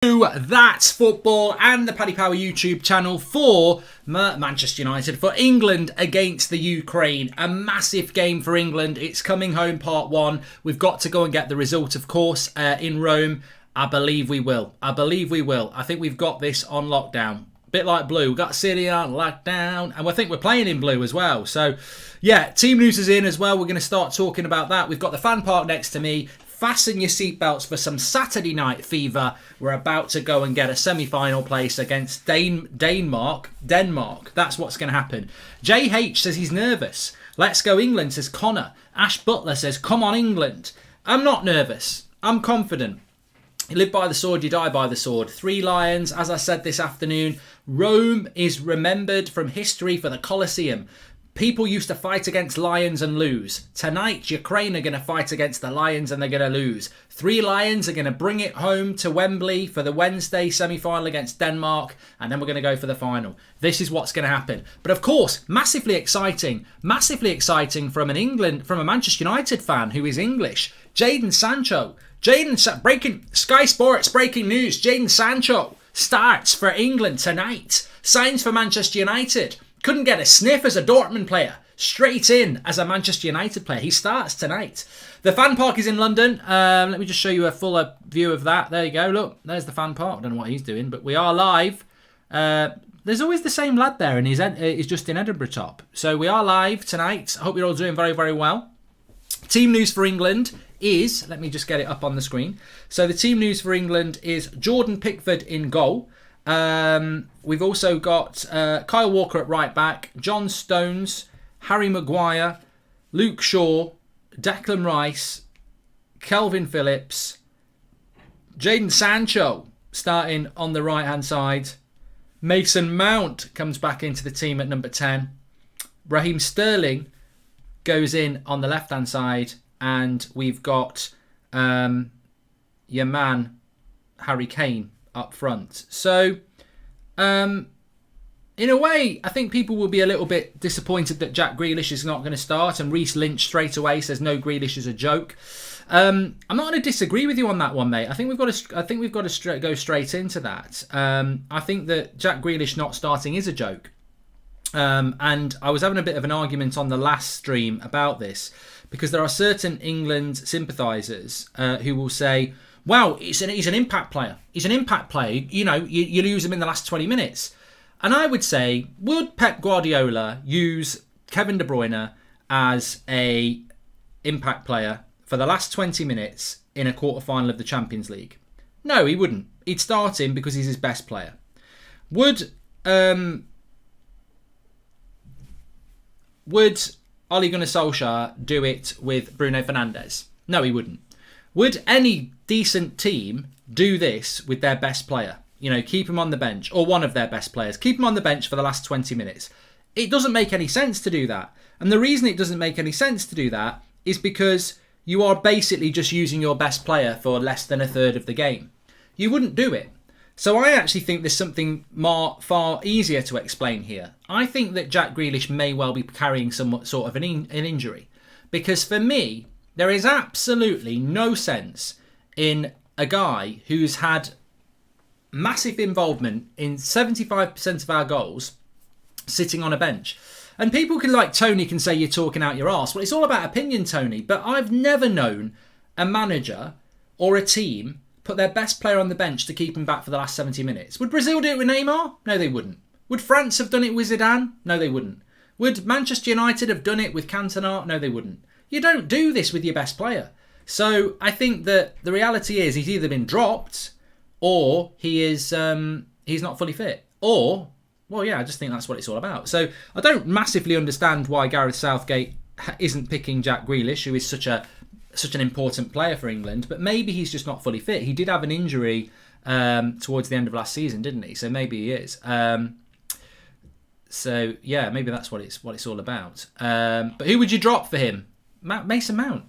That's football and the Paddy Power YouTube channel for Manchester United, for England against the Ukraine. A massive game for England. It's coming home, part one. We've got to go and get the result, of course, in Rome. I believe we will. I think we've got this on lockdown. Bit like Blue. We've got City on lockdown, and I think we're playing in Blue as well. So, yeah, team news is in as well. We're going to start talking about that. We've got the fan park next to me. Fasten your seatbelts for some Saturday night fever. We're about to go and get a semi-final place against Denmark. That's what's going to happen. JH says he's nervous. Let's go England, says Connor. Ash Butler says, come on England. I'm not nervous. I'm confident. You live by the sword, you die by the sword. 3 Lions, as I said this afternoon. Rome is remembered from history for the Colosseum. People used to fight against lions and lose. Tonight, Ukraine are going to fight against the Lions and they're going to lose. 3 Lions are going to bring it home to Wembley for the Wednesday semi-final against Denmark, and then we're going to go for the final. This is what's going to happen. But of course, massively exciting from a Manchester United fan who is English. Jadon Sancho. Sky Sports breaking news. Jadon Sancho starts for England tonight. Signs for Manchester United. Couldn't get a sniff as a Dortmund player. Straight in as a Manchester United player. He starts tonight. The fan park is in London. Let me just show you a fuller view of that. There you go. Look, there's the fan park. I don't know what he's doing, but we are live. There's always the same lad there, and he's just in Edinburgh top. So we are live tonight. I hope you're all doing very, very well. Team news for England is, let me just get it up on the screen. So the team news for England is Jordan Pickford in goal. We've also got Kyle Walker at right back, John Stones, Harry Maguire, Luke Shaw, Declan Rice, Kelvin Phillips, Jadon Sancho starting on the right hand side. Mason Mount comes back into the team at number 10. Raheem Sterling goes in on the left hand side, and we've got your man Harry Kane up front. So, in a way, I think people will be a little bit disappointed that Jack Grealish is not going to start, and Reece Lynch straight away says no, Grealish is a joke. I'm not going to disagree with you on that one, mate. I think we've got to go straight into that. I think that Jack Grealish not starting is a joke. And I was having a bit of an argument on the last stream about this, because there are certain England sympathisers who will say, wow, he's an impact player. He's an impact player. You know, you lose him in the last 20 minutes. And I would say, would Pep Guardiola use Kevin De Bruyne as a impact player for the last 20 minutes in a quarter-final of the Champions League? No, he wouldn't. He'd start him because he's his best player. Would Ole Gunnar Solskjaer do it with Bruno Fernandes? No, he wouldn't. Would any decent team do this with their best player? You know, keep him on the bench, or one of their best players. Keep him on the bench for the last 20 minutes. It doesn't make any sense to do that. And the reason it doesn't make any sense to do that is because you are basically just using your best player for less than a third of the game. You wouldn't do it. So I actually think there's something far easier to explain here. I think that Jack Grealish may well be carrying some sort of an injury. Because for me, there is absolutely no sense in a guy who's had massive involvement in 75% of our goals sitting on a bench. And people Tony can say you're talking out your arse. Well, it's all about opinion, Tony. But I've never known a manager or a team put their best player on the bench to keep him back for the last 70 minutes. Would Brazil do it with Neymar? No, they wouldn't. Would France have done it with Zidane? No, they wouldn't. Would Manchester United have done it with Cantona? No, they wouldn't. You don't do this with your best player. So I think that the reality is he's either been dropped, or he's not fully fit, or, well, yeah, I just think that's what it's all about. So I don't massively understand why Gareth Southgate isn't picking Jack Grealish, who is such an important player for England, but maybe he's just not fully fit. He did have an injury towards the end of last season, didn't he? So maybe he is. So yeah, maybe that's what it's all about. But who would you drop for him? Mason Mount.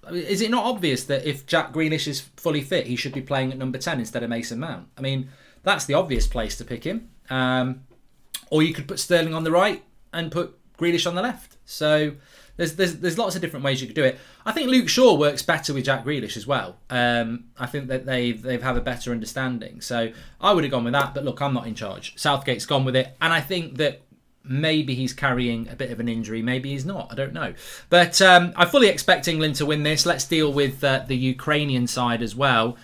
Is it not obvious that if Jack Grealish is fully fit, he should be playing at number 10 instead of Mason Mount? I mean, that's the obvious place to pick him. Or you could put Sterling on the right and put Grealish on the left. So there's lots of different ways you could do it. I think Luke Shaw works better with Jack Grealish as well. I think that they've have a better understanding. So I would have gone with that. But look, I'm not in charge. Southgate's gone with it, and I think that maybe he's carrying a bit of an injury. Maybe he's not. I don't know. But I fully expect England to win this. Let's deal with the Ukrainian side as well.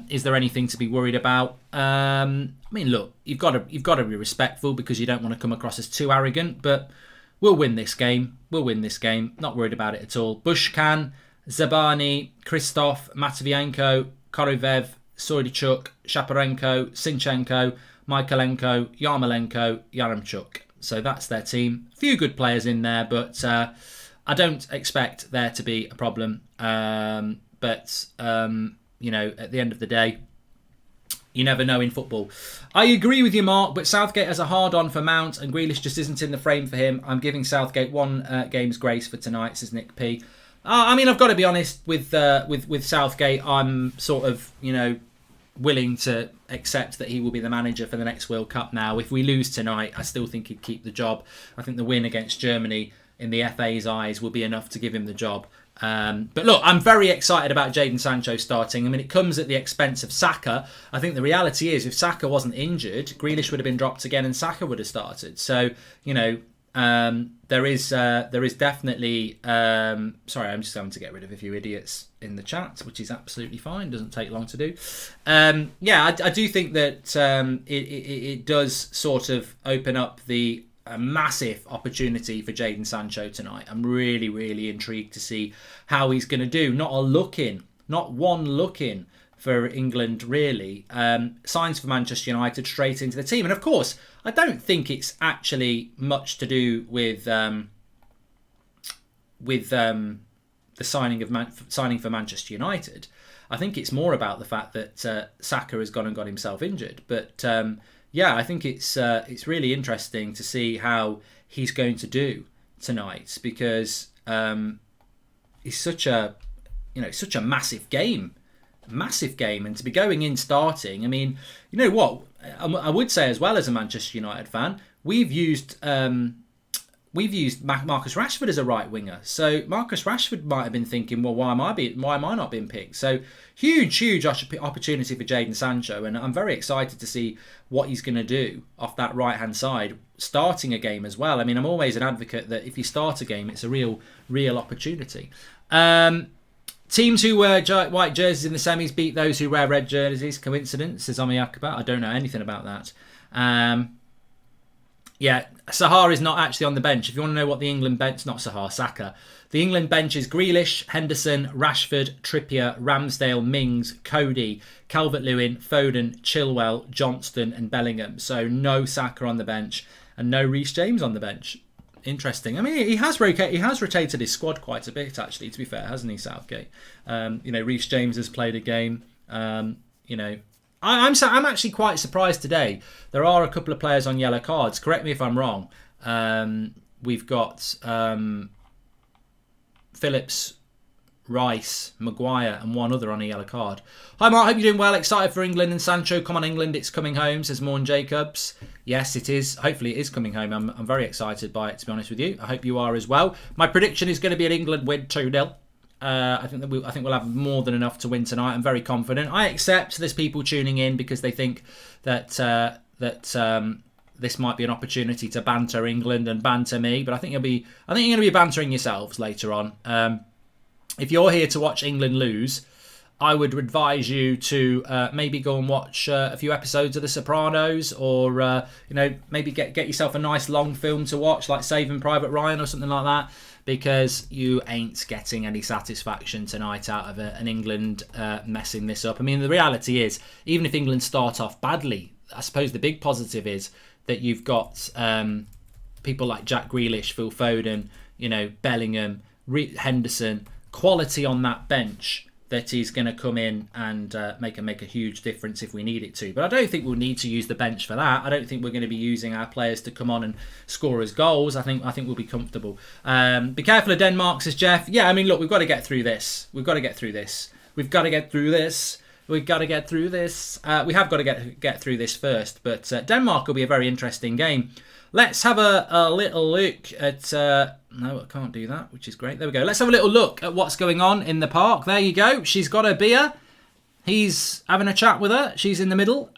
Is there anything to be worried about? I mean, look, you've got to be respectful because you don't want to come across as too arrogant. But we'll win this game. Not worried about it at all. Bushkan, Zabani, Kristov, Matvienko, Korovev, Soydichuk, Shaparenko, Sinchenko, Michaelenko, Yarmolenko, Yaremchuk. So that's their team. A few good players in there, but I don't expect there to be a problem. But at the end of the day, you never know in football. I agree with you, Mark, but Southgate has a hard-on for Mount, and Grealish just isn't in the frame for him. I'm giving Southgate one game's grace for tonight, says Nick P. I mean, I've got to be honest with Southgate. I'm sort of, willing to accept that he will be the manager for the next World Cup now. If we lose tonight, I still think he'd keep the job. I think the win against Germany in the FA's eyes will be enough to give him the job. But look, I'm very excited about Jadon Sancho starting. I mean, it comes at the expense of Saka. I think the reality is if Saka wasn't injured, Grealish would have been dropped again and Saka would have started. So, there is definitely... sorry, I'm just having to get rid of a few idiots in the chat, which is absolutely fine. Doesn't take long to do. I do think that it does sort of open up a massive opportunity for Jadon Sancho tonight. I'm really, really intrigued to see how he's going to do. Not one look in for England, really. Signs for Manchester United straight into the team. And of course, I don't think it's actually much to do with the signing for Manchester United. I think it's more about the fact that Saka has gone and got himself injured. But I think it's really interesting to see how he's going to do tonight because it's such a massive game. And to be going in starting, I mean, you know what? I would say as well as a Manchester United fan, we've used Marcus Rashford as a right winger. So Marcus Rashford might have been thinking, well, why am I not being picked? So huge opportunity for Jadon Sancho, and I'm very excited to see what he's going to do off that right hand side, starting a game as well. I mean, I'm always an advocate that if you start a game, it's a real opportunity. Teams who wear white jerseys in the semis beat those who wear red jerseys. Coincidence, says Ami Akbar. I don't know anything about that. Sahar is not actually on the bench. If you want to know what the England bench, not Sahar, Saka. The England bench is Grealish, Henderson, Rashford, Trippier, Ramsdale, Mings, Cody, Calvert-Lewin, Foden, Chilwell, Johnston and Bellingham. So no Saka on the bench and no Reece James on the bench. Interesting. I mean, he has rotated his squad quite a bit, actually, to be fair, hasn't he, Southgate? Reece James has played a game. I'm actually quite surprised today. There are a couple of players on yellow cards. Correct me if I'm wrong. We've got Phillips, Rice, Maguire and one other on a yellow card. Hi Mark, hope you're doing well. Excited for England and Sancho. Come on England, it's coming home, says Morn Jacobs. Yes, it is. Hopefully it is coming home. I'm very excited by it, to be honest with you. I hope you are as well. My prediction is going to be an England win 2-0. I think we'll have more than enough to win tonight. I'm very confident. I accept there's people tuning in because they think that this might be an opportunity to banter England and banter me, but I think you're going to be bantering yourselves later on. If you're here to watch England lose, I would advise you to maybe go and watch a few episodes of The Sopranos, or maybe get yourself a nice long film to watch, like Saving Private Ryan or something like that, because you ain't getting any satisfaction tonight out of an England messing this up. I mean, the reality is, even if England start off badly, I suppose the big positive is that you've got people like Jack Grealish, Phil Foden, Bellingham, Henderson, quality on that bench that is going to come in and make a huge difference if we need it to. But I don't think we'll need to use the bench for that. I don't think we're going to be using our players to come on and score as goals. I think we'll be comfortable. Be careful of Denmark, says Jeff. Yeah, I mean, look, we've got to get through this. We've got to get through this. We've got to get through this. We have got to get through this first, but Denmark will be a very interesting game. Let's have a little look at... no, I can't do that, which is great. There we go. Let's have a little look at what's going on in the park. There you go. She's got a beer. He's having a chat with her. She's in the middle.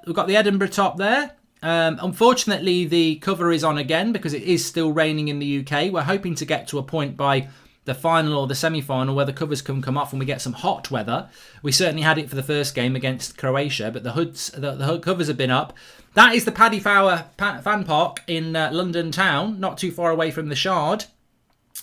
We've got the Edinburgh top there. Unfortunately, the cover is on again because it is still raining in the UK. We're hoping to get to a point by the final or the semi-final where the covers can come off and we get some hot weather. We certainly had it for the first game against Croatia, but the hood covers have been up. That is the Paddy Power fan park in London town, not too far away from the Shard.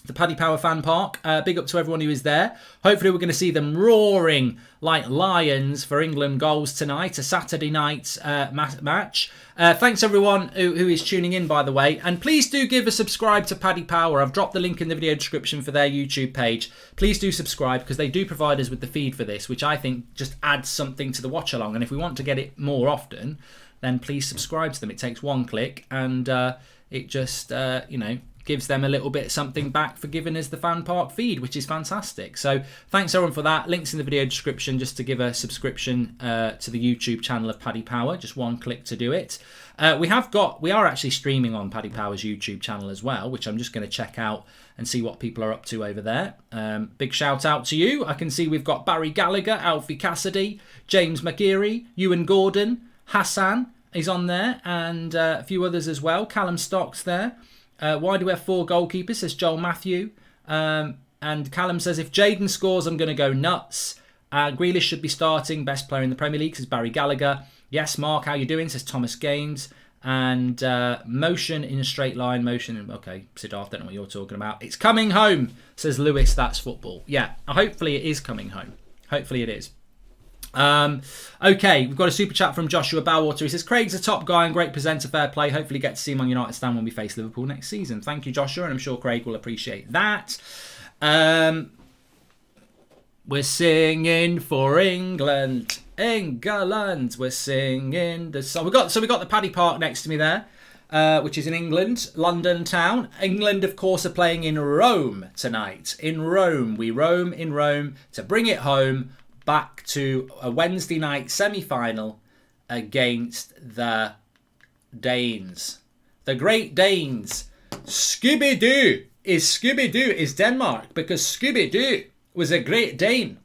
The Paddy Power fan park. Big up to everyone who is there. Hopefully we're going to see them roaring like lions for England goals tonight, a Saturday night match. Thanks everyone who is tuning in, by the way. And please do give a subscribe to Paddy Power. I've dropped the link in the video description for their YouTube page. Please do subscribe because they do provide us with the feed for this, which I think just adds something to the watch along. And if we want to get it more often, then please subscribe to them. It takes one click and it just, gives them a little bit something back for giving us the fan park feed, which is fantastic. So thanks everyone for that. Links in the video description just to give a subscription to the YouTube channel of Paddy Power. Just one click to do it. We are actually streaming on Paddy Power's YouTube channel as well, which I'm just going to check out and see what people are up to over there. Big shout out to you. I can see we've got Barry Gallagher, Alfie Cassidy, James McGeary, Ewan Gordon, Hassan is on there, and a few others as well. Callum Stocks there. Why do we have 4 goalkeepers, says Joel Matthew. And Callum says, if Jaden scores, I'm going to go nuts. Grealish should be starting. Best player in the Premier League, says Barry Gallagher. Yes, Mark, how you doing, says Thomas Gaines. And motion in a straight line. Motion, okay, Siddharth, don't know what you're talking about. It's coming home, says Lewis, that's football. Yeah, hopefully it is coming home. Hopefully it is. Okay, we've got a super chat from Joshua Bowwater. He says, Craig's a top guy and great presenter, fair play. Hopefully get to see him on United Stand when we face Liverpool next season. Thank you, Joshua, and I'm sure Craig will appreciate that. We're singing for England. England. We're singing the song. We got the Paddy Park next to me there, which is in England, London town. England, of course, are playing in Rome tonight. In Rome. We roam in Rome to bring it home. Back to a Wednesday night semi-final against the Danes. The Great Danes. Scooby-Doo is Denmark because Scooby-Doo was a Great Dane.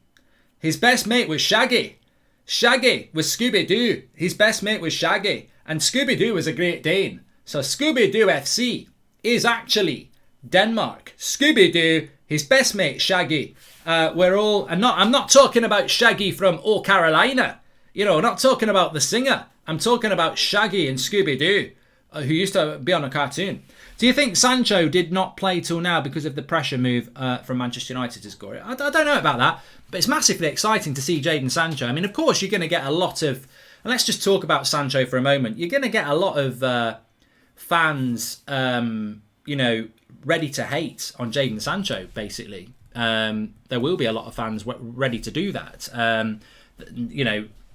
His best mate was Shaggy. Shaggy was Scooby-Doo. His best mate was Shaggy. And Scooby-Doo was a Great Dane. So Scooby-Doo FC is actually Denmark. Scooby-Doo, his best mate Shaggy. I'm not talking about Shaggy from Oh Carolina. Not talking about the singer. I'm talking about Shaggy and Scooby-Doo, who used to be on a cartoon. Do you think Sancho did not play till now because of the pressure move from Manchester United to score it? I don't know about that, but it's massively exciting to see Jadon Sancho. I mean, of course, you're going to get a lot of... And let's just talk about Sancho for a moment. You're going to get a lot of fans, ready to hate on Jadon Sancho, basically. There will be a lot of fans ready to do that.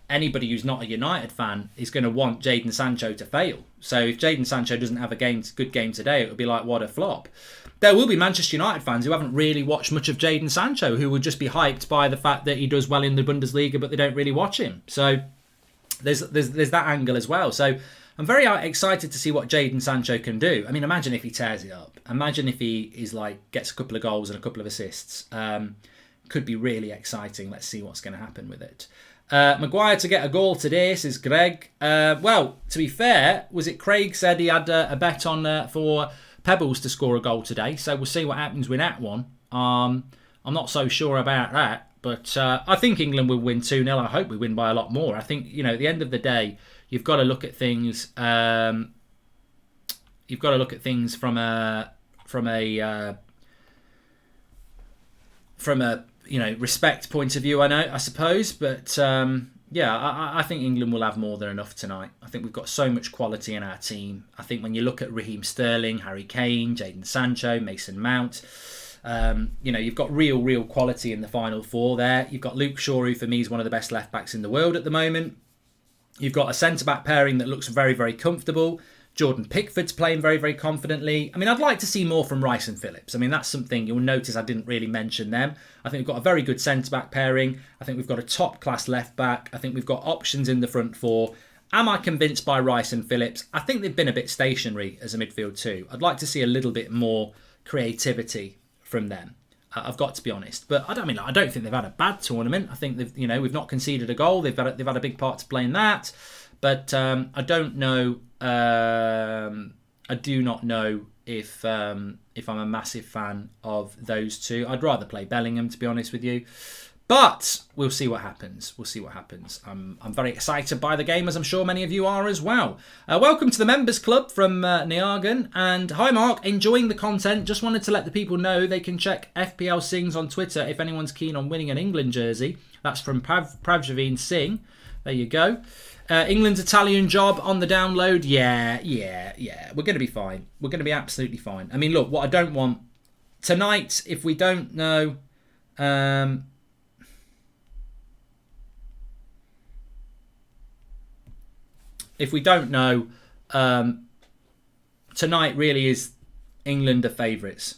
Anybody who's not a United fan is going to want Jadon Sancho to fail. So if Jadon Sancho doesn't have a good game today, it would be like, what a flop. There will be Manchester United fans who haven't really watched much of Jadon Sancho, who would just be hyped by the fact that he does well in the Bundesliga, but they don't really watch him. So there's that angle as well. So I'm very excited to see what Jadon Sancho can do. I mean, imagine if he tears it up. Imagine if he gets a couple of goals and a couple of assists. Could be really exciting. Let's see what's going to happen with it. Maguire to get a goal today, says Greg. Well, to be fair, was it Craig said he had a bet on for Pebbles to score a goal today? So we'll see what happens with that one. I'm not so sure about that, but I think England will win 2-0. I hope we win by a lot more. I think at the end of the day, you've got to look at things. You've got to look at things from a respect point of view. I suppose, but I think England will have more than enough tonight. I think we've got so much quality in our team. I think when you look at Raheem Sterling, Harry Kane, Jadon Sancho, Mason Mount, you've got real quality in the final four there. You've got Luke Shaw, who for me is one of the best left backs in the world at the moment. You've got a centre back pairing that looks very, very comfortable. Jordan Pickford's playing very, very confidently. I mean, I'd like to see more from Rice and Phillips. I mean, that's something you'll notice I didn't really mention them. I think we've got a very good centre-back pairing. I think we've got a top-class left-back. I think we've got options in the front four. Am I convinced by Rice and Phillips? I think they've been a bit stationary as a midfield too. I'd like to see a little bit more creativity from them. I've got to be honest, but I don't think they've had a bad tournament. I think we've not conceded a goal. They've had a big part to play in that, but I don't know. I do not know if I'm a massive fan of those two. I'd rather play Bellingham, to be honest with you. But we'll see what happens. I'm very excited by the game, as I'm sure many of you are as well. Welcome to the Members Club from Niagan. And hi, Mark. Enjoying the content. Just wanted to let the people know they can check FPL Sings on Twitter if anyone's keen on winning an England jersey. That's from Pravjaveen Singh. There you go. England's Italian job on the download. Yeah. We're going to be fine. We're going to be absolutely fine. I mean, look, what I don't want tonight, if we don't know... If we don't know, tonight really is England are favourites.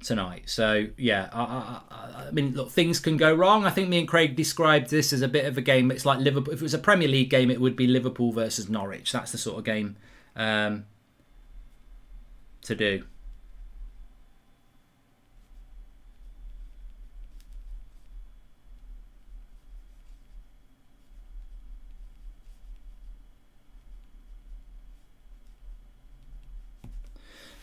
Tonight. So, yeah, I mean, look, things can go wrong. I think me and Craig described this as a bit of a game. It's like Liverpool. If it was a Premier League game, it would be Liverpool versus Norwich. That's the sort of game to do.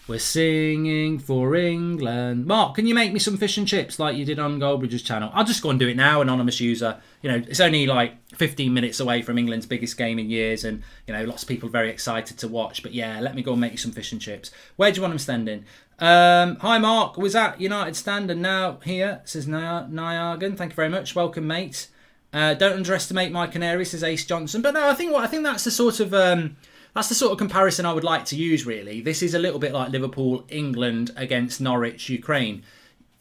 We're singing for England. Mark, can you make me some fish and chips like you did on Goldbridge's channel? I'll just go and do it now, anonymous user. It's only like 15 minutes away from England's biggest game in years, and, lots of people are very excited to watch. But yeah, let me go and make you some fish and chips. Where do you want them standing? Hi, Mark. Was at United stand and now here, says Niagan. Thank you very much. Welcome, mate. Don't underestimate my canary, says Ace Johnson. But no, I think that's the sort of... That's the sort of comparison I would like to use, really. This is a little bit like Liverpool, England against Norwich, Ukraine,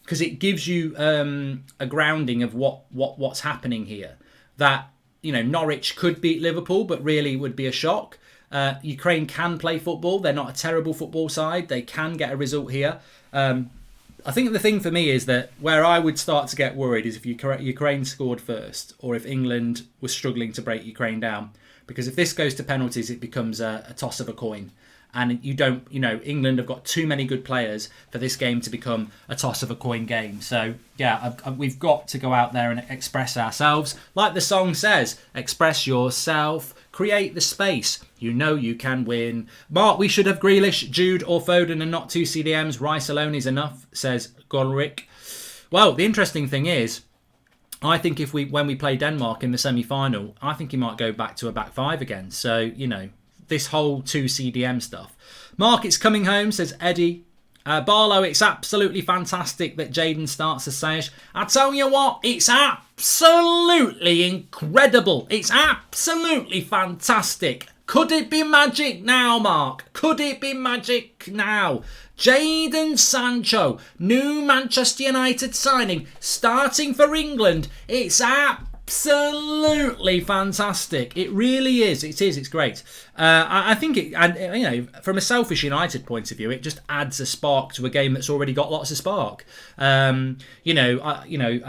because it gives you a grounding of what's happening here. That, Norwich could beat Liverpool, but really would be a shock. Ukraine can play football. They're not a terrible football side. They can get a result here. I think the thing for me is that where I would start to get worried is if Ukraine scored first, or if England was struggling to break Ukraine down. Because if this goes to penalties, it becomes a toss of a coin. And England have got too many good players for this game to become a toss of a coin game. So, yeah, we've got to go out there and express ourselves. Like the song says, express yourself, create the space. You can win. Mark, we should have Grealish, Jude or Foden and not two CDMs. Rice alone is enough, says Golrick. Well, the interesting thing is, I think when we play Denmark in the semi-final, I think he might go back to a back five again. So, this whole 2 CDM stuff. Mark, it's coming home, says Eddie. Barlow, it's absolutely fantastic that Jaden starts as Sayish. I tell you what, it's absolutely incredible. It's absolutely fantastic. Could it be magic now, Mark? Could it be magic now? Jadon Sancho, new Manchester United signing, starting for England. It's absolutely fantastic. It really is. It is. It's great. I think it, and from a selfish United point of view, it just adds a spark to a game that's already got lots of spark. I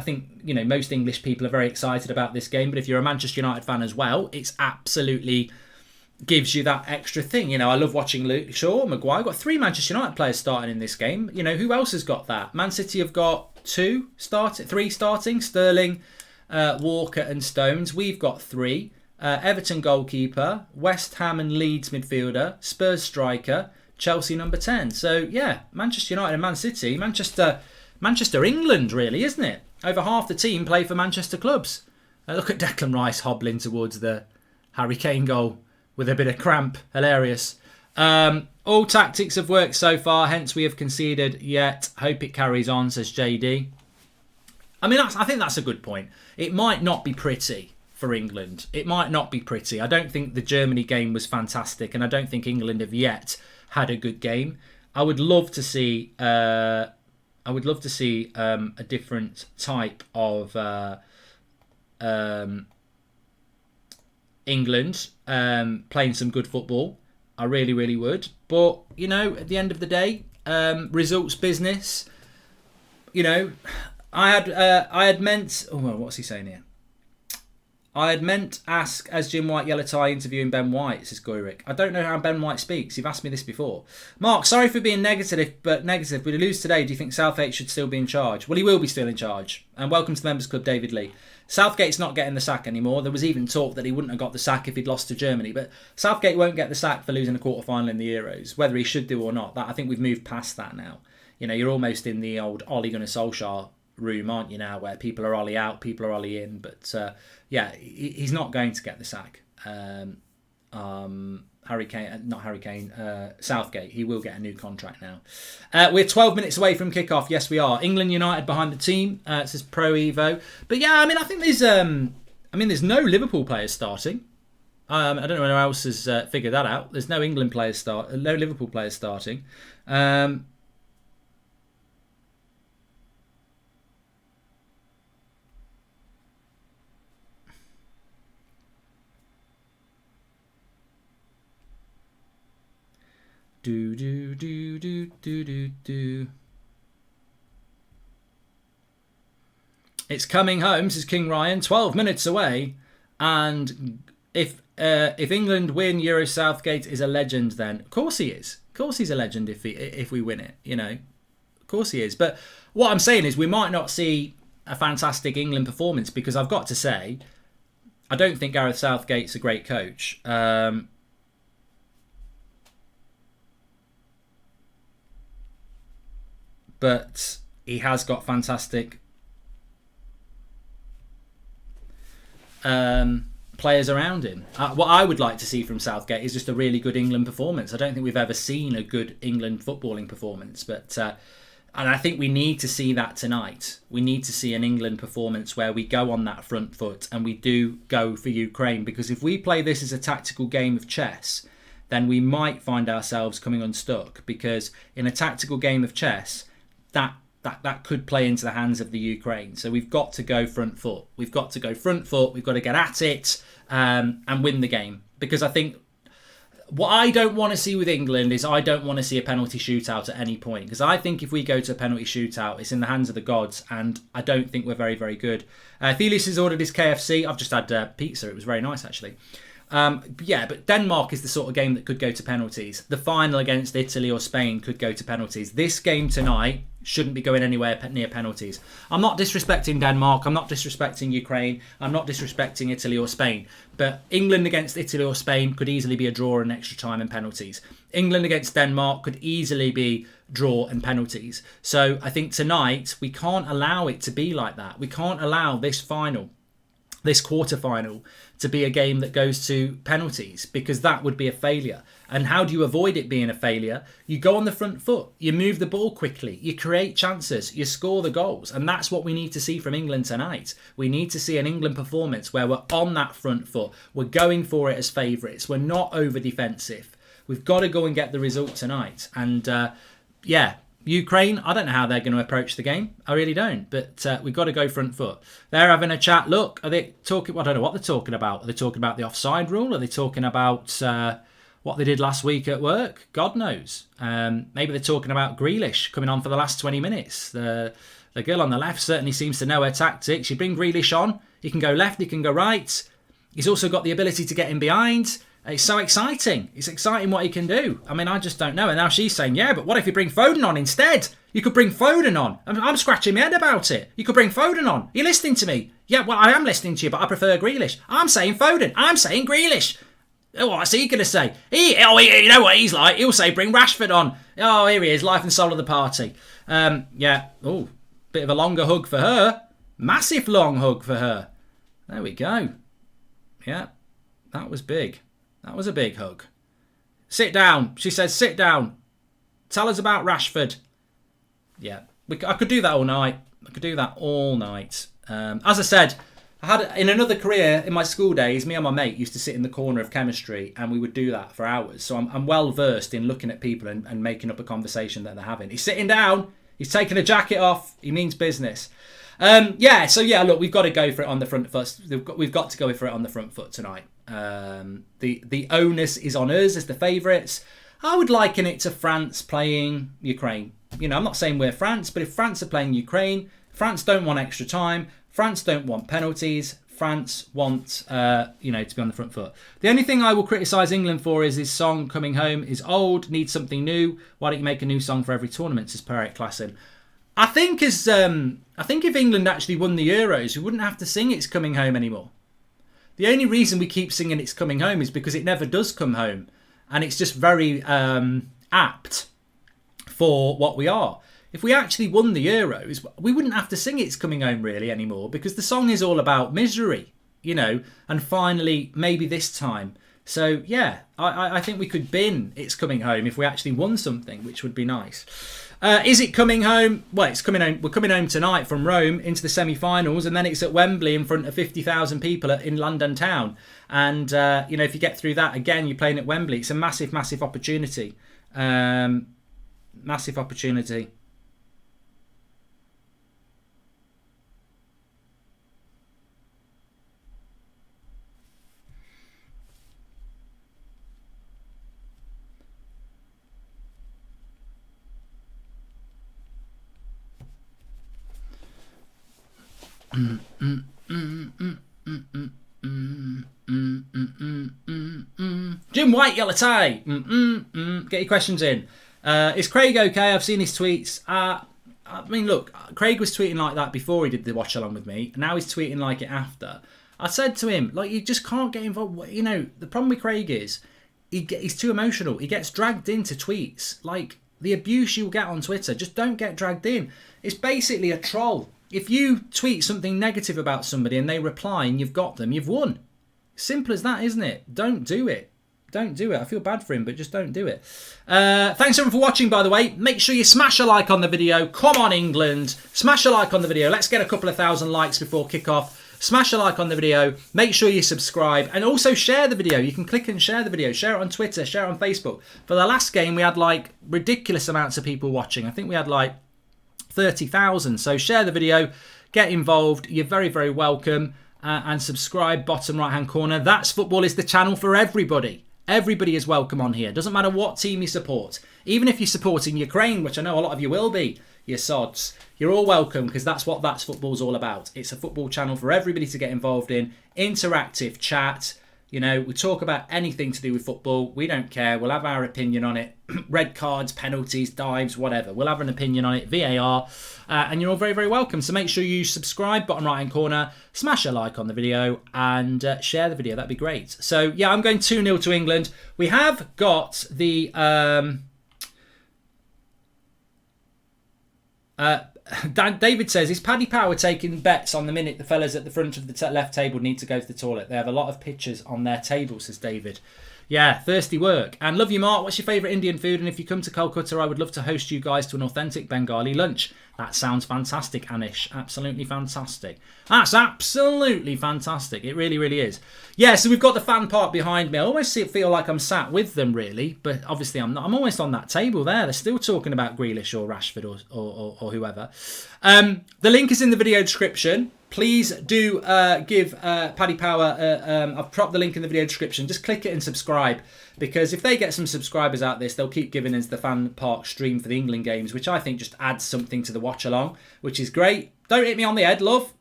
think most English people are very excited about this game, but if you're a Manchester United fan as well, it's absolutely gives you that extra thing. I love watching Luke Shaw, Maguire. Got 3 Manchester United players starting in this game. Who else has got that? Man City have got 3 starting. Sterling, Walker and Stones. We've got 3. Everton goalkeeper, West Ham and Leeds midfielder, Spurs striker, Chelsea number 10. So, yeah, Manchester United and Man City. Manchester, England, really, isn't it? Over half the team play for Manchester clubs. Look at Declan Rice hobbling towards the Harry Kane goal with a bit of cramp. Hilarious. All tactics have worked so far, hence we have conceded yet. Hope it carries on, says JD. I mean, I think that's a good point. It might not be pretty for England. It might not be pretty. I don't think the Germany game was fantastic, and I don't think England have yet had a good game. I would love to see a different type of England playing some good football. I really, really would. But, you know, at the end of the day, results business. You know, I had meant... Oh, well, what's he saying here? I had meant ask, as Jim White Yellow Tie interviewing Ben White, says Goyrick. I don't know how Ben White speaks. You've asked me this before. Mark, sorry for being negative, but negative. We lose today. Do you think Southgate should still be in charge? Well, he will be still in charge. And welcome to the Members Club, David Lee. Southgate's not getting the sack anymore. There was even talk that he wouldn't have got the sack if he'd lost to Germany. But Southgate won't get the sack for losing a quarter-final in the Euros. Whether he should do or not, I think we've moved past that now. You know, you're almost in the old Ole Gunnar Solskjaer room, aren't you now, where people are Ollie out, people are Ollie in. But yeah, he's not going to get the sack. Southgate, he will get a new contract now. We're 12 minutes away from kickoff. Yes, we are. England United behind the team, says Pro Evo. But yeah, I mean, I think there's no Liverpool players starting. I don't know anyone else has figured that out. There's no no Liverpool players starting. It's coming home, says King Ryan. 12 minutes away, and if England win, Euro Southgate is a legend. Then of course he is. Of course he's a legend if we win it. You know, of course he is. But what I'm saying is we might not see a fantastic England performance because I've got to say, I don't think Gareth Southgate's a great coach. But he has got fantastic players around him. What I would like to see from Southgate is just a really good England performance. I don't think we've ever seen a good England footballing performance, but and I think we need to see that tonight. We need to see an England performance where we go on that front foot and we do go for Ukraine, because if we play this as a tactical game of chess, then we might find ourselves coming unstuck, because in a tactical game of chess, that could play into the hands of the Ukraine. So we've got to go front foot. We've got to go front foot. We've got to get at it and win the game. Because I think what I don't want to see with England is I don't want to see a penalty shootout at any point. Because I think if we go to a penalty shootout, it's in the hands of the gods. And I don't think we're very, very good. Thelius has ordered his KFC. I've just had pizza. It was very nice, actually. But Denmark is the sort of game that could go to penalties. The final against Italy or Spain could go to penalties. This game tonight shouldn't be going anywhere near penalties. I'm not disrespecting Denmark. I'm not disrespecting Ukraine. I'm not disrespecting Italy or Spain. But England against Italy or Spain could easily be a draw and extra time and penalties. England against Denmark could easily be draw and penalties. So I think tonight we can't allow it to be like that. We can't allow this quarter-final to be a game that goes to penalties, because that would be a failure. And how do you avoid it being a failure? You go on the front foot, you move the ball quickly, you create chances, you score the goals. And that's what we need to see from England tonight. We need to see an England performance where we're on that front foot, we're going for it as favourites, we're not over-defensive. We've got to go and get the result tonight. And Ukraine, I don't know how they're going to approach the game. I really don't. But we've got to go front foot. They're having a chat. Look, are they talking? I don't know what they're talking about. Are they talking about the offside rule? Are they talking about what they did last week at work? God knows. Maybe they're talking about Grealish coming on for the last 20 minutes. The girl on the left certainly seems to know her tactics. You bring Grealish on, he can go left, he can go right. He's also got the ability to get in behind. It's so exciting. It's exciting what he can do. I mean, I just don't know. And now she's saying, yeah, but what if you bring Foden on instead? You could bring Foden on. I'm scratching my head about it. You could bring Foden on. Are you listening to me? Yeah, well, I am listening to you, but I prefer Grealish. I'm saying Foden. I'm saying Grealish. Oh, what's he going to say? You know what he's like. He'll say, bring Rashford on. Oh, here he is, life and soul of the party. Oh, bit of a longer hug for her. Massive long hug for her. There we go. Yeah, that was big. That was a big hug. Sit down. She says, sit down. Tell us about Rashford. Yeah, I could do that all night. As I said, I had in another career, in my school days, me and my mate used to sit in the corner of chemistry and we would do that for hours. So I'm well versed in looking at people and making up a conversation that they're having. He's sitting down. He's taking a jacket off. He means business. Yeah, so yeah, look, we've got to go for it on the front foot. We've got to go for it on the front foot tonight. The onus is on us as the favourites. I would liken it to France playing Ukraine. You know, I'm not saying we're France, but if France are playing Ukraine, France don't want extra time. France don't want penalties. France want, to be on the front foot. The only thing I will criticise England for is his song "Coming Home" is old, needs something new. Why don't you make a new song for every tournament? Says Per Klassen. I think if England actually won the Euros, we wouldn't have to sing "It's Coming Home" anymore. The only reason we keep singing "It's Coming Home" is because it never does come home, and it's just very apt for what we are. If we actually won the Euros, we wouldn't have to sing "It's Coming Home" really anymore, because the song is all about misery, and finally, maybe this time. So, yeah, I think we could bin "It's Coming Home" if we actually won something, which would be nice. Is it coming home? Well, it's coming home. We're coming home tonight from Rome into the semi-finals, and then it's at Wembley in front of 50,000 people in London town. And, if you get through that, again, you're playing at Wembley. It's a massive, massive opportunity. Massive opportunity. Jim White, yellow tie. Get your questions in. Is Craig okay? I've seen his tweets. I mean, look, Craig was tweeting like that before he did the watch along with me. Now he's tweeting like it after. I said to him, like, you just can't get involved. The problem with Craig is he's too emotional. He gets dragged into tweets. Like, the abuse you'll get on Twitter, just don't get dragged in. It's basically a troll. If you tweet something negative about somebody and they reply and you've got them, you've won. Simple as that, isn't it? Don't do it. Don't do it. I feel bad for him, but just don't do it. Thanks everyone for watching, by the way. Make sure you smash a like on the video. Come on, England. Smash a like on the video. Let's get a couple of thousand likes before kick-off. Smash a like on the video. Make sure you subscribe. And also share the video. You can click and share the video. Share it on Twitter. Share it on Facebook. For the last game, we had like ridiculous amounts of people watching. I think we had like 30,000. So share the video, get involved. You're very, very welcome. And subscribe, bottom right hand corner. That's Football is the channel for everybody. Everybody is welcome on here. Doesn't matter what team you support. Even if you're supporting Ukraine, which I know a lot of you will be, you sods. You're all welcome, because that's what That's Football's all about. It's a football channel for everybody to get involved in. Interactive chat. We talk about anything to do with football. We don't care. We'll have our opinion on it. Red cards, penalties, dives, whatever. We'll have an opinion on it. VAR. And you're all very, very welcome. So make sure you subscribe, bottom right-hand corner. Smash a like on the video and share the video. That'd be great. So, yeah, I'm going 2-0 to England. We have got the... David says, is Paddy Power taking bets on the minute the fellas at the front of the left table need to go to the toilet? They have a lot of pictures on their table, says David. Yeah, thirsty work. And love you, Mark. What's your favourite Indian food? And if you come to Kolkata, I would love to host you guys to an authentic Bengali lunch. That sounds fantastic, Anish. Absolutely fantastic. That's absolutely fantastic. It really, really is. Yeah, so we've got the fan part behind me. I almost feel like I'm sat with them, really. But obviously I'm not. I'm almost on that table there. They're still talking about Grealish or Rashford or whoever. The link is in the video description. Please do give Paddy Power... I've propped the link in the video description. Just click it and subscribe. Because if they get some subscribers out this, they'll keep giving us the fan park stream for the England games, which I think just adds something to the watch along, which is great. Don't hit me on the head, love.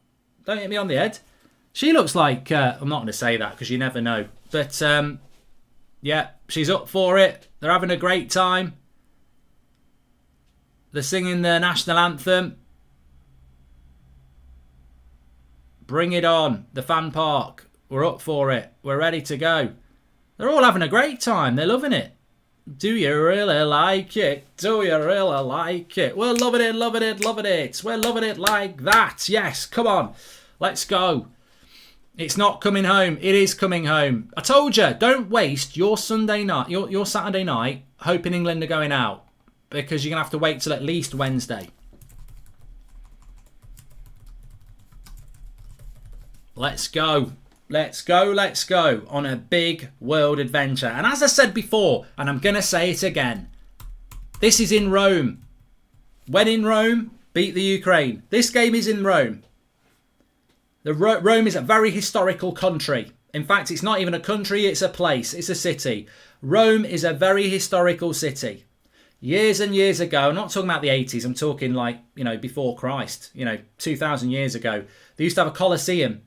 Don't hit me on the head. She looks like... I'm not going to say that because you never know. But, yeah, she's up for it. They're having a great time. They're singing the national anthem. Bring it on. The fan park. We're up for it. We're ready to go. They're all having a great time. They're loving it. Do you really like it? Do you really like it? We're loving it, loving it, loving it. We're loving it like that. Yes, come on. Let's go. It's not coming home. It is coming home. I told you, don't waste your Sunday night, your Saturday night, hoping England are going out. Because you're going to have to wait till at least Wednesday. Let's go. Let's go, let's go on a big world adventure. And as I said before, and I'm going to say it again, this is in Rome. When in Rome, beat the Ukraine. This game is in Rome. Rome is a very historical country. In fact, it's not even a country, it's a place, it's a city. Rome is a very historical city. Years and years ago, I'm not talking about the 80s, I'm talking like, before Christ, 2,000 years ago. They used to have a Colosseum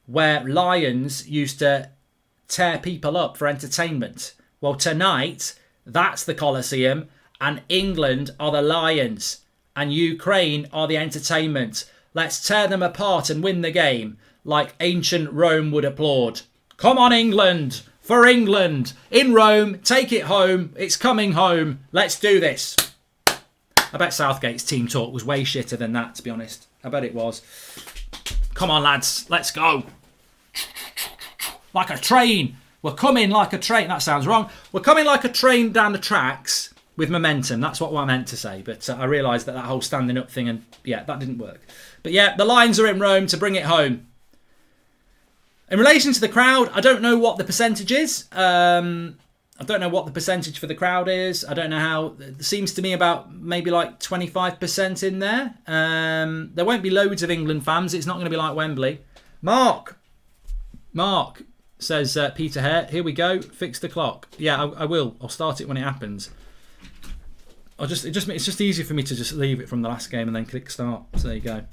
where lions used to tear people up for entertainment. Well, tonight, that's the Colosseum, and England are the lions, and Ukraine are the entertainment. Let's tear them apart and win the game, like ancient Rome would applaud. Come on, England! For England! In Rome, take it home. It's coming home. Let's do this. I bet Southgate's team talk was way shitter than that, to be honest. I bet it was. Come on, lads. Let's go. Like a train. We're coming like a train. That sounds wrong. We're coming like a train down the tracks with momentum. That's what I meant to say. But I realised that whole standing up thing, and yeah, that didn't work. But yeah, the Lions are in Rome to bring it home. In relation to the crowd, I don't know what the percentage is. I don't know what the percentage for the crowd is. I don't know how. It seems to me about maybe like 25% in there. There won't be loads of England fans. It's not going to be like Wembley. Mark says Peter Hare. Here we go. Fix the clock. Yeah, I will. I'll start it when it happens. It's just easier for me to just leave it from the last game and then click start. So there you go.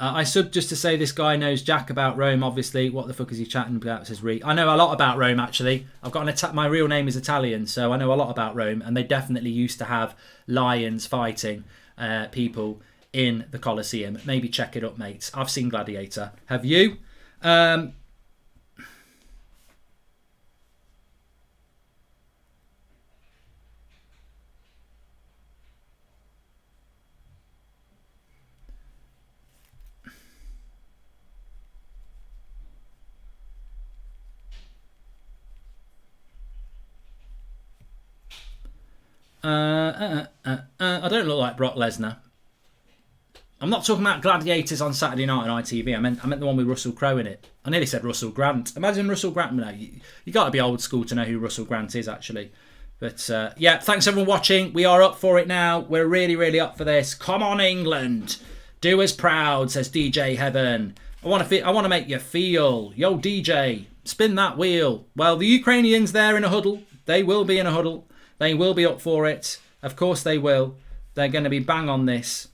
I subbed just to say this guy knows Jack about Rome, obviously. What the fuck is he chatting about, says Ree. I know a lot about Rome, actually. I've got my real name is Italian, so I know a lot about Rome. And they definitely used to have lions fighting people in the Colosseum. Maybe check it up, mates. I've seen Gladiator. Have you? I don't look like Brock Lesnar. I'm not talking about Gladiators on Saturday night on ITV. I meant the one with Russell Crowe in it. I nearly said Russell Grant. Imagine Russell Grant. No, you got to be old school to know who Russell Grant is, actually. But yeah, thanks everyone watching. We are up for it now. We're really, really up for this. Come on, England. Do us proud, says DJ Heaven. I want to make you feel. Yo, DJ, spin that wheel. Well, the Ukrainians, they're in a huddle. They will be in a huddle. They will be up for it. Of course they will. They're going to be bang on this.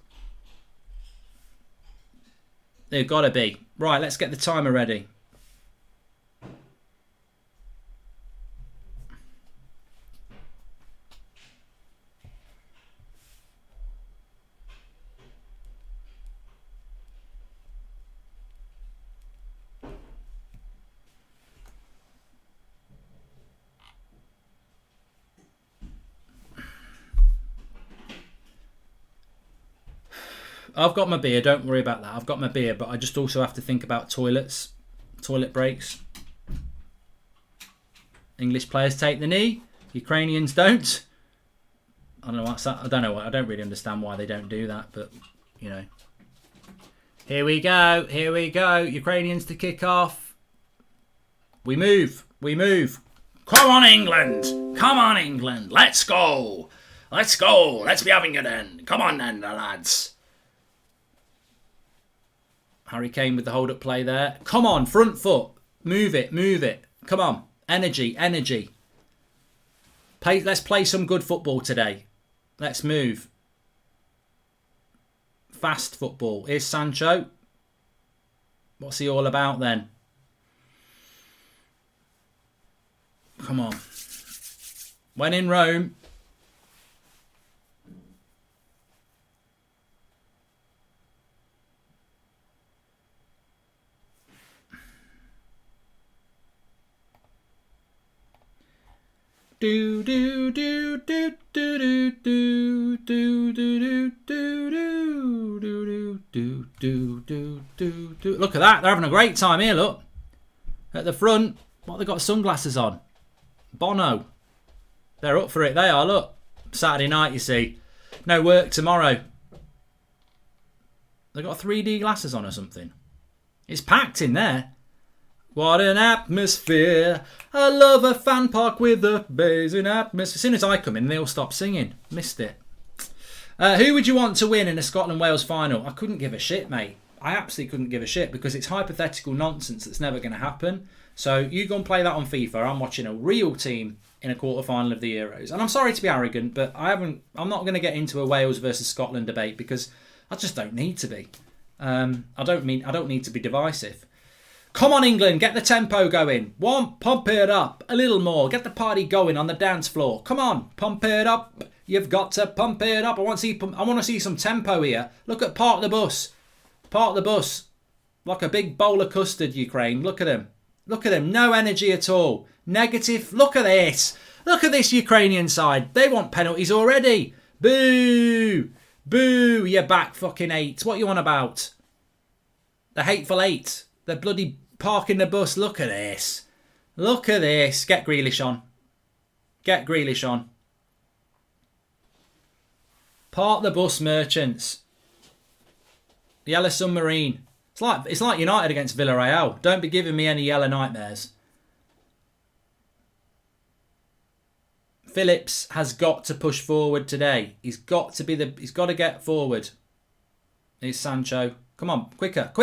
They've got to be. Right, let's get the timer ready. I've got my beer, don't worry about that. I've got my beer, but I just also have to think about toilets, toilet breaks. English players take the knee, Ukrainians don't. I don't know what's that. I don't really understand why they don't do that, but you know. Here we go. Ukrainians to kick off. We move. Come on, England. Let's go. Let's be having it then. Come on then, lads. Harry Kane with the hold-up play there. Come on, front foot. Move it. Come on. Energy. Let's play some good football today. Let's move. Fast football. Here's Sancho. What's he all about then? Come on. When in Rome... Look at that, they're having a great time here, look. At the front, what, they got sunglasses on? Bono. They're up for it, they are, look. Saturday night, you see. No work tomorrow. They got 3D glasses on or something. It's packed in there. What an atmosphere. I love a fan park with a blazing atmosphere. As soon as I come in, they all stop singing. Missed it. Who would you want to win in a Scotland-Wales final? I couldn't give a shit, mate. I absolutely couldn't give a shit because it's hypothetical nonsense that's never going to happen. So you go and play that on FIFA. I'm watching a real team in a quarter-final of the Euros. And I'm sorry to be arrogant, but I'm not going to get into a Wales versus Scotland debate because I just don't need to be. I don't need to be divisive. Come on, England, get the tempo going. Pump it up a little more. Get the party going on the dance floor. Come on, pump it up. You've got to pump it up. I want to see some tempo here. Look at Park the Bus. Park the Bus. Like a big bowl of custard, Ukraine. Look at him. Look at him. No energy at all. Negative. Look at this. Look at this Ukrainian side. They want penalties already. Boo. Boo. You're back, fucking eight. What you on about? The hateful eight. They're bloody parking the bus. Look at this. Look at this. Get Grealish on. Get Grealish on. Park the bus, merchants. Yellow submarine. It's like United against Villarreal. Don't be giving me any yellow nightmares. Phillips has got to push forward today. He's got to get forward. Here's Sancho. Come on, quicker.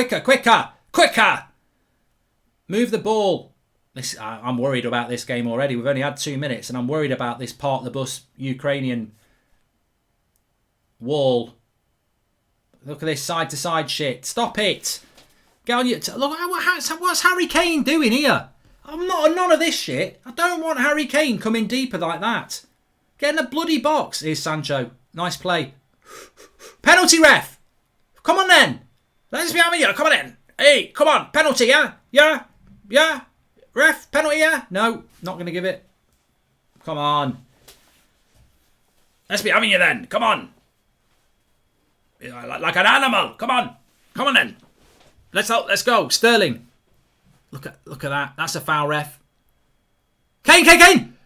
Move the ball. I'm worried about this game already. We've only had 2 minutes and I'm worried about this Park the Bus Ukrainian wall. Look at this side-to-side shit. Stop it. Get on your... Look, what's Harry Kane doing here? I'm not on none of this shit. I don't want Harry Kane coming deeper like that. Get in the bloody box. Here's Sancho. Nice play. Penalty, ref. Come on then. Let's be having you. Come on then. Hey, come on. Penalty, yeah? Yeah? Ref, penalty, yeah? No, not going to give it. Come on. Let's be having you then. Come on. Like an animal. Come on then. Let's go. Sterling. Look at that. That's a foul, ref. Kane.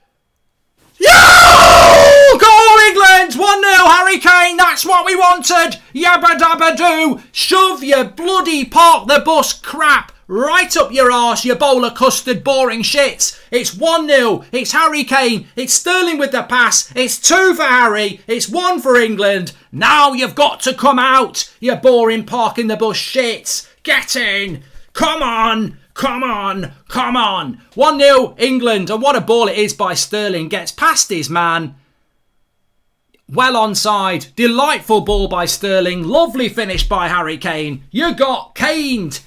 Yo! Goal, England! 1-0, Harry Kane. That's what we wanted. Yabba dabba do. Shove your bloody Park the Bus crap right up your arse, you bowl of custard boring shits. It's 1-0. It's Harry Kane. It's Sterling with the pass. It's 2 for Harry. It's 1 for England. Now you've got to come out, you boring Park in the Bus shits. Get in. Come on. 1-0 England. And what a ball it is by Sterling. Gets past his man. Well onside. Delightful ball by Sterling. Lovely finish by Harry Kane. You got caned.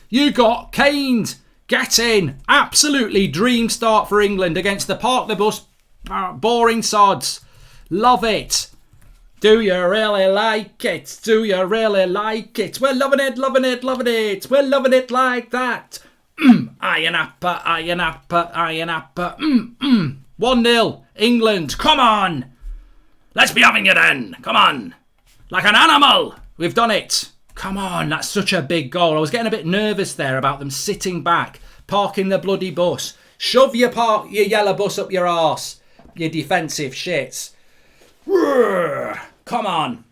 Get in. Absolutely dream start for England against the Park the Bus boring sods. Love it. Do you really like it? We're loving it. We're loving it like that. Iron appa. 1-0 England. Come on. Let's be having you then. Come on. Like an animal. We've done it. Come on. That's such a big goal. I was getting a bit nervous there about them sitting back, parking the bloody bus. Shove your yellow bus up your arse, you defensive shits. Come on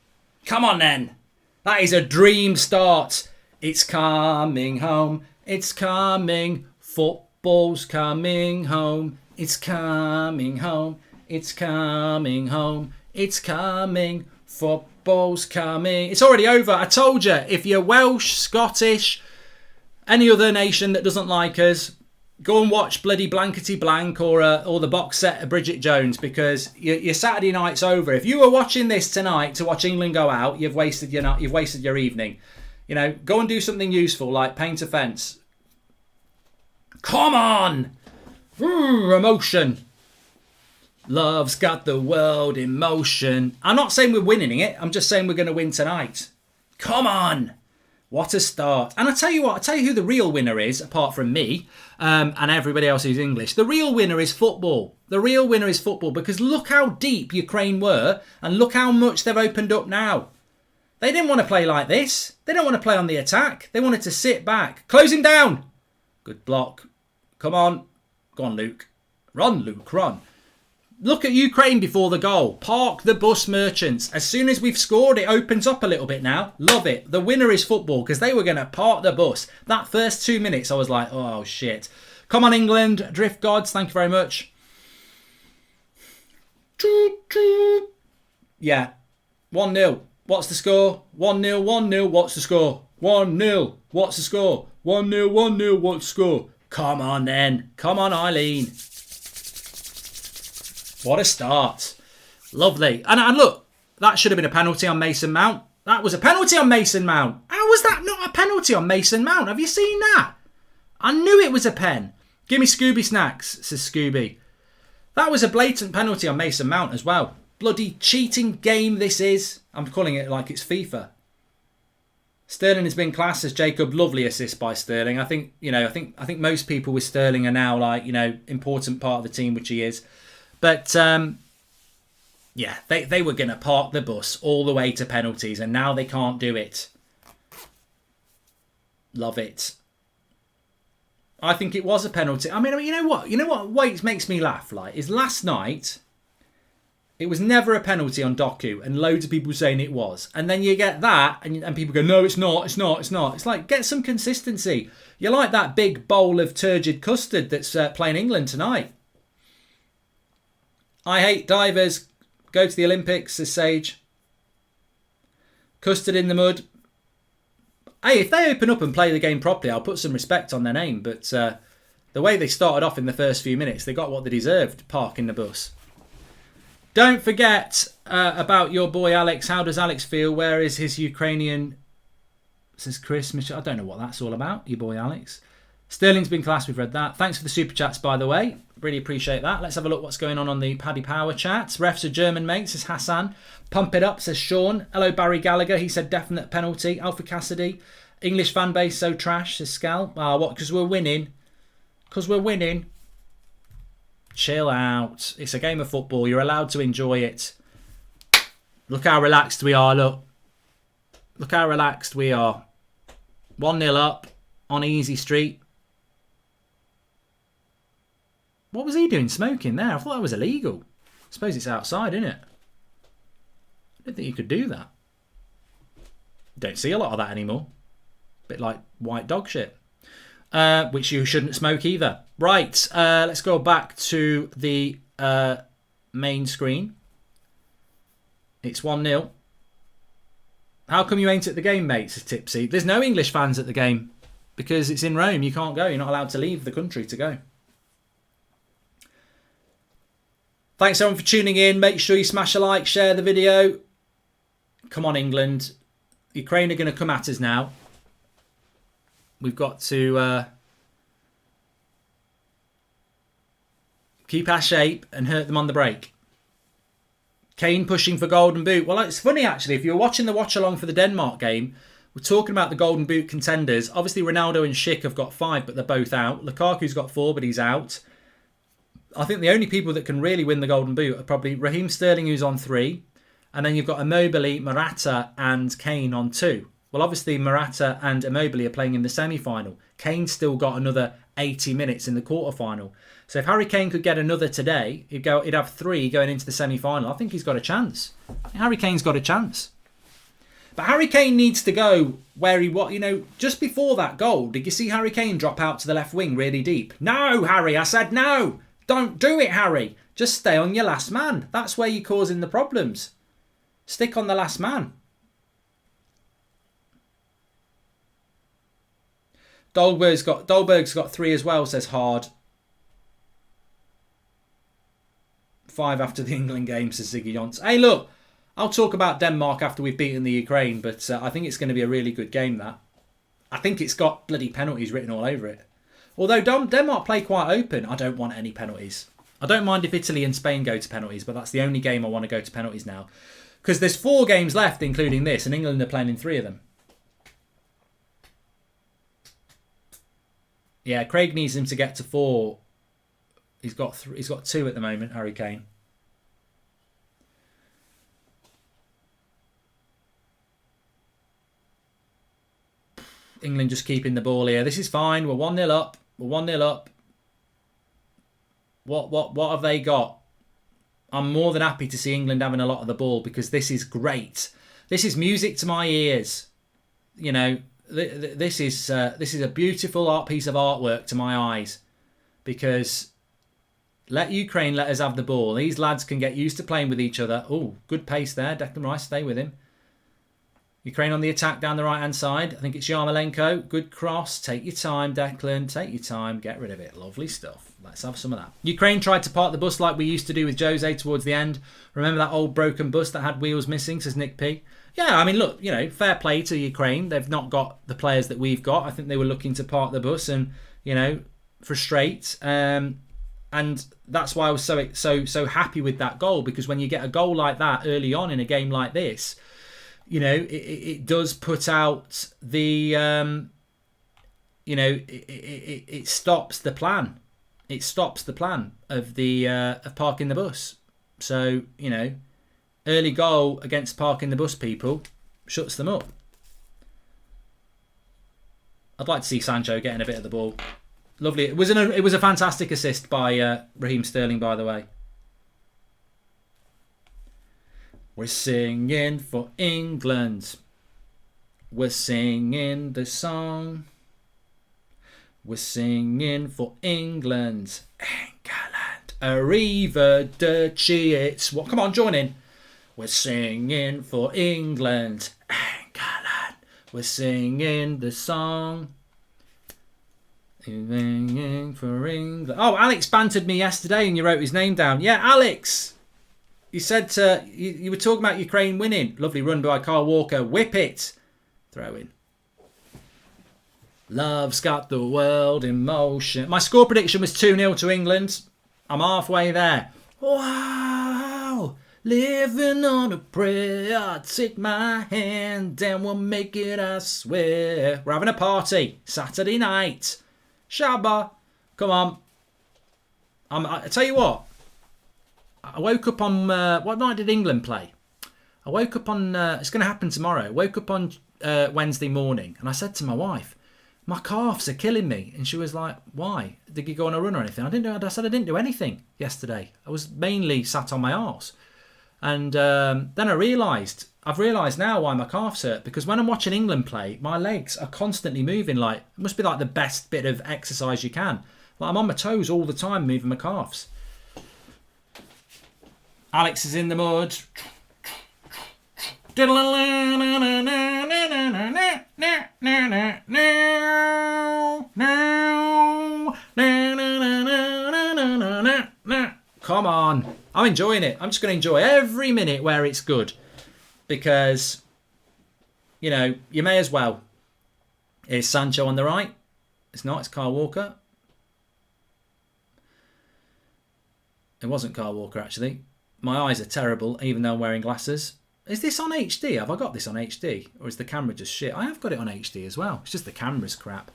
then. That is a dream start. It's coming home. It's coming. Football's coming home. It's coming home. It's coming home. It's coming. Football's coming. It's already over. I told you. If you're Welsh, Scottish, any other nation that doesn't like us, go and watch bloody Blankety Blank or the box set of Bridget Jones, because your Saturday night's over. If you were watching this tonight to watch England go out, you've wasted your evening. You know, go and do something useful like paint a fence. Come on! Emotion. Love's got the world in motion. I'm not saying we're winning it. I'm just saying we're going to win tonight. Come on. What a start. And I'll tell you who the real winner is, apart from me and everybody else who's English. The real winner is football. Because look how deep Ukraine were and look how much they've opened up now. They didn't want to play like this. They don't want to play on the attack. They wanted to sit back. Close him down. Good block. Come on. Go on, Luke. Run, Luke, run. Look at Ukraine before the goal. Park the Bus merchants. As soon as we've scored, it opens up a little bit now. Love it. The winner is football, because they were going to park the bus. That first 2 minutes, I was like, oh, shit. Come on, England. Drift Gods, thank you very much. Yeah. 1-0. What's the score? 1-0, 1-0. What's the score? 1-0. What's the score? 1-0, 1-0. What's the score? Come on, then. Come on, Eileen. What a start. Lovely. And look, that should have been a penalty on Mason Mount. That was a penalty on Mason Mount. How was that not a penalty on Mason Mount? Have you seen that? I knew it was a pen. Give me Scooby Snacks, says Scooby. That was a blatant penalty on Mason Mount as well. Bloody cheating game this is. I'm calling it like it's FIFA. Sterling has been classed as Jacob. Lovely assist by Sterling. I think most people with Sterling are now like, important part of the team, which he is. But yeah, they were going to park the bus all the way to penalties, and now they can't do it. Love it. I think it was a penalty. I mean, you know what makes me laugh, like, is last night it was never a penalty on Doku, and loads of people saying it was. And then you get that, and people go, no, it's not. It's like, get some consistency. You're like that big bowl of turgid custard that's playing England tonight. I hate divers. Go to the Olympics, says Sage. Custard in the mud. Hey, if they open up and play the game properly, I'll put some respect on their name. But the way they started off in the first few minutes, they got what they deserved, parking the bus. Don't forget about your boy Alex. How does Alex feel? Where is his Ukrainian? Says Chris. I don't know what that's all about, your boy Alex. Sterling's been class. We've read that. Thanks for the super chats, by the way. Really appreciate that. Let's have a look what's going on the Paddy Power chat. Refs are German mates, says Hassan. Pump it up, says Sean. Hello, Barry Gallagher. He said definite penalty. Alpha Cassidy. English fan base so trash, says Scal. What? Because we're winning. Because we're winning. Chill out. It's a game of football. You're allowed to enjoy it. Look how relaxed we are, look. Look how relaxed we are. 1-0 up on Easy Street. What was he doing smoking there? I thought that was illegal. I suppose it's outside, isn't it? I didn't think you could do that. Don't see a lot of that anymore. Bit like white dog shit. Which you shouldn't smoke either. Right, let's go back to the main screen. It's 1-0. How come you ain't at the game, mate? Says Tipsy. There's no English fans at the game. Because it's in Rome. You can't go. You're not allowed to leave the country to go. Thanks everyone for tuning in. Make sure you smash a like, share the video. Come on, England. Ukraine are going to come at us now. We've got to keep our shape and hurt them on the break. Kane pushing for Golden Boot. Well, it's funny actually. If you were watching the watch-along for the Denmark game, we're talking about the Golden Boot contenders. Obviously, Ronaldo and Schick have got 5, but they're both out. Lukaku's got 4, but he's out. I think the only people that can really win the Golden Boot are probably Raheem Sterling, who's on 3. And then you've got Immobile, Morata and Kane on 2. Well, obviously, Morata and Immobile are playing in the semi-final. Kane's still got another 80 minutes in the quarter-final. So if Harry Kane could get another today, he'd have 3 going into the semi-final. I think he's got a chance. Harry Kane's got a chance. But Harry Kane needs to go where he was. Just before that goal, did you see Harry Kane drop out to the left wing really deep? No, Harry, I said no. Don't do it, Harry. Just stay on your last man. That's where you're causing the problems. Stick on the last man. Dolberg's got 3 as well, says Hard. 5 after the England game, says Ziggy Johnson. Hey, look, I'll talk about Denmark after we've beaten the Ukraine, but I think it's going to be a really good game, that. I think it's got bloody penalties written all over it. Although Denmark play quite open, I don't want any penalties. I don't mind if Italy and Spain go to penalties, but that's the only game I want to go to penalties now. Because there's 4 games left, including this, and England are playing in 3 of them. Yeah, Craig needs him to get to 4. He's got 2 at the moment, Harry Kane. England just keeping the ball here. This is fine. We're 1-0 up. We're 1-0 up. What have they got? I'm more than happy to see England having a lot of the ball because this is great. This is music to my ears. This is a beautiful piece of artwork to my eyes. because let Ukraine let us have the ball. These lads can get used to playing with each other. Oh, good pace there. Declan Rice, stay with him. Ukraine on the attack down the right-hand side. I think it's Yarmolenko. Good cross. Take your time, Declan. Take your time. Get rid of it. Lovely stuff. Let's have some of that. Ukraine tried to park the bus like we used to do with Jose towards the end. Remember that old broken bus that had wheels missing, says Nick P. Yeah, I mean, look, you know, fair play to Ukraine. They've not got the players that we've got. I think they were looking to park the bus and, you know, frustrate. And that's why I was so happy with that goal, because when you get a goal like that early on in a game like this, you know, it does put out the, you know, it stops the plan. It stops the plan of the of parking the bus. So, you know, early goal against parking the bus people shuts them up. I'd like to see Sancho getting a bit of the ball. Lovely. It was a fantastic assist by Raheem Sterling, by the way. We're singing for England. We're singing the song. We're singing for England. England. Arrivederci. It's what? Come on, join in. We're singing for England. England. We're singing the song. Singing for England. Oh, Alex bantered me yesterday and you wrote his name down. Yeah, Alex. You said you were talking about Ukraine winning. Lovely run by Kyle Walker. Whip it. Throw in. Love's got the world in motion. My score prediction was 2-0 to England. I'm halfway there. Wow. Living on a prayer. Take my hand and we'll make it, I swear. We're having a party. Saturday night. Shabba. Come on. I tell you what. I woke up on... what night did England play? I woke up on... it's going to happen tomorrow. I woke up on Wednesday morning and I said to my wife, my calves are killing me. And she was like, why? Did you go on a run or anything? I said I didn't do anything yesterday. I was mainly sat on my arse. And then I've realised now why my calves hurt. Because when I'm watching England play, my legs are constantly moving. Like, it must be like the best bit of exercise you can. Like, I'm on my toes all the time moving my calves. Alex is in the mud. Come on. I'm enjoying it. I'm just going to enjoy every minute where it's good. Because, you know, you may as well. Here's Sancho on the right. It's not. It's Kyle Walker. It wasn't Kyle Walker, actually. My eyes are terrible, even though I'm wearing glasses. Is this on HD? Have I got this on HD? Or is the camera just shit? I have got it on HD as well. It's just the camera's crap.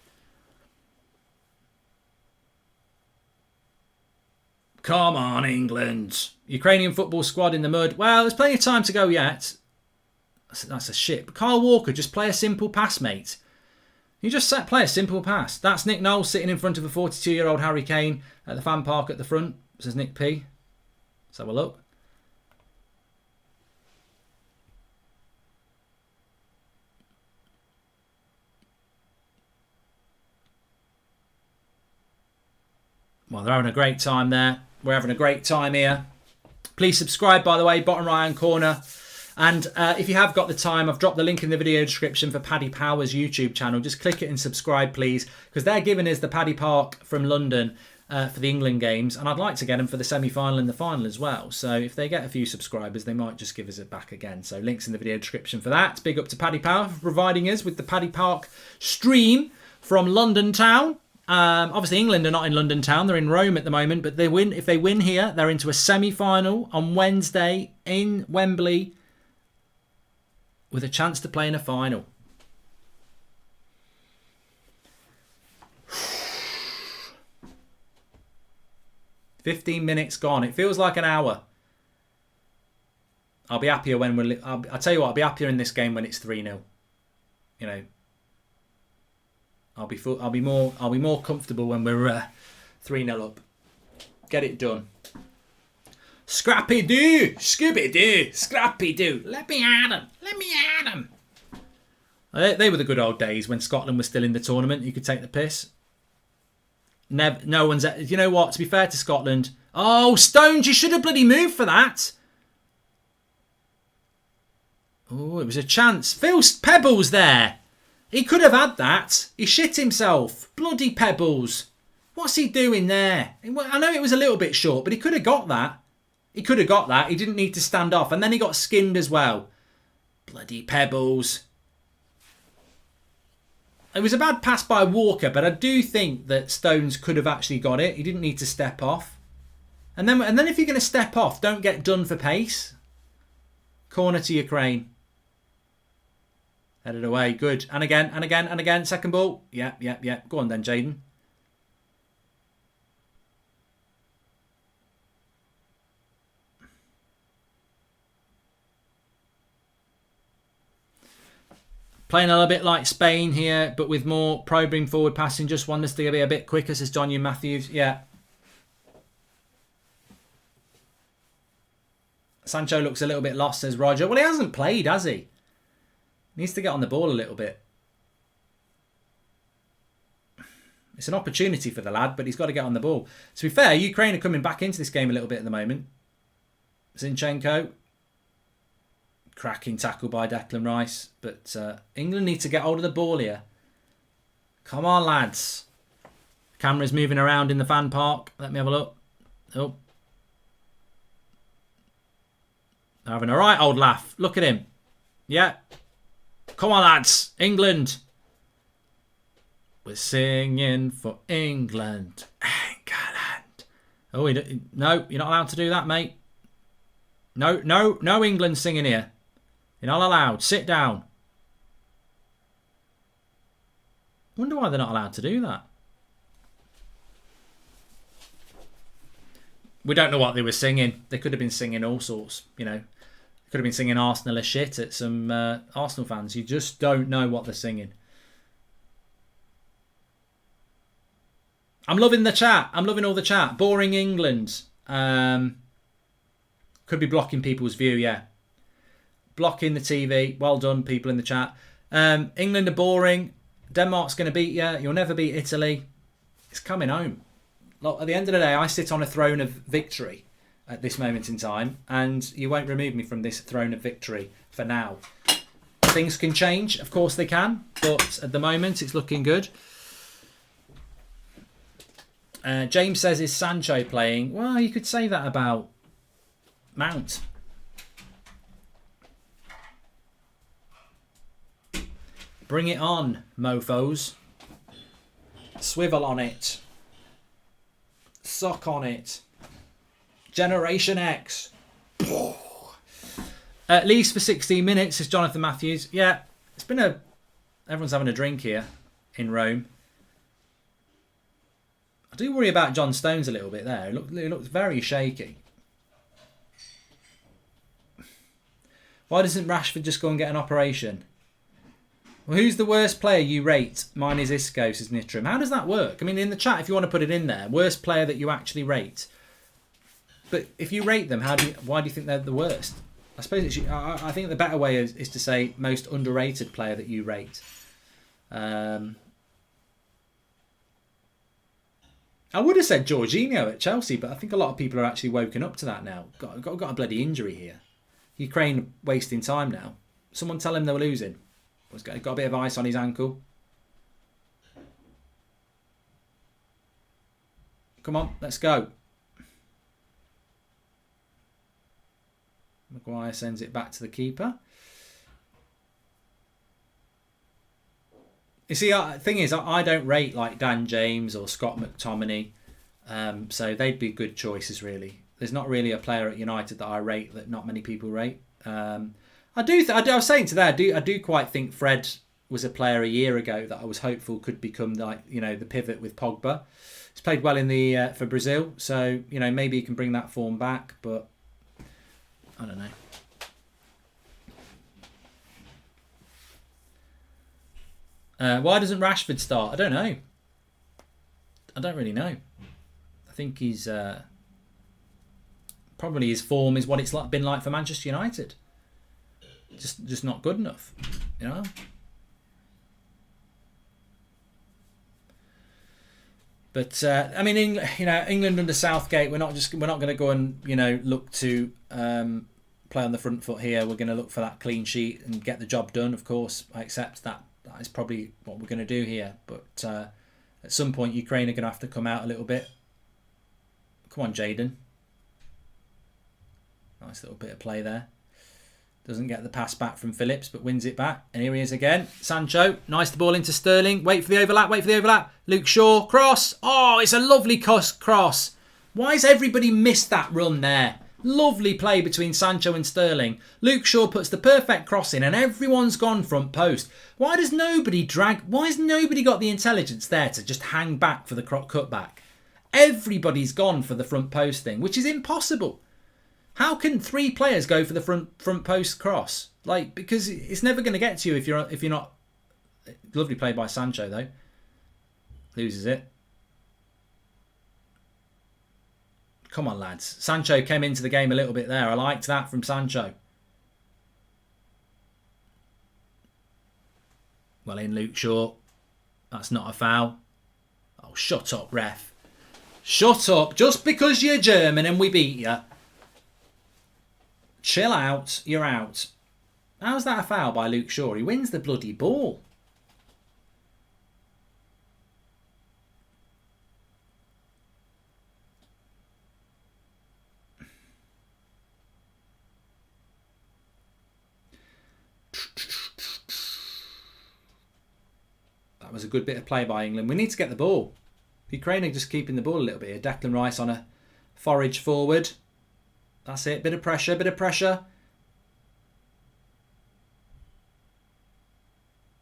Come on, England. Ukrainian football squad in the mud. Well, there's plenty of time to go yet. That's a shit. But Kyle Walker, just play a simple pass, mate. You just play a simple pass. That's Nick Knowles sitting in front of a 42-year-old Harry Kane at the fan park at the front. Says Nick P. Let's have a look. Well, they're having a great time there. We're having a great time here. Please subscribe, by the way, bottom right-hand corner. And if you have got the time, I've dropped the link in the video description for Paddy Power's YouTube channel. Just click it and subscribe, please, because they're giving us the Paddy Park from London for the England games. And I'd like to get them for the semi-final and the final as well. So if they get a few subscribers, they might just give us it back again. So links in the video description for that. Big up to Paddy Power for providing us with the Paddy Park stream from London town. Obviously, England are not in London town. They're in Rome at the moment. But if they win here, they're into a semi-final on Wednesday in Wembley with a chance to play in a final. "15 minutes gone. It feels like an hour. I'll be happier when I'll tell you what. I'll be happier in this game when it's 3-0. You know. I'll be more comfortable when we're 3-0 up. Get it done. Scrappy-doo! Scooby-doo! Scrappy-doo! Let me at 'em! Let me at 'em! They were the good old days when Scotland was still in the tournament. You could take the piss. No one's... You know what? To be fair to Scotland... Oh, Stones, you should have bloody moved for that. Oh, it was a chance. Phil Pebbles there. He could have had that. He shit himself. Bloody Pebbles. What's he doing there? I know it was a little bit short, but he could have got that. He could have got that. He didn't need to stand off. And then he got skinned as well. Bloody Pebbles. It was a bad pass by Walker, but I do think that Stones could have actually got it. He didn't need to step off. And then if you're going to step off, don't get done for pace. Corner to Ukraine. Headed away. Good. And again, and again, and again. Second ball. Yep. Go on then, Jaden. Playing a little bit like Spain here, but with more probing forward passing. Just want us to be a bit quicker, says John Matthews. Yeah. Sancho looks a little bit lost, says Roger. Well, he hasn't played, has he? Needs to get on the ball a little bit. It's an opportunity for the lad, but he's got to get on the ball. To be fair, Ukraine are coming back into this game a little bit at the moment. Zinchenko. Cracking tackle by Declan Rice. But England need to get hold of the ball here. Come on, lads. Camera's moving around in the fan park. Let me have a look. Oh. They're having a right old laugh. Look at him. Yeah. Come on, lads. England. We're singing for England. England. Oh, no, you're not allowed to do that, mate. No England singing here. You're not allowed. Sit down. I wonder why they're not allowed to do that. We don't know what they were singing. They could have been singing all sorts, you know. Could have been singing Arsenal a shit at some Arsenal fans. You just don't know what they're singing. I'm loving the chat. I'm loving all the chat. Boring England. Could be blocking people's view, yeah. Blocking the TV. Well done, people in the chat. England are boring. Denmark's going to beat you. You'll never beat Italy. It's coming home. Look, at the end of the day, I sit on a throne of victory at this moment in time, and you won't remove me from this throne of victory for now. Things can change. Of course they can, but at the moment, it's looking good. James says, is Sancho playing? Well, you could say that about Mount. Bring it on, mofos. Swivel on it. Suck on it. Generation X. At least for 16 minutes, says Jonathan Matthews. Yeah, it's been a... Everyone's having a drink here in Rome. I do worry about John Stones a little bit there. It looks very shaky. Why doesn't Rashford just go and get an operation? Well, who's the worst player you rate? Mine is Isco, says Nitram. How does that work? I mean, in the chat, if you want to put it in there, worst player that you actually rate. But if you rate them, why do you think they're the worst? I suppose I think the better way is to say most underrated player that you rate. I would have said Jorginho at Chelsea, but I think a lot of people are actually woken up to that now. Got a bloody injury here. Ukraine wasting time now. Someone tell him they were losing. He's got a bit of ice on his ankle. Come on, let's go. Maguire sends it back to the keeper. You see, the thing is, I don't rate like Dan James or Scott McTominay. So they'd be good choices, really. There's not really a player at United that I rate that not many people rate. I was saying today, I do quite think Fred was a player a year ago that I was hopeful could become the pivot with Pogba. He's played well in the for Brazil, so maybe he can bring that form back, but I don't know. Why doesn't Rashford start? I don't know. I don't really know. I think he's probably his form is what it's been like for Manchester United. Just not good enough, you know. But I mean, England under Southgate, we're not going to go and look to play on the front foot here. We're going to look for that clean sheet and get the job done. Of course, I accept that is probably what we're going to do here. But at some point, Ukraine are going to have to come out a little bit. Come on, Jaden. Nice little bit of play there. Doesn't get the pass back from Phillips, but wins it back. And here he is again. Sancho. Nice the ball into Sterling. Wait for the overlap. Wait for the overlap. Luke Shaw. Cross. Oh, it's a lovely cross. Why has everybody missed that run there? Lovely play between Sancho and Sterling. Luke Shaw puts the perfect cross in and everyone's gone front post. Why has nobody got the intelligence there to just hang back for the cutback? Everybody's gone for the front post thing, which is impossible. How can 3 players go for the front post cross? Because it's never going to get to you if you're not. Lovely play by Sancho though. Loses it. Come on, lads. Sancho came into the game a little bit there. I liked that from Sancho. Well in, Luke Shaw. That's not a foul. Oh, shut up, ref. Shut up. Just because you're German and we beat you. Chill out, you're out. How's that a foul by Luke Shaw? He wins the bloody ball. That was a good bit of play by England. We need to get the ball. Ukraine are just keeping the ball a little bit here. Declan Rice on a forage forward. That's it. Bit of pressure, bit of pressure.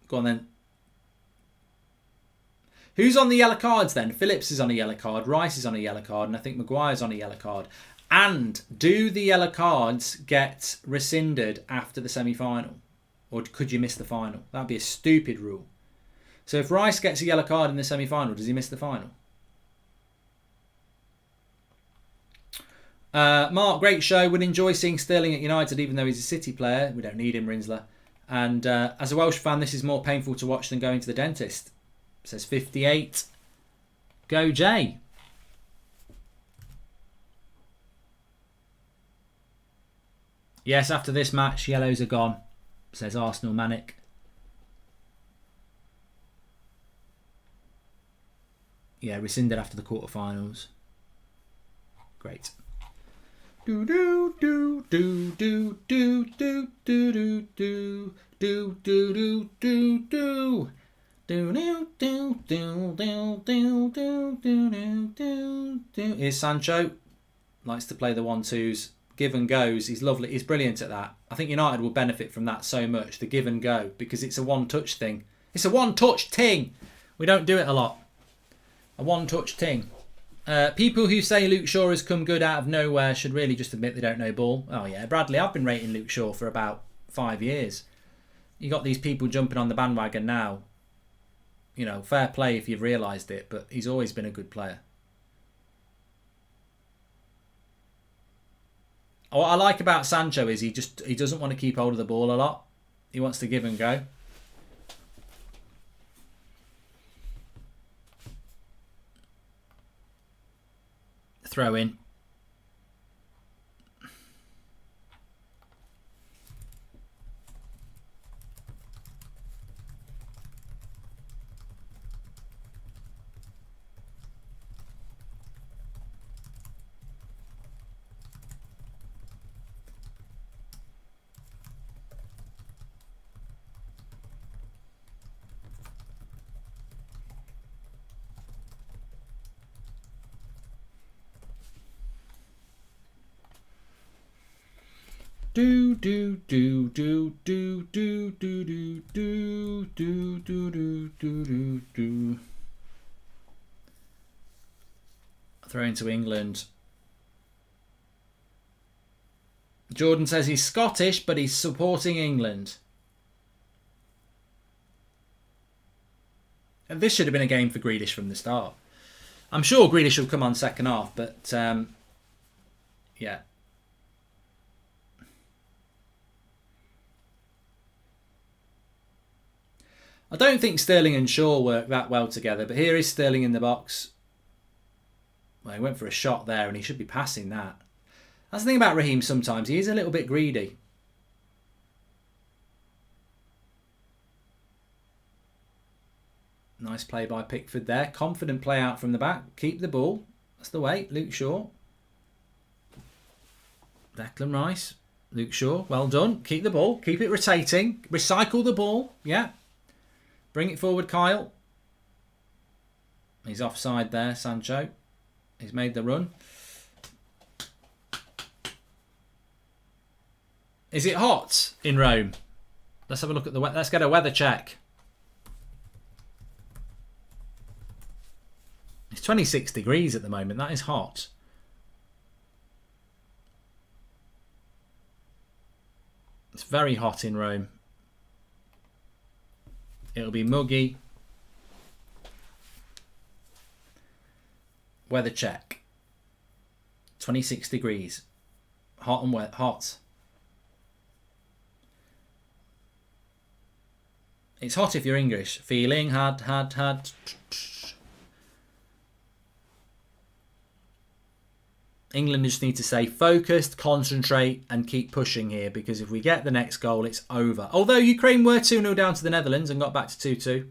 Go on then. Who's on the yellow cards then? Phillips is on a yellow card. Rice is on a yellow card. And I think Maguire's on a yellow card. And do the yellow cards get rescinded after the semi-final? Or could you miss the final? That'd be a stupid rule. So if Rice gets a yellow card in the semi-final, does he miss the final? Mark, great show. Would enjoy seeing Sterling at United even though he's a City player. We don't need him, Rinsler. And as a Welsh fan, this is more painful to watch than going to the dentist. Says 58. Go Jay. Yes, after this match, yellows are gone. Says Arsenal Manic. Yeah, rescinded after the quarterfinals. Great. Do do do do do do do do do do do do do do do. Here's Sancho. Likes to play the 1-2s. Give and goes. He's lovely. He's brilliant at that. I think United will benefit from that so much. The give and go. Because it's a one-touch thing. It's a one-touch ting. We don't do it a lot. A one-touch ting. People who say Luke Shaw has come good out of nowhere should really just admit they don't know ball. Oh yeah, Bradley, I've been rating Luke Shaw for about 5 years. You got these people jumping on the bandwagon now. You know, fair play if you've realised it, but he's always been a good player. What I like about Sancho is he doesn't want to keep hold of the ball a lot. He wants to give and go. Throw in. Do do do do do do do do do do do do do do. Throw into England. Jordan says he's Scottish, but he's supporting England. And this should have been a game for Grealish from the start. I'm sure Grealish will come on second half, but yeah. I don't think Sterling and Shaw work that well together, but here is Sterling in the box. Well, he went for a shot there and he should be passing that. That's the thing about Raheem sometimes. He is a little bit greedy. Nice play by Pickford there. Confident play out from the back. Keep the ball. That's the way. Luke Shaw. Declan Rice. Luke Shaw. Well done. Keep the ball. Keep it rotating. Recycle the ball. Yeah. Bring it forward, Kyle. He's offside there, Sancho. He's made the run. Is it hot in Rome? Let's have a look at the weather. Let's get a weather check. It's 26 degrees at the moment. That is hot. It's very hot in Rome. It'll be muggy. Weather check. 26 degrees. Hot and wet. Hot. It's hot if you're English. Feeling had. England just need to stay focused, concentrate and keep pushing here, because if we get the next goal, it's over. Although Ukraine were 2-0 down to the Netherlands and got back to 2-2.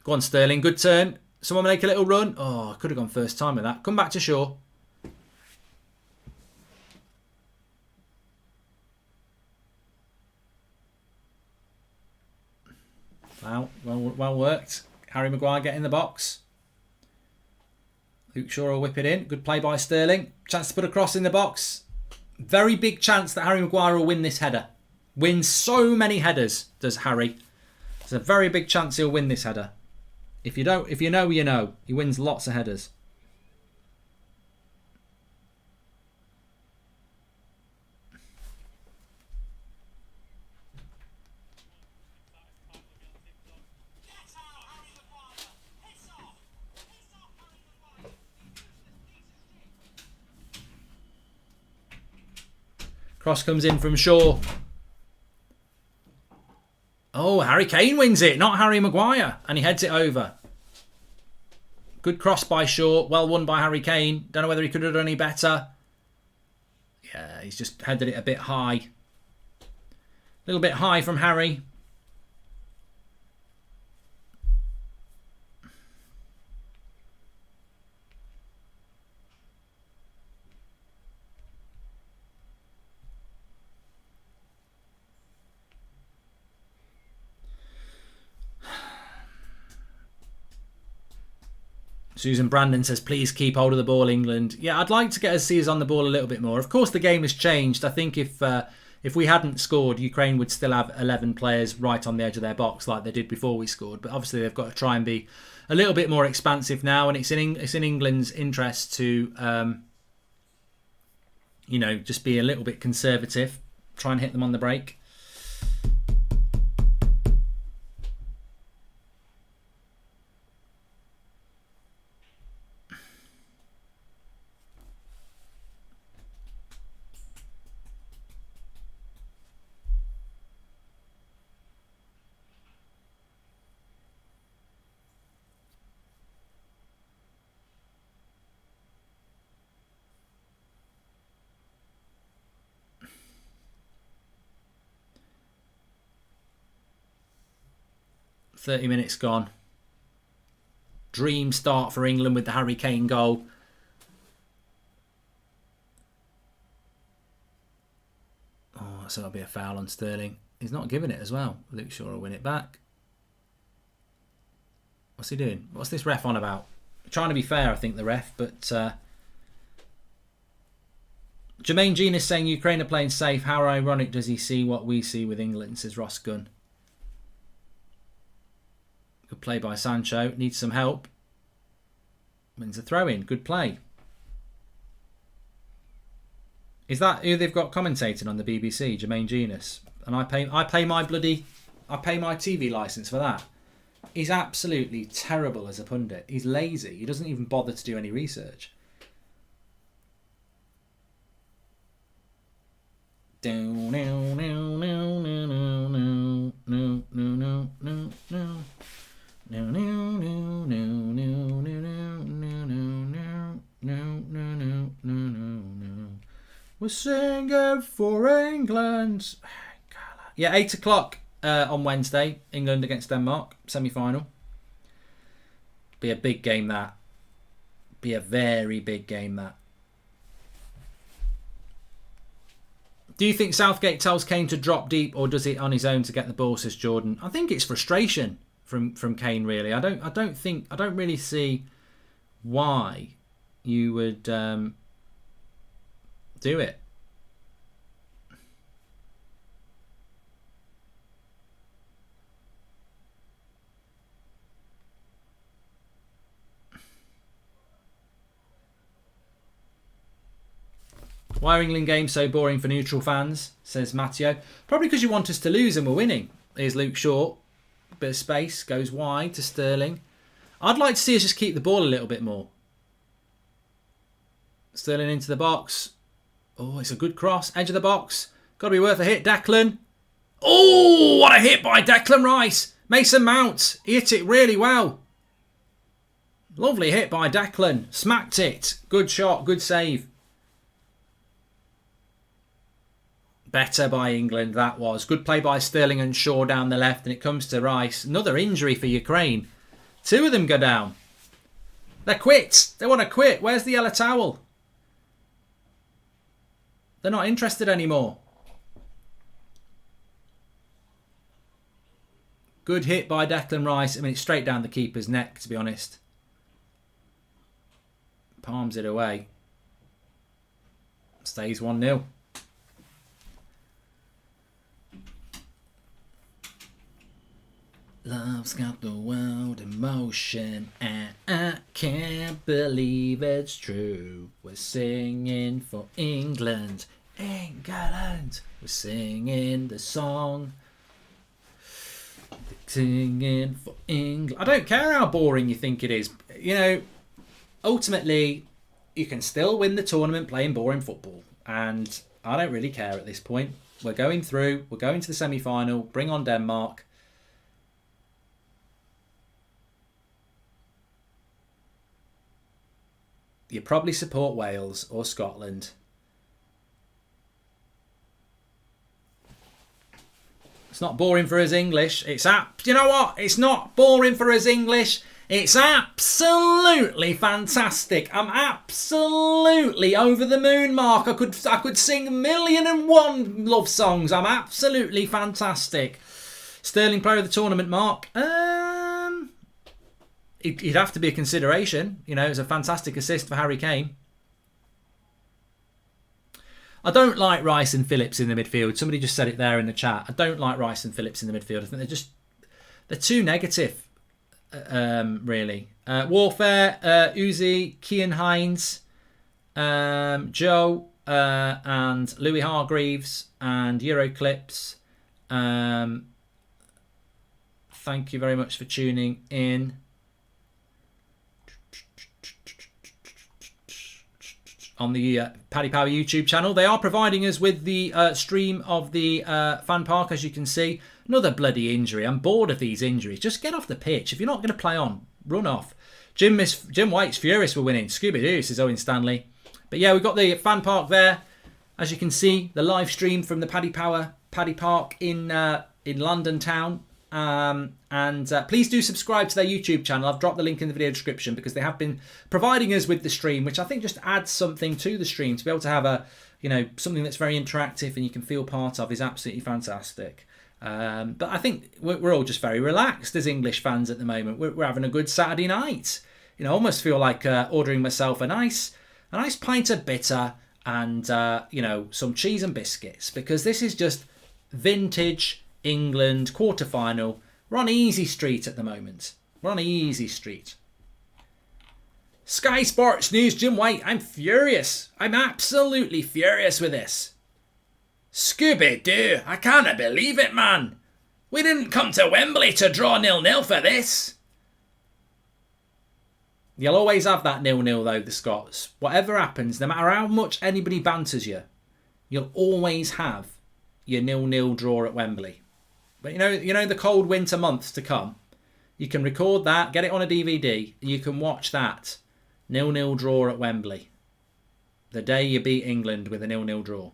Go on, Sterling. Good turn. Someone make a little run. Oh, I could have gone first time with that. Come back to Shaw. Wow, well worked. Harry Maguire get in the box. Luke Shaw will whip it in. Good play by Sterling. Chance to put a cross in the box. Very big chance that Harry Maguire will win this header. Wins so many headers, does Harry. There's a very big chance he'll win this header. If you know, you know. He wins lots of headers. Cross comes in from Shaw. Oh, Harry Kane wins it, not Harry Maguire. And he heads it over. Good cross by Shaw. Well won by Harry Kane. Don't know whether he could have done any better. Yeah, he's just headed it a bit high. A little bit high from Harry. Susan Brandon says, please keep hold of the ball, England. Yeah, I'd like to get us see us on the ball a little bit more. Of course, the game has changed. I think if we hadn't scored, Ukraine would still have 11 players right on the edge of their box like they did before we scored. But obviously, they've got to try and be a little bit more expansive now. And it's in England's interest to, just be a little bit conservative. Try and hit them on the break. .30 minutes gone. Dream start for England with the Harry Kane goal. Oh, so that'll be a foul on Sterling. He's not giving it as well. Luke Shaw will win it back. What's he doing? What's this ref on about? Trying to be fair, I think, the ref, but Jermaine Jean is saying Ukraine are playing safe. How ironic does he see what we see with England, says Ross Gunn. Good play by Sancho. Needs some help. Wins a throw in. Good play. Is that who they've got commentating on the BBC? Jermaine Genius. And I pay my TV licence for that. He's absolutely terrible as a pundit. He's lazy. He doesn't even bother to do any research. singing for England. Yeah, 8 o'clock on Wednesday. England against Denmark, semi-final. Be a big game, that. Be a very big game, that. Do you think Southgate tells Kane to drop deep, or does it on his own to get the ball, says Jordan? I think it's frustration from Kane, really. I don't really see why you would do it. Why are England games so boring for neutral fans, says Matteo. Probably because you want us to lose and we're winning. Here's Luke Shaw. Bit of space. Goes wide to Sterling. I'd like to see us just keep the ball a little bit more. Sterling into the box. Oh, it's a good cross. Edge of the box. Got to be worth a hit. Declan. Oh, what a hit by Declan Rice. Mason Mount. He hit it really well. Lovely hit by Declan. Smacked it. Good shot. Good save. Better by England, that was. Good play by Sterling and Shaw down the left, and it comes to Rice. Another injury for Ukraine. 2 of them go down. They're quit. They want to quit. Where's the yellow towel? They're not interested anymore. Good hit by Declan Rice. I mean, it's straight down the keeper's neck, to be honest. Palms it away. Stays 1-0. Love's got the world in motion, and I can't believe it's true. We're singing for England, England. We're singing the song, singing for England. I don't care how boring you think it is. You know, ultimately, you can still win the tournament playing boring football, and I don't really care at this point. We're going through. We're going to the semi-final. Bring on Denmark. You probably support Wales or Scotland. It's not boring for us English. It's you know what? It's not boring for us English. It's absolutely fantastic. I'm absolutely over the moon, Mark. I could sing 1,000,001 love songs. I'm absolutely fantastic. Sterling player of the tournament, Mark. He'd have to be a consideration. You know, it was a fantastic assist for Harry Kane. I don't like Rice and Phillips in the midfield. Somebody just said it there in the chat. I don't like Rice and Phillips in the midfield. I think they're too negative, really. Warfare, Uzi, Kean Hines, Joe, and Louis Hargreaves, and Euroclips. Thank you very much for tuning in. On the Paddy Power YouTube channel. They are providing us with the stream of the fan park, as you can see. Another bloody injury. I'm bored of these injuries. Just get off the pitch. If you're not going to play on, run off. Jim White's furious for winning. Scooby-Doo, says Owen Stanley. But yeah, we've got the fan park there. As you can see, the live stream from the Paddy Power Paddy Park in London town. And please do subscribe to their YouTube channel. I've dropped the link in the video description because they have been providing us with the stream, which I think just adds something to the stream. To be able to have a, you know, something that's very interactive and you can feel part of is absolutely fantastic. But I think we're all just very relaxed as English fans at the moment. We're having a good Saturday night. You know, I almost feel like ordering myself a nice pint of bitter and you know, some cheese and biscuits, because this is just vintage England quarter-final. We're on easy street at the moment. We're on easy street. Sky Sports News, Jim White. I'm furious. I'm absolutely furious with this. Scooby-Doo. I can't believe it, man. We didn't come to Wembley to draw 0-0 for this. You'll always have that 0-0 though, the Scots. Whatever happens, no matter how much anybody banters you, you'll always have your 0-0 draw at Wembley. But you know the cold winter months to come, you can record that, get it on a DVD, and you can watch that 0-0 draw at Wembley. The day you beat England with a 0-0 draw.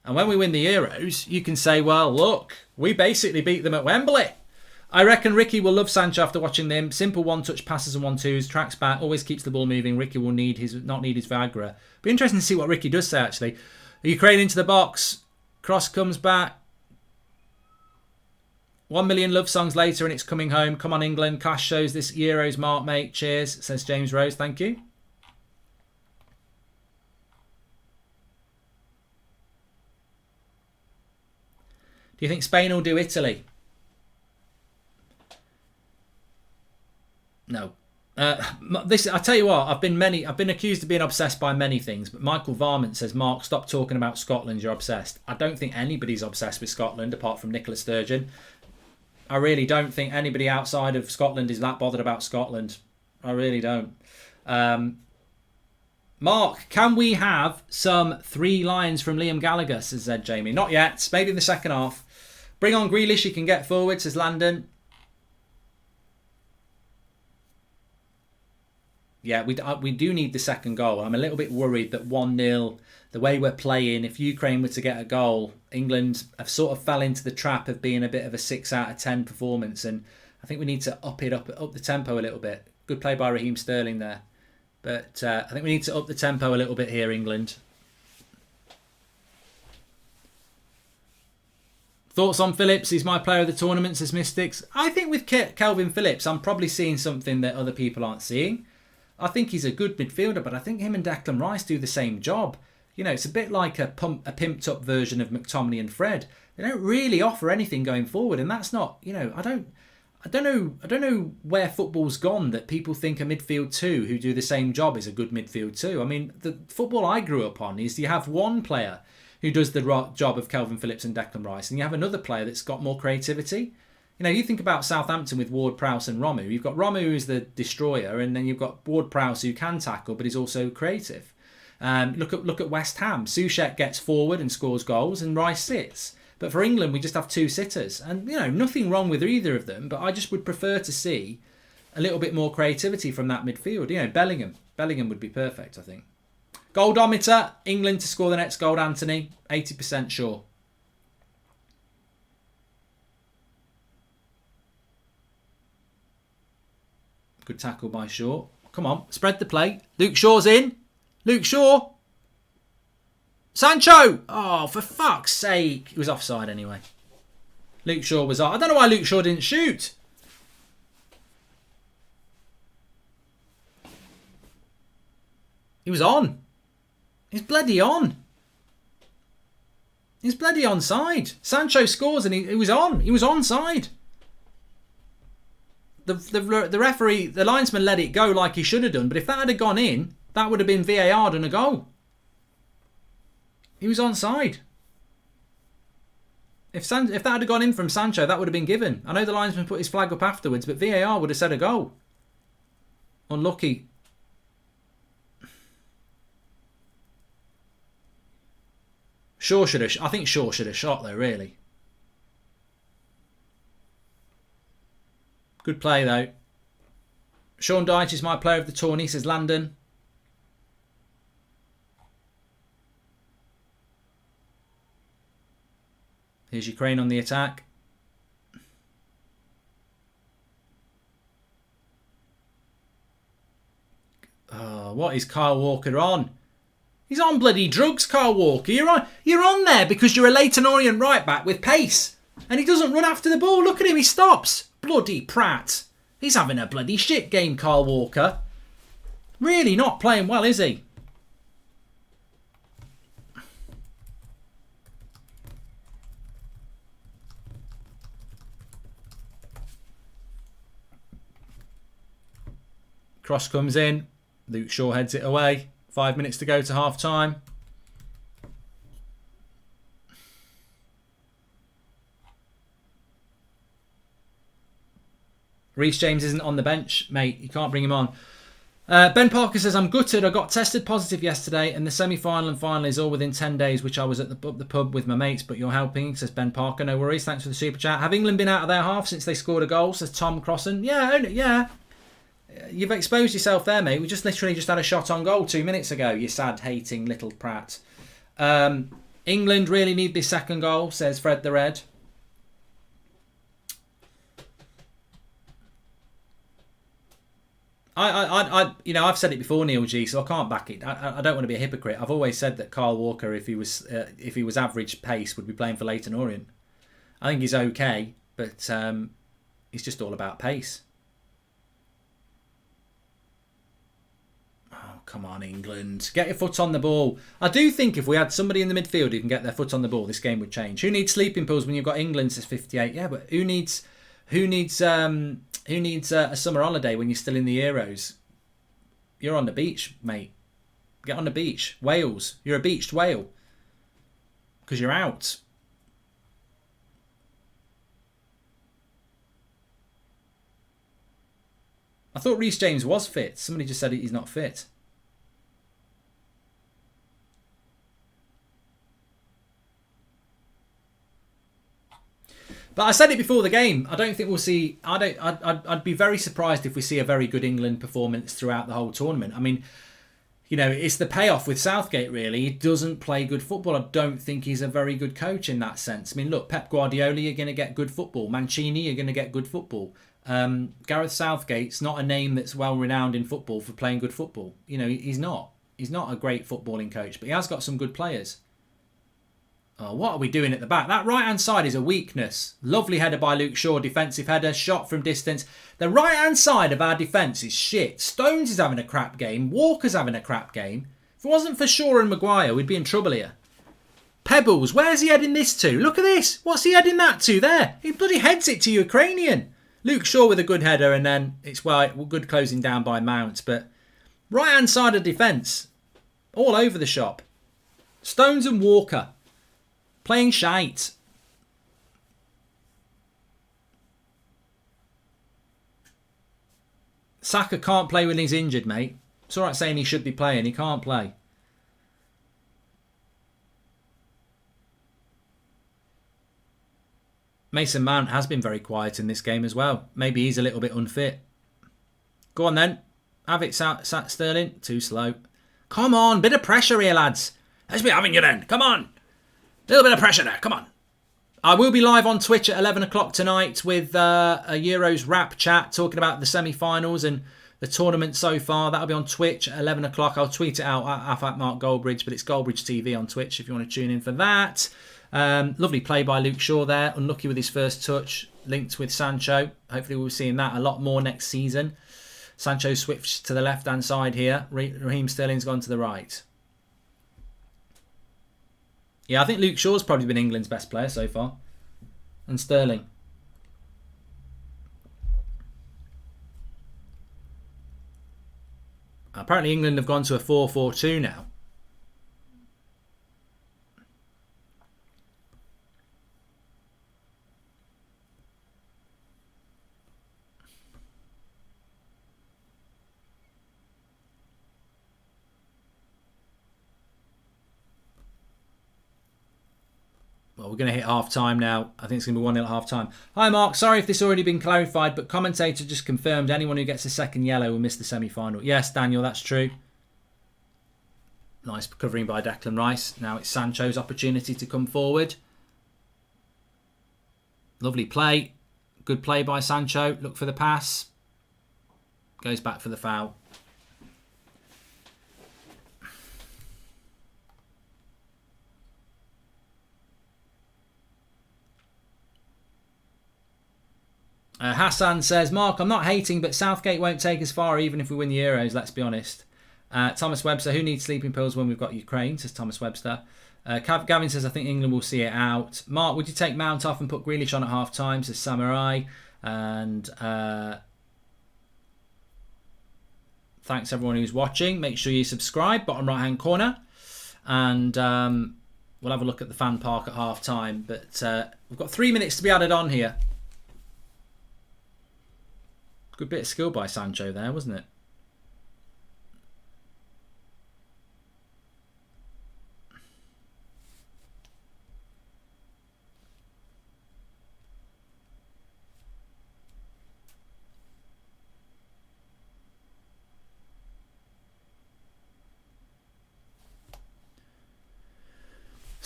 And when we win the Euros, you can say, well, look, we basically beat them at Wembley. I reckon Ricky will love Sancho after watching them. Simple one-touch passes and 1-2s, tracks back, always keeps the ball moving. Ricky will not need his Viagra. Be interesting to see what Ricky does say, actually. Ukraine into the box. Cross comes back. 1 million love songs later and it's coming home. Come on, England. Cash shows this Euros mark, mate. Cheers, says James Rose. Thank you. Do you think Spain will do Italy? No. I tell you what, I've been accused of being obsessed by many things, but Michael Varmint says, Mark, stop talking about Scotland, you're obsessed. I don't think anybody's obsessed with Scotland apart from Nicola Sturgeon. I really don't think anybody outside of Scotland is that bothered about Scotland. I really don't. Mark, can we have some 3 lines from Liam Gallagher, says Zed Jamie. Not yet, maybe in the second half. Bring on Grealish, he can get forward, says Landon. Yeah, we do need the second goal. I'm a little bit worried that 1-0, the way we're playing, if Ukraine were to get a goal, England have sort of fell into the trap of being a bit of a 6 out of 10 performance. And I think we need to up the tempo a little bit. Good play by Raheem Sterling there. But I think we need to up the tempo a little bit here, England. Thoughts on Phillips? He's my player of the tournament, says Mystics. I think with Kelvin Phillips, I'm probably seeing something that other people aren't seeing. I think he's a good midfielder, but I think him and Declan Rice do the same job. You know, it's a bit like a pimped up version of McTominay and Fred. They don't really offer anything going forward, and that's not, you know, I don't know where football's gone that people think a midfield two who do the same job is a good midfield two. I mean, the football I grew up on is you have one player who does the job of Kelvin Phillips and Declan Rice, and you have another player that's got more creativity. You know, you think about Southampton with Ward-Prowse and Romu. You've got Romu who's the destroyer, and then you've got Ward-Prowse who can tackle, but is also creative. Look at West Ham. Soucek gets forward and scores goals, and Rice sits. But for England, we just have 2 sitters. And, you know, nothing wrong with either of them, but I just would prefer to see a little bit more creativity from that midfield. You know, Bellingham. Bellingham would be perfect, I think. Goldometer, England to score the next goal, Anthony. 80% sure. Good tackle by Shaw. Come on, spread the play. Luke Shaw's in. Luke Shaw. Sancho! Oh, for fuck's sake. He was offside anyway. Luke Shaw was off. I don't know why Luke Shaw didn't shoot. He was on. He's bloody on. He's bloody onside. Sancho scores and he was on. He was onside. The referee, the linesman let it go like he should have done. But if that had gone in, that would have been VAR'd and a goal. He was onside. If that had gone in from Sancho, that would have been given. I know the linesman put his flag up afterwards, but VAR would have said a goal. Unlucky. I think Shaw should have shot though, really. Good play though. Sean Dyche is my player of the tourney, says Landon. Here's Ukraine on the attack. Oh, what is Kyle Walker on? He's on bloody drugs, Kyle Walker. You're on there because you're a Leyton Orient right back with pace. And he doesn't run after the ball. Look at him, he stops. Bloody prat. He's having a bloody shit game, Kyle Walker. Really not playing well, is he? Cross comes in. Luke Shaw heads it away. 5 minutes to go to half time. Reece James isn't on the bench, mate. You can't bring him on. Ben Parker says, I'm gutted. I got tested positive yesterday and the semi-final and final is all within 10 days, which I was at the pub with my mates, but you're helping, says Ben Parker. No worries. Thanks for the super chat. Have England been out of their half since they scored a goal, says Tom Crossan. Yeah. You've exposed yourself there, mate. We just literally just had a shot on goal 2 minutes ago. You sad, hating little prat. England really need this second goal, says Fred the Red. I've said it before, Neil G, so I can't back it. I don't want to be a hypocrite. I've always said that Kyle Walker, if he was average pace, would be playing for Leyton Orient. I think he's okay, but it's just all about pace. Oh, come on, England. Get your foot on the ball. I do think if we had somebody in the midfield who can get their foot on the ball, this game would change. Who needs sleeping pills when you've got England says 58? Yeah, but who needs a summer holiday when you're still in the Euros? You're on the beach, mate. Get on the beach. Wales. You're a beached whale. Because you're out. I thought Reece James was fit. Somebody just said he's not fit. But I said it before the game. I don't think we'll see. I'd be very surprised if we see a very good England performance throughout the whole tournament. I mean, it's the payoff with Southgate, really. He doesn't play good football. I don't think he's a very good coach in that sense. I mean, look, Pep Guardiola, you're going to get good football. Mancini, you're going to get good football. Gareth Southgate's not a name that's well renowned in football for playing good football. He's not. He's not a great footballing coach, but he has got some good players. Oh, what are we doing at the back? That right-hand side is a weakness. Lovely header by Luke Shaw, defensive header, shot from distance. The right-hand side of our defence is shit. Stones is having a crap game. Walker's having a crap game. If it wasn't for Shaw and Maguire, we'd be in trouble here. Pebbles, where's he heading this to? Look at this. What's he heading that to there? He bloody heads it to Ukrainian. Luke Shaw with a good header, and then it's good closing down by Mount. But right-hand side of defence, all over the shop. Stones and Walker, playing shite. Saka can't play when he's injured, mate. It's all right saying he should be playing. He can't play. Mason Mount has been very quiet in this game as well. Maybe he's a little bit unfit. Go on then. Have it, Sterling. Too slow. Come on. Bit of pressure here, lads. Let's be having you then. Come on. A little bit of pressure there. Come on. I will be live on Twitch at 11 o'clock tonight with a Euros wrap chat talking about the semi-finals and the tournament so far. That'll be on Twitch at 11 o'clock. I'll tweet it out at Mark Goldbridge, but it's Goldbridge TV on Twitch if you want to tune in for that. Lovely play by Luke Shaw there. Unlucky with his first touch. Linked with Sancho. Hopefully we'll be seeing that a lot more next season. Sancho switched to the left-hand side here. Raheem Sterling's gone to the right. Yeah, I think Luke Shaw's probably been England's best player so far. And Sterling. Apparently England have gone to a 4-4-2 now. Well, we're going to hit half-time now. I think it's going to be 1-0 at half-time. Hi, Mark. Sorry if this already been clarified, but commentator just confirmed anyone who gets a second yellow will miss the semi-final. Yes, Daniel, that's true. Nice covering by Declan Rice. Now it's Sancho's opportunity to come forward. Lovely play. Good play by Sancho. Look for the pass. Goes back for the foul. Hassan says, Mark, I'm not hating, but Southgate won't take us far even if we win the Euros, let's be honest. Thomas Webster, who needs sleeping pills when we've got Ukraine, says Thomas Webster. Gavin says, I think England will see it out. Mark, would you take Mount off and put Grealish on at half-time, says Samurai. And thanks everyone who's watching. Make sure you subscribe, bottom right-hand corner. And we'll have a look at the fan park at half-time. But we've got 3 minutes to be added on here. Good bit of skill by Sancho there, wasn't it?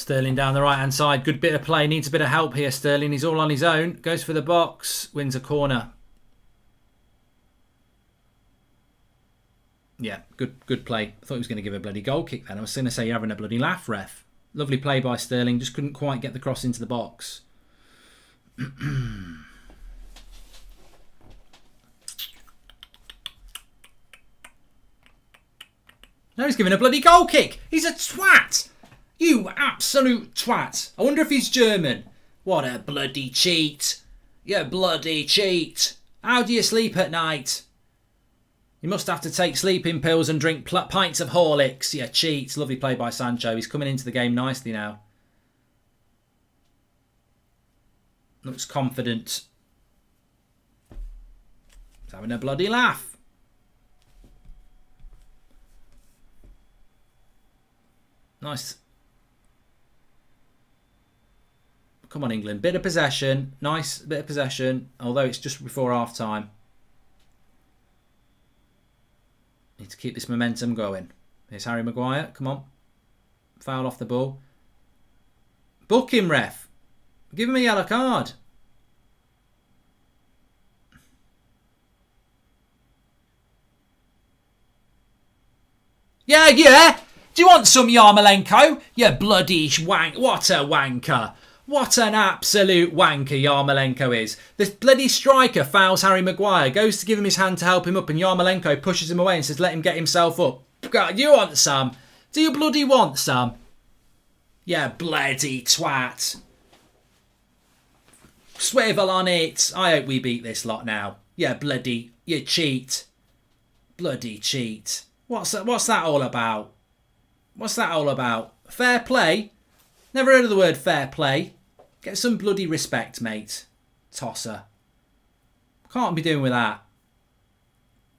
Sterling down the right-hand side. Good bit of play. Needs a bit of help here, Sterling. He's all on his own. Goes for the box. Wins a corner. Yeah, good play. I thought he was going to give a bloody goal kick then. I was going to say you're having a bloody laugh, ref. Lovely play by Sterling. Just couldn't quite get the cross into the box. No, he's giving a bloody goal kick. He's a twat. You absolute twat. I wonder if he's German. What a bloody cheat. You bloody cheat. How do you sleep at night? You must have to take sleeping pills and drink pints of Horlicks. You cheat. Lovely play by Sancho. He's coming into the game nicely now. Looks confident. He's having a bloody laugh. Nice. Come on, England. Bit of possession. Nice bit of possession. Although it's just before half time. Need to keep this momentum going. Here's Harry Maguire. Come on. Foul off the ball. Book him, ref. Give him a yellow card. Yeah. Do you want some Yarmolenko? You bloody wank. What a wanker. What an absolute wanker Yarmolenko is. This bloody striker fouls Harry Maguire, goes to give him his hand to help him up, and Yarmolenko pushes him away and says, let him get himself up. God, do you want some? Do you bloody want some? Yeah, bloody twat. Swivel on it. I hope we beat this lot now. Yeah, bloody, you cheat. Bloody cheat. What's that all about? What's that all about? Fair play? Never heard of the word fair play. Get some bloody respect, mate. Tosser. Can't be doing with that.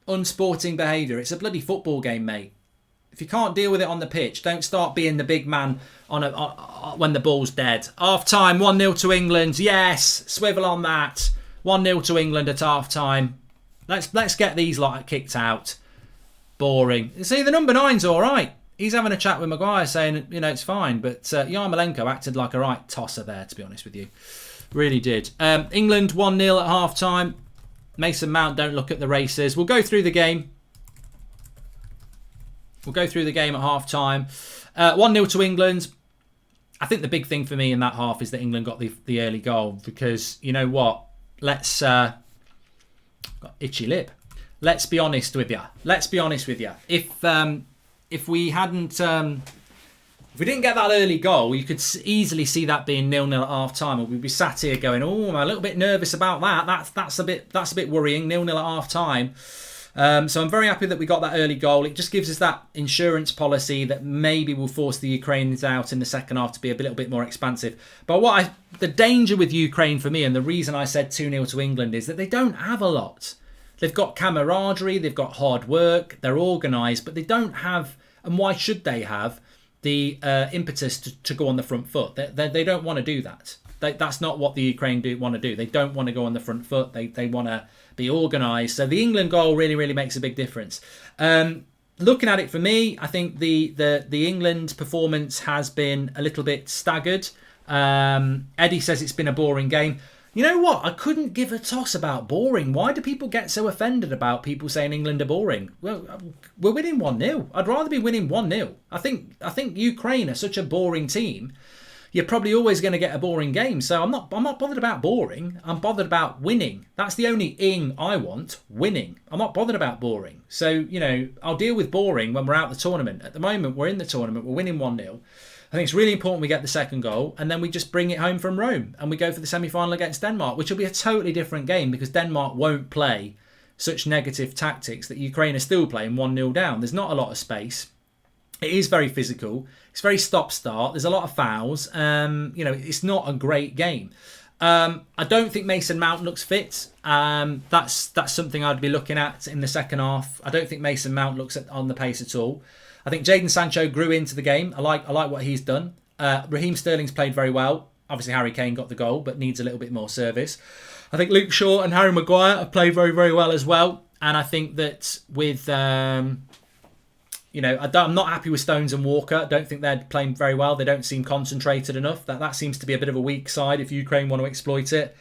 Unsporting behaviour. It's a bloody football game, mate. If you can't deal with it on the pitch, don't start being the big man when the ball's dead. Half time, 1-0 to England. Yes, swivel on that. 1-0 to England at half time. Let's get these lot kicked out. Boring. See, the number 9's all right. He's having a chat with Maguire saying, you know, it's fine. But Yarmolenko acted like a right tosser there, to be honest with you. Really did. England 1-0 at half time. Mason Mount, don't look at the races. We'll go through the game. We'll go through the game at half time. 1-0 to England. I think the big thing for me in that half is that England got the early goal. Because, you know what? Let's... got itchy lip. Let's be honest with you. Let's be honest with you. If we hadn't... if we didn't get that early goal, you could easily see that being 0-0 at half time, and we'd be sat here going, "Oh, I'm a little bit nervous about that. That's a bit worrying." 0-0 at half time. So I'm very happy that we got that early goal. It just gives us that insurance policy that maybe will force the Ukrainians out in the second half to be a little bit more expansive. But the danger with Ukraine for me, and the reason I said 2-0 to England, is that they don't have a lot. They've got camaraderie, they've got hard work, they're organised, but they don't have, and why should they have, the impetus to go on the front foot. They don't want to do that. That's not what the Ukraine want to do. They don't want to go on the front foot. They want to be organised. So the England goal really, really makes a big difference. Looking at it for me, I think the England performance has been a little bit staggered. Eddie says it's been a boring game. You know what? I couldn't give a toss about boring. Why do people get so offended about people saying England are boring? Well, we're winning 1-0. I'd rather be winning 1-0. I think Ukraine are such a boring team. You're probably always going to get a boring game. So I'm not bothered about boring. I'm bothered about winning. That's the only ing I want, winning. I'm not bothered about boring. So, you know, I'll deal with boring when we're out the tournament. At the moment, we're in the tournament. We're winning 1-0. I think it's really important we get the second goal, and then we just bring it home from Rome and we go for the semi-final against Denmark, which will be a totally different game because Denmark won't play such negative tactics that Ukraine are still playing 1-0 down. There's not a lot of space. It is very physical. It's very stop-start. There's a lot of fouls. You know, it's not a great game. I don't think Mason Mount looks fit. That's something I'd be looking at in the second half. I don't think Mason Mount looks on the pace at all. I think Jadon Sancho grew into the game. I like what he's done. Raheem Sterling's played very well. Obviously, Harry Kane got the goal, but needs a little bit more service. I think Luke Shaw and Harry Maguire have played very, very well as well. And I think that with I'm not happy with Stones and Walker. I don't think they're playing very well. They don't seem concentrated enough. That seems to be a bit of a weak side if Ukraine want to exploit it.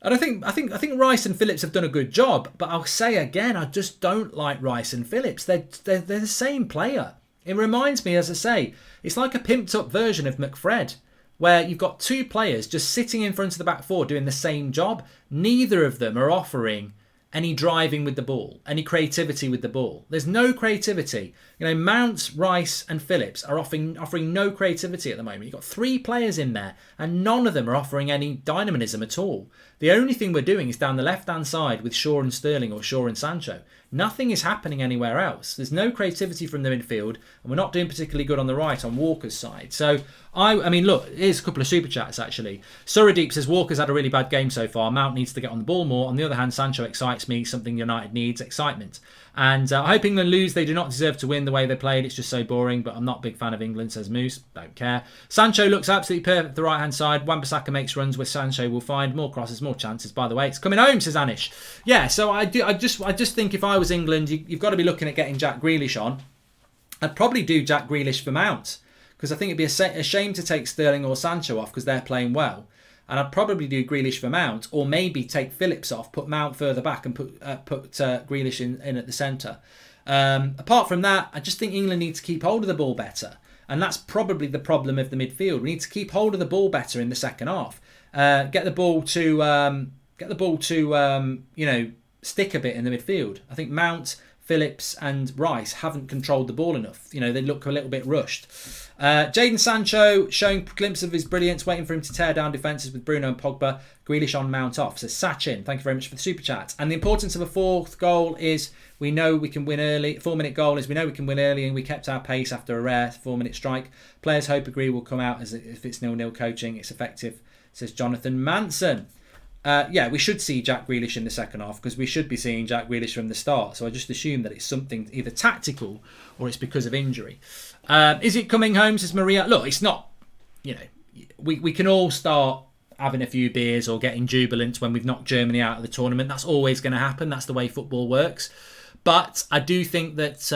And I think Rice and Phillips have done a good job. But I'll say again, I just don't like Rice and Phillips. They're the same player. It reminds me, as I say, it's like a pimped up version of McFred, where you've got two players just sitting in front of the back four doing the same job. Neither of them are offering any driving with the ball, any creativity with the ball. There's no creativity. Mount, Rice and Phillips are offering no creativity at the moment. You've got three players in there and none of them are offering any dynamism at all. The only thing we're doing is down the left-hand side with Shaw and Sterling or Shaw and Sancho. Nothing is happening anywhere else. There's no creativity from the midfield and we're not doing particularly good on the right on Walker's side. So, I mean, look, here's a couple of super chats actually. Suradeep says Walker's had a really bad game so far. Mount needs to get on the ball more. On the other hand, Sancho excites me. Something United needs, excitement. And I hope England lose. They do not deserve to win the way they played. It's just so boring, but I'm not a big fan of England, says Moose. Don't care. Sancho looks absolutely perfect the right-hand side. Wan-Bissaka makes runs where Sancho will find more crosses, more chances. By the way, it's coming home, says Anish. Yeah, so I just think if I was England, you've got to be looking at getting Jack Grealish on. I'd probably do Jack Grealish for Mount because I think it'd be a shame to take Sterling or Sancho off because they're playing well. And I'd probably do Grealish for Mount, or maybe take Phillips off, put Mount further back, and put Grealish in at the centre. Apart from that, I just think England need to keep hold of the ball better, and that's probably the problem of the midfield. We need to keep hold of the ball better in the second half. Get the ball to stick a bit in the midfield. I think Mount, Phillips and Rice haven't controlled the ball enough. They look a little bit rushed. Jadon Sancho showing a glimpse of his brilliance, waiting for him to tear down defences with Bruno and Pogba. Grealish on, Mount off. Says Sachin, thank you very much for the super chat. And the importance of a fourth goal is we know we can win early. 4-minute goal is we know we can win early, and we kept our pace after a rare 4-minute strike. Players agree will come out as if it's 0-0 coaching. It's effective, says Jonathan Manson. We should see Jack Grealish in the second half because we should be seeing Jack Grealish from the start. So I just assume that it's something either tactical or it's because of injury. Is it coming home, says Maria? Look, it's not, we can all start having a few beers or getting jubilant when we've knocked Germany out of the tournament. That's always going to happen. That's the way football works. But I do think that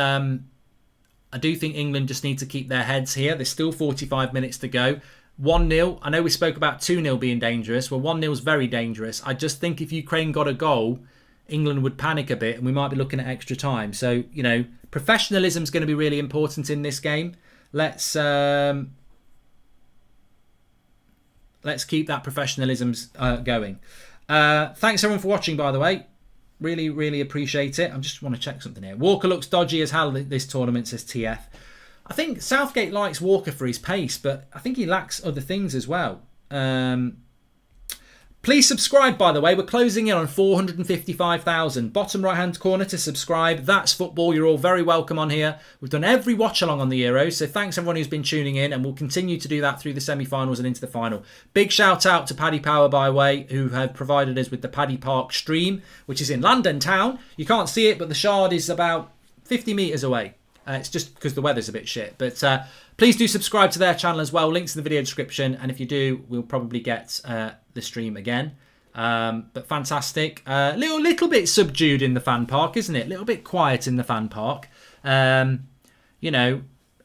England just need to keep their heads here. There's still 45 minutes to go. 1-0. I know we spoke about 2-0 being dangerous. Well, 1-0 is very dangerous. I just think if Ukraine got a goal, England would panic a bit and we might be looking at extra time. So, professionalism is going to be really important in this game. Let's keep that professionalism going. Thanks everyone for watching, by the way. Really, really appreciate it. I just want to check something here. Walker looks dodgy as hell this tournament, says TF. I think Southgate likes Walker for his pace, but I think he lacks other things as well. Please subscribe, by the way. We're closing in on 455,000. Bottom right-hand corner to subscribe. That's football. You're all very welcome on here. We've done every watch-along on the Euros, so thanks everyone who's been tuning in, and we'll continue to do that through the semi-finals and into the final. Big shout-out to Paddy Power, by the way, who have provided us with the Paddy Park stream, which is in London town. You can't see it, but the Shard is about 50 metres away. It's just because the weather's a bit shit. But please do subscribe to their channel as well. Links in the video description. And if you do, we'll probably get the stream again. But fantastic. Little bit subdued in the fan park, isn't it? A little bit quiet in the fan park. I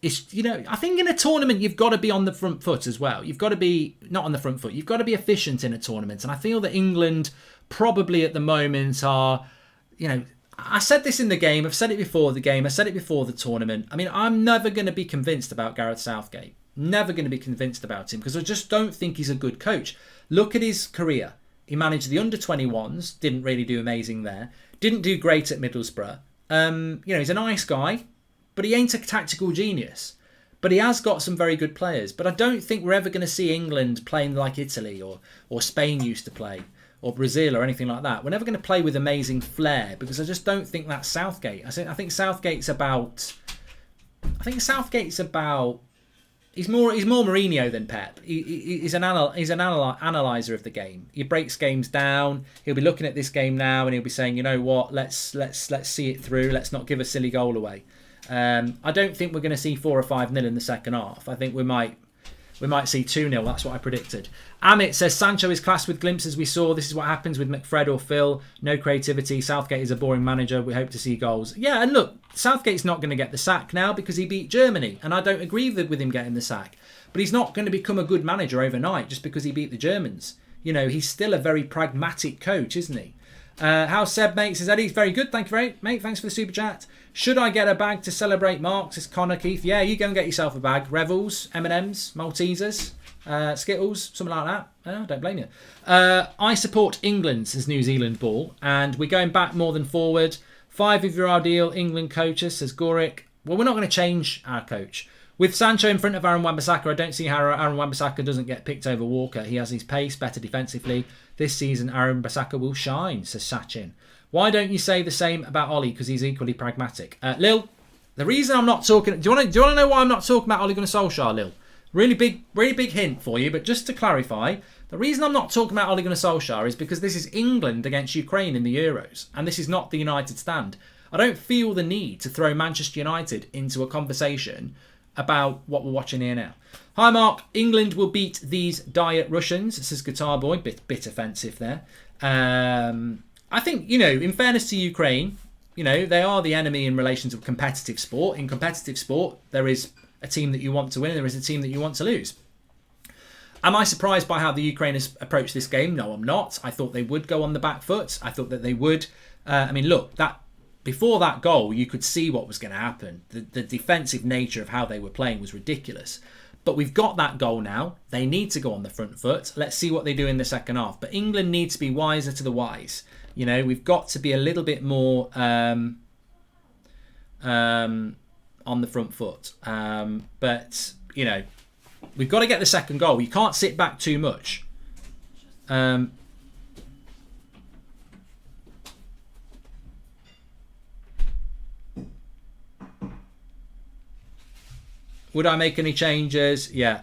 think in a tournament, you've got to be on the front foot as well. You've got to be, not on the front foot, you've got to be efficient in a tournament. And I feel that England probably at the moment are, I said this in the game. I've said it before the game. I said it before the tournament. I mean, I'm never going to be convinced about Gareth Southgate. Never going to be convinced about him because I just don't think he's a good coach. Look at his career. He managed the under-21s. Didn't really do amazing there. Didn't do great at Middlesbrough. He's a nice guy, but he ain't a tactical genius. But he has got some very good players. But I don't think we're ever going to see England playing like Italy or Spain used to play, or Brazil or anything like that. We're never going to play with amazing flair because I just don't think that's Southgate. I think Southgate's about. He's more Mourinho than Pep. He's an analyzer of the game. He breaks games down. He'll be looking at this game now and he'll be saying, you know what, let's see it through. Let's not give a silly goal away. I don't think we're going to see 4 or 5-0 in the second half. I think we might We might see 2-0. That's what I predicted. Amit says, Sancho is class with glimpses we saw. This is what happens with McFred or Phil. No creativity. Southgate is a boring manager. We hope to see goals. Yeah, and look, Southgate's not going to get the sack now because he beat Germany. And I don't agree with him getting the sack. But he's not going to become a good manager overnight just because he beat the Germans. You know, he's still a very pragmatic coach, isn't he? How's Seb, mate? Says Eddie, very good. Thank you, very mate. Thanks for the super chat. Should I get a bag to celebrate Mark? Says Connor Keith. Yeah, you go and get yourself a bag. Revels, M&Ms, Maltesers, Skittles, something like that. I don't blame you. I support England, says New Zealand Ball. And we're going back more than forward. 5 of your ideal England coaches, says Gorick. Well, we're not going to change our coach. With Sancho in front of Aaron Wan-Bissaka, I don't see how Aaron Wan-Bissaka doesn't get picked over Walker. He has his pace, better defensively. This season, Aaron Wan-Bissaka will shine, says Sachin. Why don't you say the same about Ollie? Because he's equally pragmatic. Lil, the reason I'm not talking... Do you want to know why I'm not talking about Ole Gunnar Solskjaer, Lil? Really big hint for you, but just to clarify, the reason I'm not talking about Ole Gunnar Solskjaer is because this is England against Ukraine in the Euros, and this is not the United stand. I don't feel the need to throw Manchester United into a conversation about what we're watching here now. Hi Mark, England will beat these diet Russians, says Guitar Boy, bit offensive there. I think, you know, in fairness to Ukraine, you know, they are the enemy in relation to competitive sport. In competitive sport, there is a team that you want to win and there is a team that you want to lose. Am I surprised by how the Ukrainians approached this game? No, I'm not. I thought they would go on the back foot. I thought that they would. Look, before that goal, you could see what was going to happen. The defensive nature of how they were playing was ridiculous. But we've got that goal now. They need to go on the front foot. Let's see what they do in the second half. But England needs to be wiser to the wise. You know, we've got to be a little bit more on the front foot. But, you know, we've got to get the second goal. You can't sit back too much. Would I make any changes? Yeah.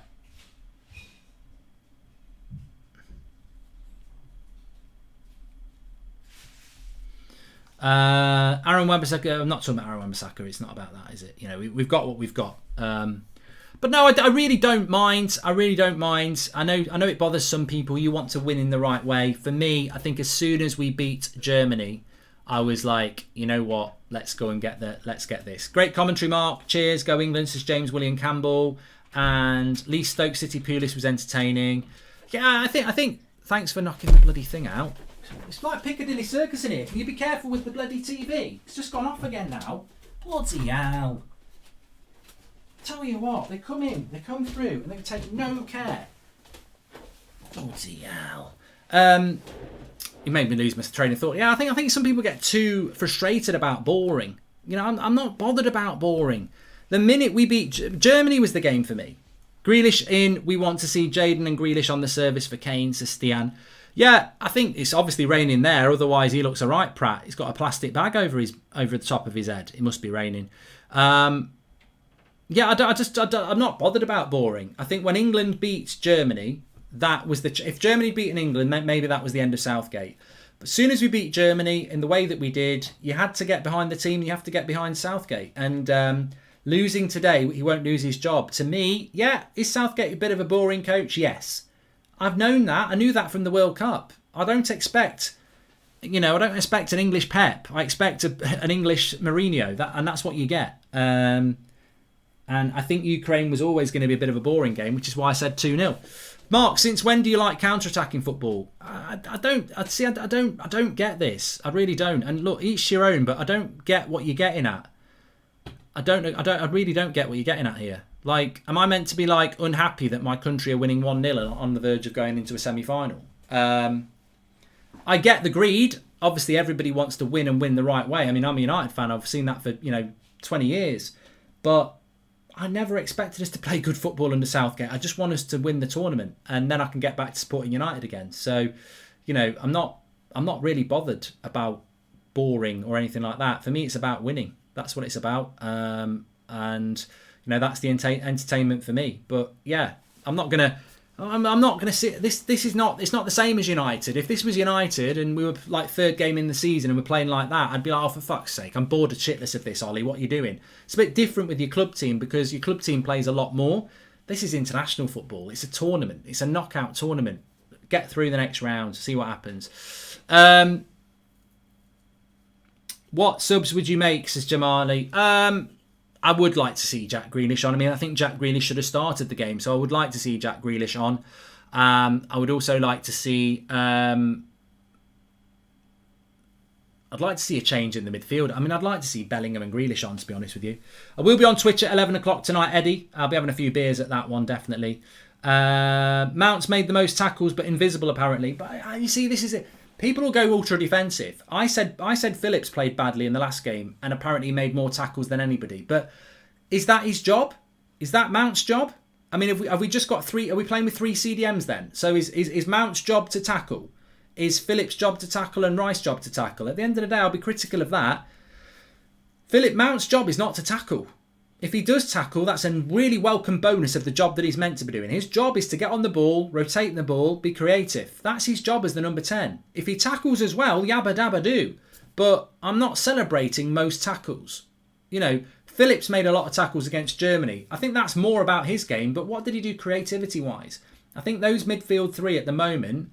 Aaron Wan-Bissaka. I'm not talking about Aaron Wan-Bissaka. It's not about that, is it? You know, we've got what we've got. But no, I really don't mind. I really don't mind. I know it bothers some people. You want to win in the right way. For me, I think as soon as we beat Germany, I was like, you know what? Let's get this. Great commentary, Mark. Cheers. Go England, says James William Campbell. And Lee Stoke City Pulis was entertaining. Yeah, I think. Thanks for knocking the bloody thing out. It's like Piccadilly Circus in here. Can you be careful with the bloody TV? It's just gone off again now. Bloody hell. Tell you what, they come in, they come through, and they take no care. Bloody hell. It made me lose my train of thought. Yeah, I think some people get too frustrated about boring. You know, I'm not bothered about boring. The minute we beat Germany was the game for me. Grealish in. We want to see Jadon and Grealish on the service for Kane, says Stian. Yeah, I think it's obviously raining there. Otherwise, he looks alright, Pratt. He's got a plastic bag over the top of his head. It must be raining. Yeah, I'm not bothered about boring. I think when England beats Germany, that was if Germany beat England, maybe that was the end of Southgate. But as soon as we beat Germany in the way that we did, you had to get behind the team. You have to get behind Southgate. And losing today, he won't lose his job. To me, yeah, is Southgate a bit of a boring coach? Yes. I've known that. I knew that from the World Cup. I don't expect an English Pep. I expect an English Mourinho. And that's what you get. And I think Ukraine was always going to be a bit of a boring game, which is why I said 2-0. Mark, since when do you like counter-attacking football? I don't get this. I really don't. And look, each your own, but I don't get what you're getting at. I really don't get what you're getting at here. Like, am I meant to be like unhappy that my country are winning 1-0 on the verge of going into a semi-final? I get the greed. Obviously, everybody wants to win and win the right way. I mean, I'm a United fan. I've seen that for 20 years, but I never expected us to play good football under Southgate. I just want us to win the tournament, and then I can get back to supporting United again. So, I'm not really bothered about boring or anything like that. For me, it's about winning. That's what it's about, and that's the entertainment for me. But yeah, I'm not gonna sit. This is not. It's not the same as United. If this was United and we were like third game in the season and we're playing like that, I'd be like, oh, for fuck's sake, I'm bored of shitless of this, Ollie. What are you doing? It's a bit different with your club team because your club team plays a lot more. This is international football. It's a tournament. It's a knockout tournament. Get through the next round. See what happens. What subs would you make, says Jamali? I would like to see Jack Grealish on. I mean, I think Jack Grealish should have started the game, so I would like to see Jack Grealish on. I would also like to see... I'd like to see a change in the midfield. I mean, I'd like to see Bellingham and Grealish on, to be honest with you. I will be on Twitch at 11 o'clock tonight, Eddie. I'll be having a few beers at that one, definitely. Mount's made the most tackles, but invisible, apparently. But you see, this is it. People will go ultra defensive. I said Phillips played badly in the last game and apparently made more tackles than anybody. But is that his job? Is that Mount's job? I mean, have we just got three? Are we playing with three CDMs then? So is Mount's job to tackle? Is Phillips' job to tackle and Rice's job to tackle? At the end of the day, I'll be critical of that. Mount's job is not to tackle. If he does tackle, that's a really welcome bonus of the job that he's meant to be doing. His job is to get on the ball, rotate the ball, be creative. That's his job as the number 10. If he tackles as well, yabba dabba do. But I'm not celebrating most tackles. You know, Phillips made a lot of tackles against Germany. I think that's more about his game, but what did he do creativity-wise? I think those midfield three at the moment,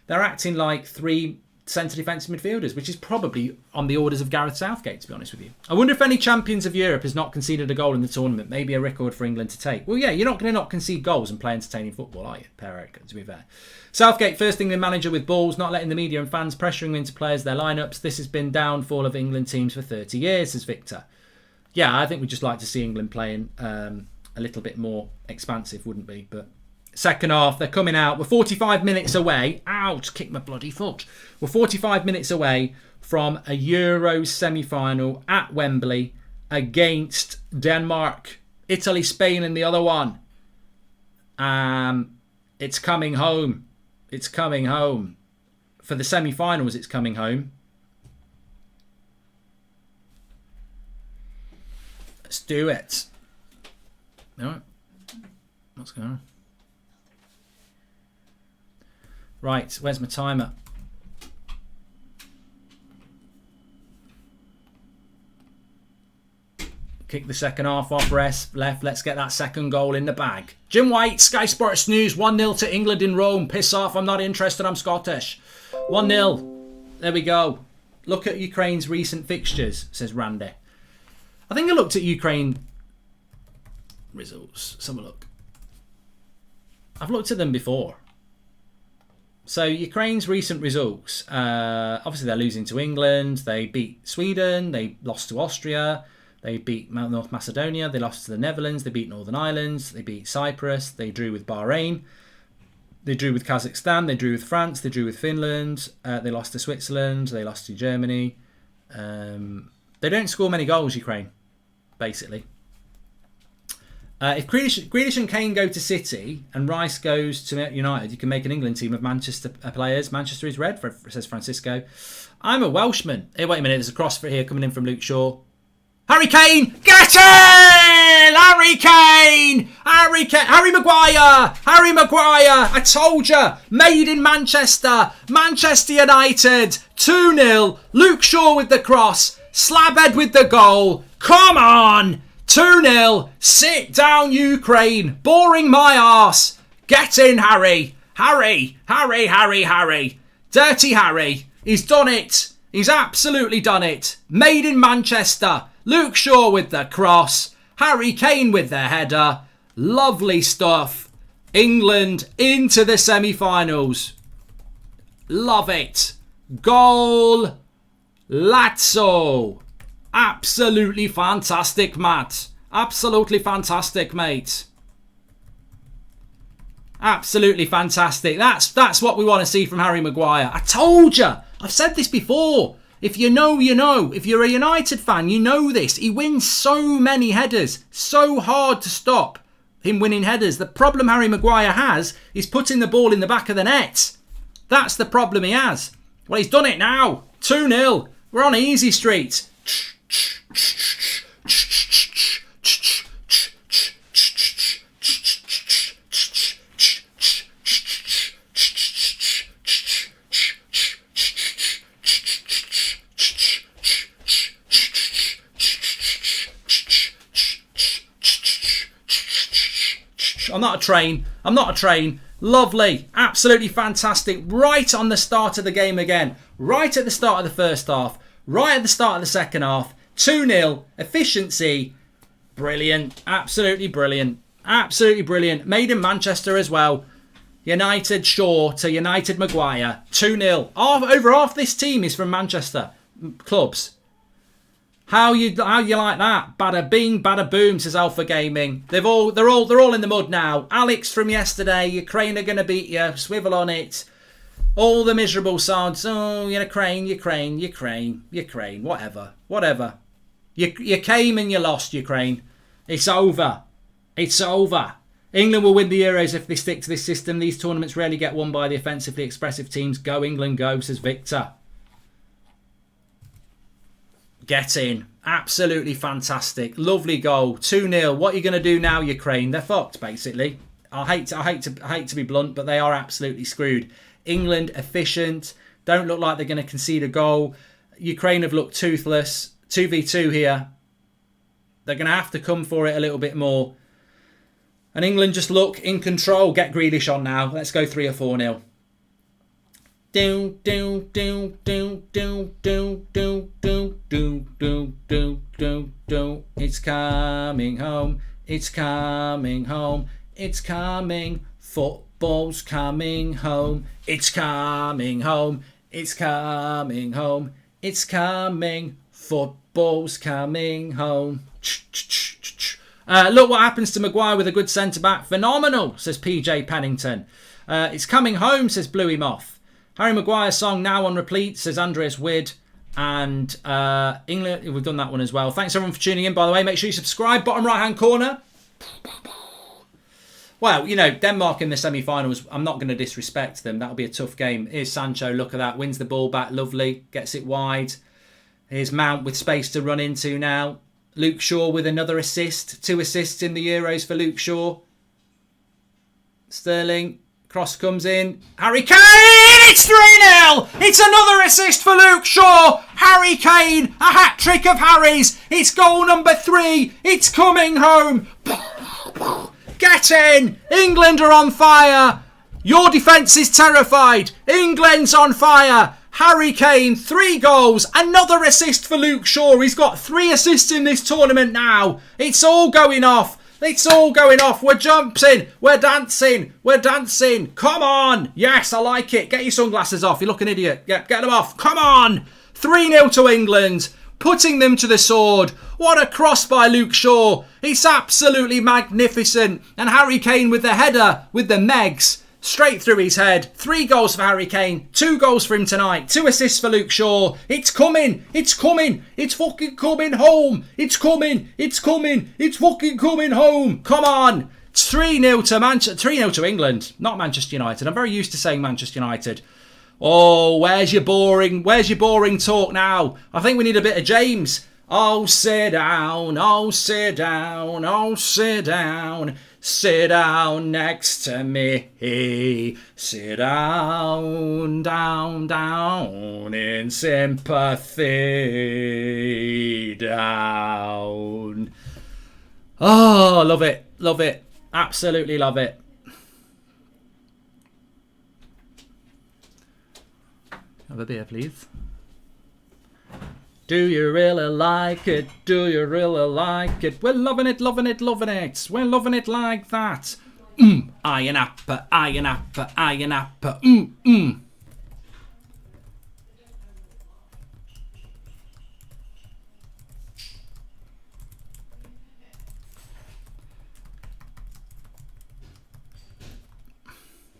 they're acting like three centre defensive midfielders, which is probably on the orders of Gareth Southgate, to be honest with you. I wonder if any champions of Europe has not conceded a goal in the tournament. Maybe a record for England to take. Well, yeah, you're not going to not concede goals and play entertaining football, are you, Per Eric, to be fair? Southgate, first England manager with balls, not letting the media and fans pressuring into players their lineups. This has been downfall of England teams for 30 years, says Victor. Yeah, I think we'd just like to see England playing a little bit more expansive, wouldn't we? But second half, they're coming out. We're 45 minutes away. Ouch, kick my bloody foot. We're 45 minutes away from a Euros semi-final at Wembley against Denmark. Italy, Spain in the other one. It's coming home. It's coming home. For the semi-finals, it's coming home. Let's do it. All right. What's going on? Right, where's my timer? Kick the second half off, rest, left. Let's get that second goal in the bag. Jim White, Sky Sports News, 1-0 to England in Rome. Piss off, I'm not interested, I'm Scottish. 1-0. There we go. Look at Ukraine's recent fixtures, says Randy. I think I looked at Ukraine results. Let's have a look. I've looked at them before. So Ukraine's recent results, obviously they're losing to England, they beat Sweden, they lost to Austria, they beat North Macedonia, they lost to the Netherlands, they beat Northern Ireland, they beat Cyprus, they drew with Bahrain, they drew with Kazakhstan, they drew with France, they drew with Finland, they lost to Switzerland, they lost to Germany. They don't score many goals, Ukraine, basically. If Grealish and Kane go to City and Rice goes to United, you can make an England team of Manchester players. Manchester is red, says Francisco. I'm a Welshman. Hey, wait a minute. There's a cross for here coming in from Luke Shaw. Harry Kane! Get in! Harry Kane! Harry Kane! Harry Maguire! Harry Maguire! I told you! Made in Manchester! Manchester United! 2-0. Luke Shaw with the cross. Slabhead with the goal. Come on! 2-0. Sit down, Ukraine. Boring my arse. Get in, Harry. Harry. Harry, Harry, Harry. Dirty Harry. He's done it. He's absolutely done it. Made in Manchester. Luke Shaw with the cross. Harry Kane with the header. Lovely stuff. England into the semi-finals. Love it. Goal. Lazzo. Absolutely fantastic, Matt. Absolutely fantastic, mate. Absolutely fantastic. That's what we want to see from Harry Maguire. I told you. I've said this before. If you know, you know. If you're a United fan, you know this. He wins so many headers. So hard to stop him winning headers. The problem Harry Maguire has is putting the ball in the back of the net. That's the problem he has. Well, he's done it now. 2-0. We're on easy street. I'm not a train. I'm not a train. Lovely. Absolutely fantastic. Right on the start of the game again. Right at the start of the first half. Right at the start of the second half. 2-0. Efficiency. Brilliant. Absolutely brilliant. Absolutely brilliant. Made in Manchester as well. United Shaw to United Maguire. 2-0. Over half this team is from Manchester clubs. How you like that? Bada bing, bada boom, says Alpha Gaming. They're all in the mud now. Alex from yesterday, Ukraine are gonna beat you. Swivel on it. All the miserable sods. Oh, Ukraine. Whatever. You came and you lost, Ukraine. It's over. It's over. England will win the Euros if they stick to this system. These tournaments rarely get won by the offensively expressive teams. Go England, go, says Victor. Get in. Absolutely fantastic. Lovely goal. 2-0. What are you going to do now, Ukraine? They're fucked, basically. I hate to be blunt, but they are absolutely screwed. England, efficient. Don't look like they're going to concede a goal. Ukraine have looked toothless. 2v2 here. They're going to have to come for it a little bit more. And England just look in control. Get Grealish on now. Let's go 3 or 4-0. It's coming home. It's coming home. It's coming. Football's coming home. It's coming home. It's coming home. It's coming. Football's coming home. Look what happens to Maguire with a good centre-back. Phenomenal, says PJ Pennington. It's coming home, says Bluey Moth. Harry Maguire's song now on repeat, says Andreas Wid. And England, we've done that one as well. Thanks everyone for tuning in, by the way. Make sure you subscribe. Bottom right-hand corner. Well, Denmark in the semi-finals, I'm not going to disrespect them. That'll be a tough game. Here's Sancho, look at that. Wins the ball back, lovely. Gets it wide. Here's Mount with space to run into now. Luke Shaw with another assist. 2 assists in the Euros for Luke Shaw. Sterling. Cross comes in. Harry Kane! It's 3-0! It's another assist for Luke Shaw! Harry Kane! A hat-trick of Harry's! It's goal number 3! It's coming home! Get in! England are on fire! Your defence is terrified! England's on fire! Harry Kane, 3 goals, another assist for Luke Shaw. He's got 3 assists in this tournament now. It's all going off. It's all going off. We're jumping. We're dancing. We're dancing. Come on. Yes, I like it. Get your sunglasses off. You look an idiot. Get them off. Come on. 3-0 to England. Putting them to the sword. What a cross by Luke Shaw. It's absolutely magnificent. And Harry Kane with the header, with the megs. Straight through his head. 3 goals for Harry Kane. 2 goals for him tonight. 2 assists for Luke Shaw. It's coming. It's coming. It's fucking coming home. It's coming. It's coming. It's fucking coming home. Come on. It's 3-0 to 3-0 to England. Not Manchester United. I'm very used to saying Manchester United. Oh, where's your boring talk now? I think we need a bit of James. Oh, sit down. Oh, sit down. Oh, sit down. Sit down next to me. Sit down, down in sympathy. Down. Oh, love it. Love it. Absolutely love it. Have a beer, please. Do you really like it? Do you really like it? We're loving it, loving it, loving it. We're loving it like that. Iron apple, iron apple, iron apple.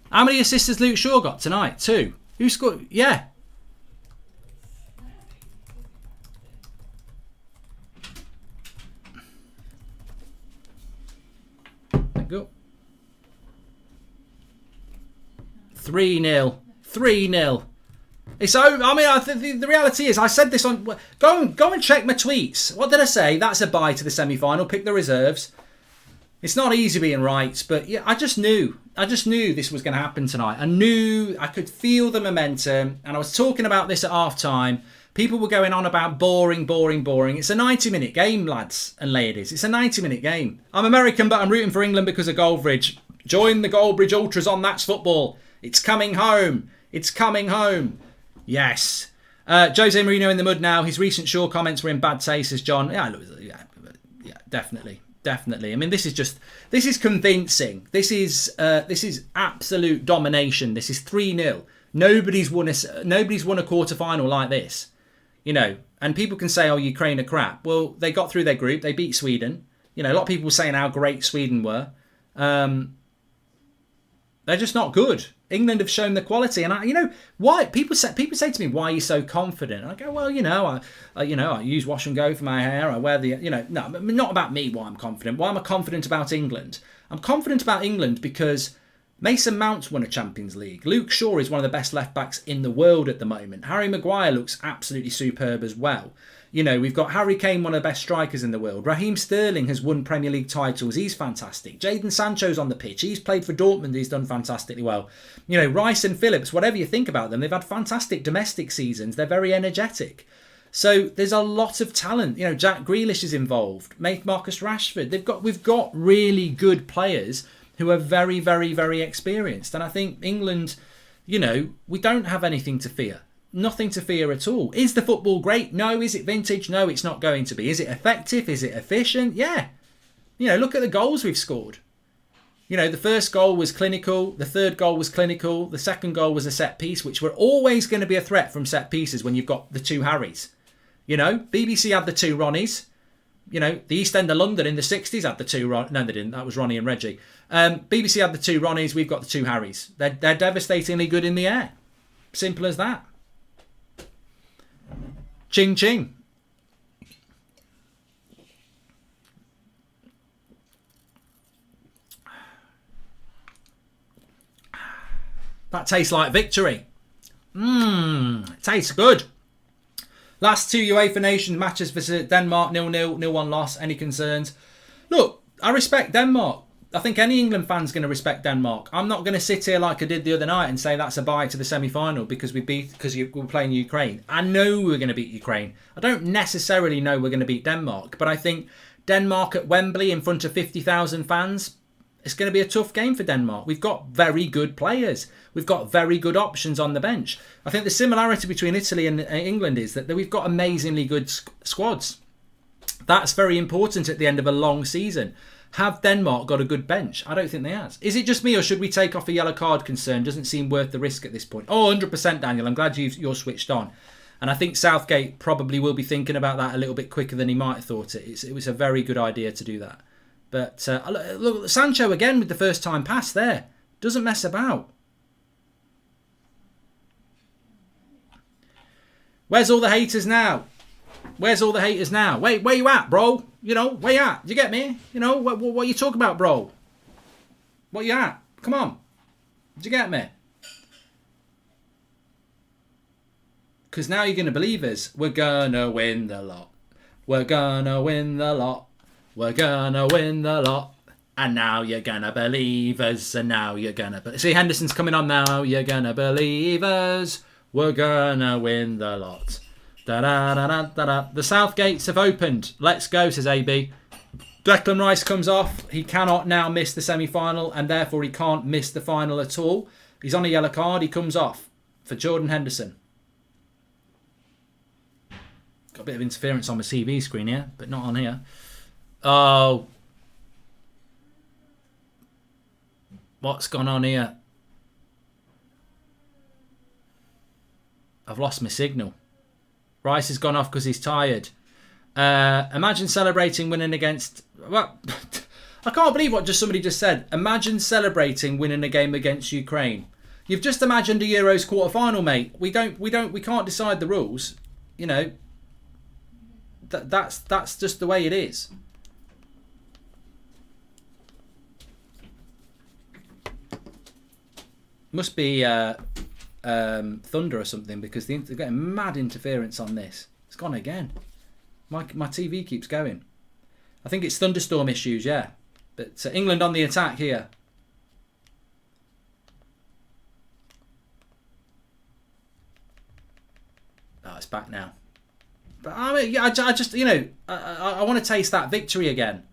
How many assists has Luke Shaw got tonight? 2. Who scored? Yeah. Go. 3-0. 3-0. It's over. I mean, the reality is, I said this on. Go and check my tweets. What did I say? That's a bye to the semi-final. Pick the reserves. It's not easy being right, but yeah, I just knew this was going to happen tonight. I knew. I could feel the momentum, and I was talking about this at half-time. People were going on about boring. It's a 90-minute game, lads and ladies. It's a 90-minute game. I'm American, but I'm rooting for England because of Goldbridge. Join the Goldbridge Ultras on That's Football. It's coming home. It's coming home. Yes. Jose Mourinho in the mud now. His recent Shaw comments were in bad taste, says John. Yeah, definitely. Definitely. I mean, this is convincing. This is absolute domination. This is 3-0. Nobody's won a quarter final like this. You know, and people can say, oh, Ukraine are crap. Well, they got through their group. They beat Sweden. You know, a lot of people were saying how great Sweden were. They're just not good. England have shown the quality, and why people say to me, "Why are you so confident?" And I go, "Well, I use wash and go for my hair. I wear the, no, not about me. Why I'm confident. Why am I confident about England? I'm confident about England because Mason Mount's won a Champions League. Luke Shaw is one of the best left backs in the world at the moment. Harry Maguire looks absolutely superb as well. You know, we've got Harry Kane, one of the best strikers in the world. Raheem Sterling has won Premier League titles. He's fantastic. Jadon Sancho's on the pitch. He's played for Dortmund. He's done fantastically well. You know, Rice and Phillips, whatever you think about them, they've had fantastic domestic seasons. They're very energetic. So there's a lot of talent. You know, Jack Grealish is involved. Marcus Rashford. We've got really good players who are very, very, very experienced. And I think England, we don't have anything to fear. Nothing to fear at all. Is the football great? No. Is it vintage? No, it's not going to be. Is it effective? Is it efficient? Yeah. Look at the goals we've scored. The first goal was clinical. The third goal was clinical. The second goal was a set piece, which were always going to be a threat from set pieces when you've got the two Harrys. BBC had the two Ronnies. The East End of London in the 60s had the two No, they didn't. That was Ronnie and Reggie. BBC had the two Ronnies. We've got the two Harrys. They're devastatingly good in the air. Simple as that. Ching ching. That tastes like victory. It tastes good. Last two UEFA Nations matches versus Denmark, 0-0, 0-1 loss. Any concerns? Look, I respect Denmark. I think any England fan's going to respect Denmark. I'm not going to sit here like I did the other night and say that's a bye to the semi-final because we were playing Ukraine. I know we're going to beat Ukraine. I don't necessarily know we're going to beat Denmark, but I think Denmark at Wembley in front of 50,000 fans, it's going to be a tough game for Denmark. We've got very good players. We've got very good options on the bench. I think the similarity between Italy and England is that we've got amazingly good squads. That's very important at the end of a long season. Have Denmark got a good bench? I don't think they have. Is it just me or should we take off a yellow card concern? Doesn't seem worth the risk at this point. Oh, 100% Daniel. I'm glad you're switched on. And I think Southgate probably will be thinking about that a little bit quicker than he might have thought it. It was a very good idea to do that. But look, Sancho again with the first time pass there. Doesn't mess about. Where's all the haters now? Where's all the haters now? Wait, where you at, bro? Where you at? Do you get me? What are you talking about, bro? What you at? Come on. Do you get me? Because now you're going to believe us. We're going to win the lot. We're going to win the lot. We're going to win the lot. And now you're going to believe us. And now you're going to... See, Henderson's coming on now. You're going to believe us. We're going to win the lot. Da-da-da-da-da-da. The South gates have opened. Let's go, says AB. Declan Rice comes off. He cannot now miss the semi-final and therefore he can't miss the final at all. He's on a yellow card. He comes off for Jordan Henderson. Got a bit of interference on my TV screen here, but not on here. Oh. What's gone on here? I've lost my signal. Rice has gone off because he's tired. Imagine celebrating winning against... Well, I can't believe what somebody just said. Imagine celebrating winning a game against Ukraine. You've just imagined a Euros quarter-final, mate. We can't decide the rules. That's just the way it is. Must be thunder or something because they're getting mad interference on this. It's gone again. My TV keeps going. I think it's thunderstorm issues, yeah. But England on the attack here. Oh, it's back now. But I mean, yeah, I just I want to taste that victory again.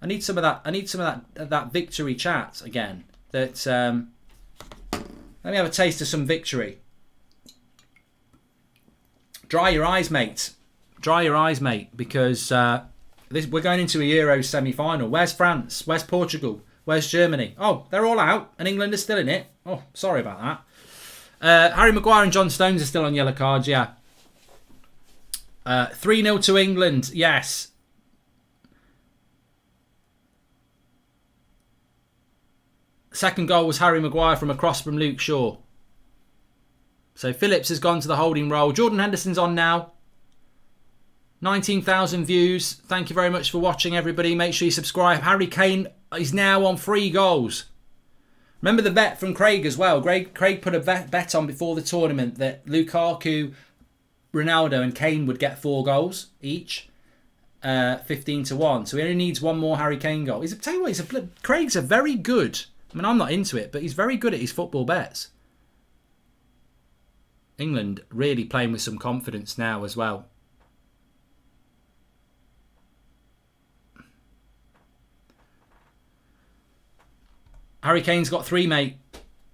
I need some of that. I need some of that victory chat again. that... let me have a taste of some victory. Dry your eyes, mate. Dry your eyes, mate, because we're going into a Euro semi-final. Where's France? Where's Portugal? Where's Germany? Oh, they're all out, and England is still in it. Oh, sorry about that. Harry Maguire and John Stones are still on yellow cards, yeah. 3-0 to England, yes. Second goal was Harry Maguire from a cross from Luke Shaw. So Phillips has gone to the holding role. Jordan Henderson's on now. 19,000 views. Thank you very much for watching, everybody. Make sure you subscribe. Harry Kane is now on 3 goals. Remember the bet from Craig as well. Craig put a bet on before the tournament that Lukaku, Ronaldo and Kane would get 4 goals each. 15-1. So he only needs 1 more Harry Kane goal. Tell you what, Craig's a very good... I mean, I'm not into it, but he's very good at his football bets. England really playing with some confidence now as well. Harry Kane's got 3, mate.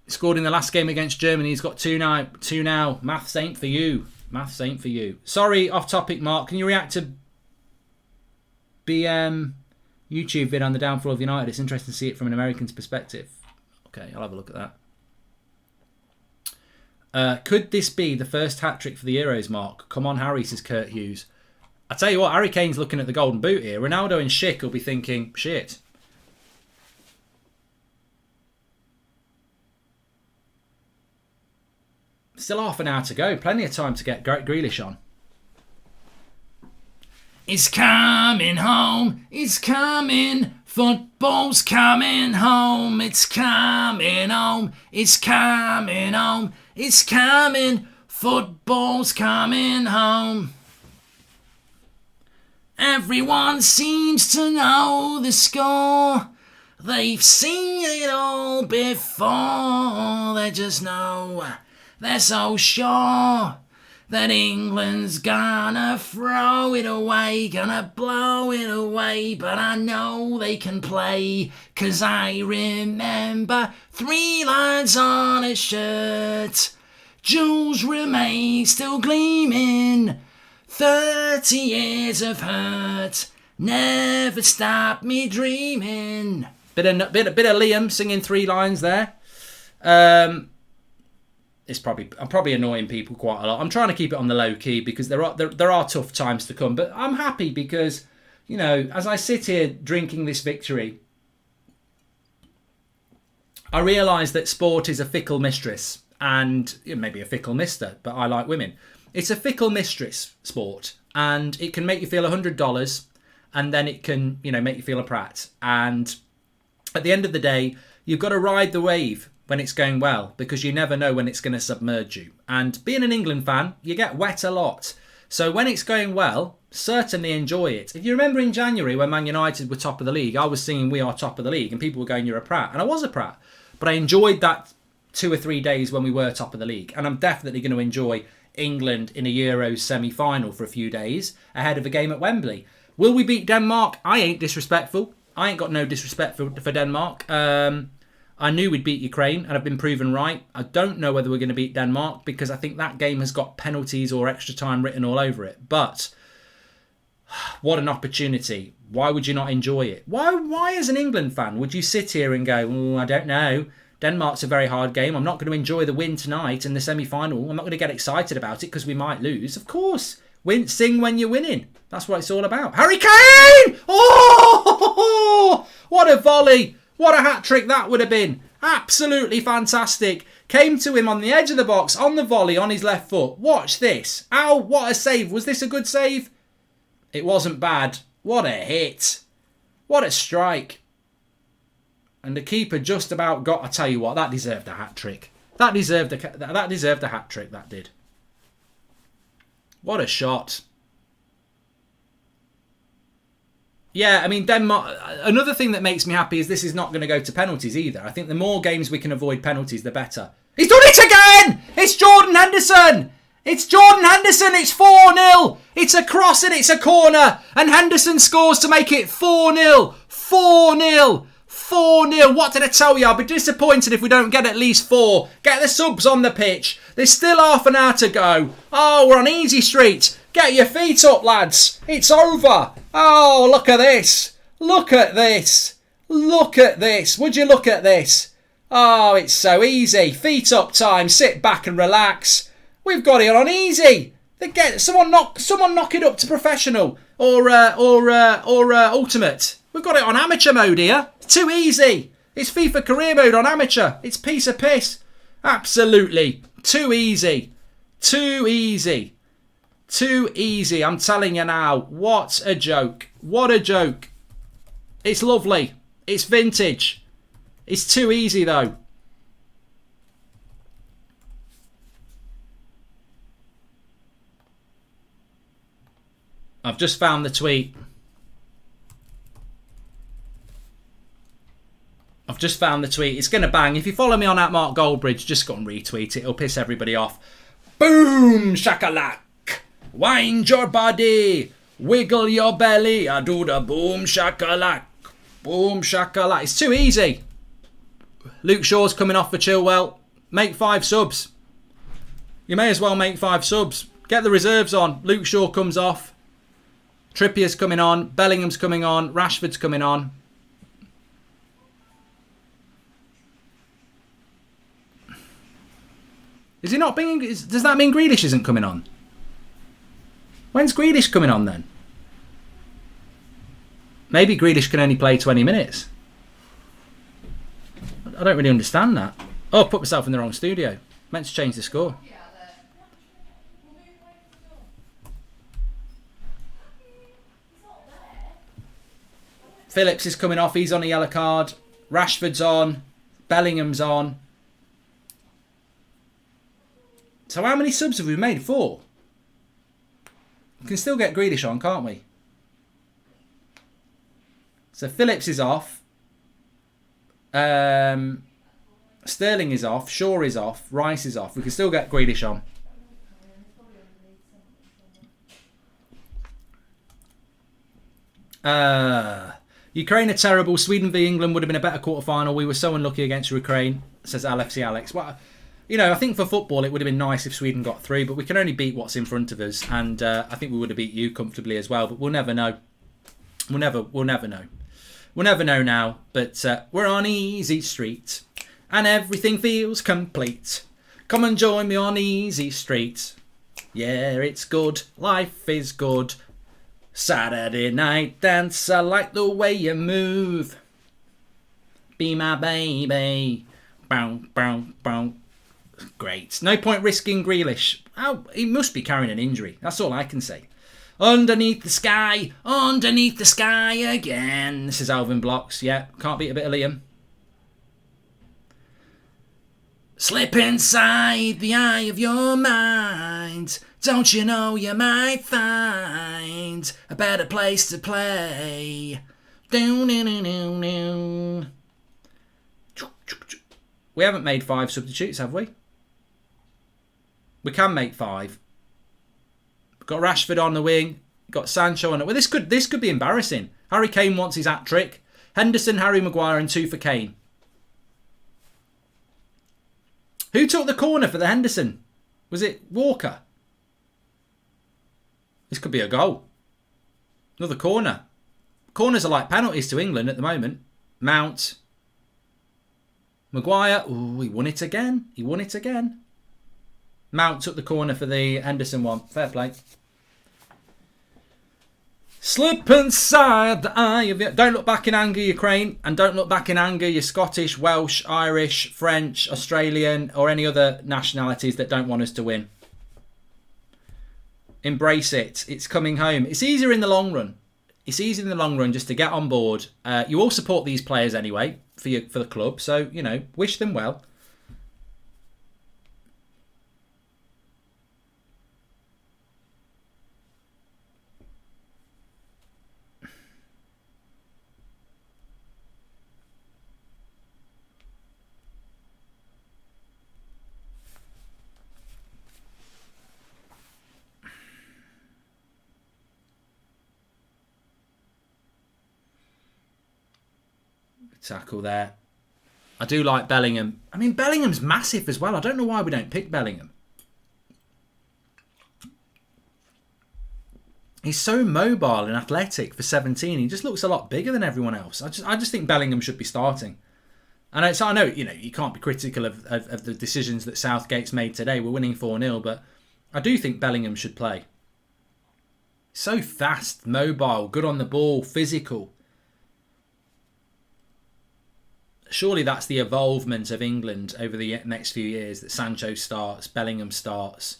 He scored in the last game against Germany. He's got 2 now. 2 now. Maths ain't for you. Maths ain't for you. Sorry, off topic, Mark. Can you react to BM YouTube vid on the downfall of United? It's interesting to see it from an American's perspective. Okay, I'll have a look at that. Could this be the first hat-trick for the Euros, Mark? Come on, Harry, says Kurt Hughes. I tell you what, Harry Kane's looking at the golden boot here. Ronaldo and Schick will be thinking, shit. Still half an hour to go. Plenty of time to get Grealish on. It's coming home. It's coming. Football's coming home. It's coming home. It's coming home. It's coming. Football's coming home. Everyone seems to know the score. They've seen it all before. They just know. They're so sure that England's gonna throw it away, gonna blow it away, but I know they can play, 'cause I remember 3 lines on a shirt. Jewels remain still gleaming, 30 years of hurt, never stop me dreaming. Bit of Liam singing 3 lines there. I'm probably annoying people quite a lot. I'm trying to keep it on the low key because there are tough times to come. But I'm happy because, you know, as I sit here drinking this victory, I realise that sport is a fickle mistress, and maybe a fickle mister, but I like women. It's a fickle mistress, sport, and it can make you feel $100, and then it can, make you feel a prat. And at the end of the day, you've got to ride the wave when it's going well, because you never know when it's going to submerge you. And being an England fan, you get wet a lot. So when it's going well, certainly enjoy it. If you remember in January when Man United were top of the league, I was singing "We Are Top of the League" and people were going, "You're a prat." And I was a prat. But I enjoyed that 2 or 3 days when we were top of the league. And I'm definitely going to enjoy England in a Euros semi-final for a few days ahead of a game at Wembley. Will we beat Denmark? I ain't disrespectful. I ain't got no disrespect for Denmark. I knew we'd beat Ukraine, and I've been proven right. I don't know whether we're going to beat Denmark because I think that game has got penalties or extra time written all over it. But what an opportunity. Why would you not enjoy it? Why as an England fan, would you sit here and go, I don't know. Denmark's a very hard game. I'm not going to enjoy the win tonight in the semi-final. I'm not going to get excited about it because we might lose. Of course. Sing when you're winning. That's what it's all about. Harry Kane! Oh! What a volley. What a hat-trick that would have been. Absolutely fantastic. Came to him on the edge of the box, on the volley, on his left foot. Watch this. Ow, what a save. Was this a good save? It wasn't bad. What a hit. What a strike. And the keeper just about got... I tell you what, that deserved a hat-trick. That deserved a hat-trick, that did. What a shot. Yeah, I mean, Denmark... Another thing that makes me happy is this is not going to go to penalties either. I think the more games we can avoid penalties, the better. He's done it again! It's Jordan Henderson! It's Jordan Henderson! It's 4-0! It's a cross and it's a corner! And Henderson scores to make it 4-0! 4-0! 4-0. What did I tell you? I'll be disappointed if we don't get at least 4. Get the subs on the pitch. There's still half an hour to go. Oh, we're on easy street. Get your feet up, lads. It's over. Oh, look at this. Look at this. Look at this. Would you look at this? Oh, it's so easy. Feet up time. Sit back and relax. We've got it on easy. Someone knock it up to professional or ultimate. We've got it on amateur mode here. It's too easy. It's FIFA career mode on amateur. It's piece of piss. Absolutely. Too easy. Too easy. Too easy. I'm telling you now. What a joke. What a joke. It's lovely. It's vintage. It's too easy though. I've just found the tweet. It's going to bang. If you follow me on @MarkGoldbridge, just go and retweet it. It'll piss everybody off. Boom, shakalak. Wind your body. Wiggle your belly. I do the boom, shakalak. Boom, shakalak. It's too easy. Luke Shaw's coming off for Chilwell. Make 5 subs. You may as well make 5 subs. Get the reserves on. Luke Shaw comes off. Trippier's coming on. Bellingham's coming on. Rashford's coming on. Is he not being... Does that mean Grealish isn't coming on? When's Grealish coming on then? Maybe Grealish can only play 20 minutes. I don't really understand that. Oh, I put myself in the wrong studio. Meant to change the score. Phillips is coming off. He's on a yellow card. Rashford's on. Bellingham's on. So how many subs have we made? 4. We can still get Grealish on, can't we? So Phillips is off. Sterling is off. Shaw is off. Rice is off. We can still get Grealish on. Ukraine are terrible. Sweden v England would have been a better quarter-final. We were so unlucky against Ukraine, says LFC Alex. Well, you know, I think for football it would have been nice if Sweden got through, but we can only beat what's in front of us, and I think we would have beat you comfortably as well, but we'll never know. We'll never know. We'll never know now, but we're on easy street, and everything feels complete. Come and join me on easy street. Yeah, it's good. Life is good. Saturday night dance, I like the way you move. Be my baby. Bow, bow, bow. Great. No point risking Grealish. Oh, he must be carrying an injury. That's all I can say. Underneath the sky again. This is Alvin Blocks. Yeah, can't beat a bit of Liam. Slip inside the eye of your mind. Don't you know you might find a better place to play? We haven't made 5 substitutes, have we? We can make 5. We've got Rashford on the wing. Got Sancho on it. Well, this could be embarrassing. Harry Kane wants his hat-trick. Henderson, Harry Maguire and 2 for Kane. Who took the corner for the Henderson? Was it Walker? This could be a goal. Another corner. Corners are like penalties to England at the moment. Mount. Maguire. Ooh, he won it again. Mount took the corner for the Henderson one. Fair play. Slip inside the eye of it. Don't look back in anger, Ukraine. And don't look back in anger, you're Scottish, Welsh, Irish, French, Australian, or any other nationalities that don't want us to win. Embrace it. It's coming home. It's easier in the long run. It's easier in the long run just to get on board. You all support these players anyway for the club. So, you know, wish them well. Tackle there. I do like Bellingham. I mean, Bellingham's massive as well. I don't know why we don't pick Bellingham. He's so mobile and athletic for 17. He just looks a lot bigger than everyone else. I just think Bellingham should be starting. And I know, you know, you can't be critical of the decisions that Southgate's made today. We're winning 4-0, but I do think Bellingham should play. So fast, mobile, good on the ball, physical. Surely that's the evolvement of England over the next few years, that Sancho starts, Bellingham starts.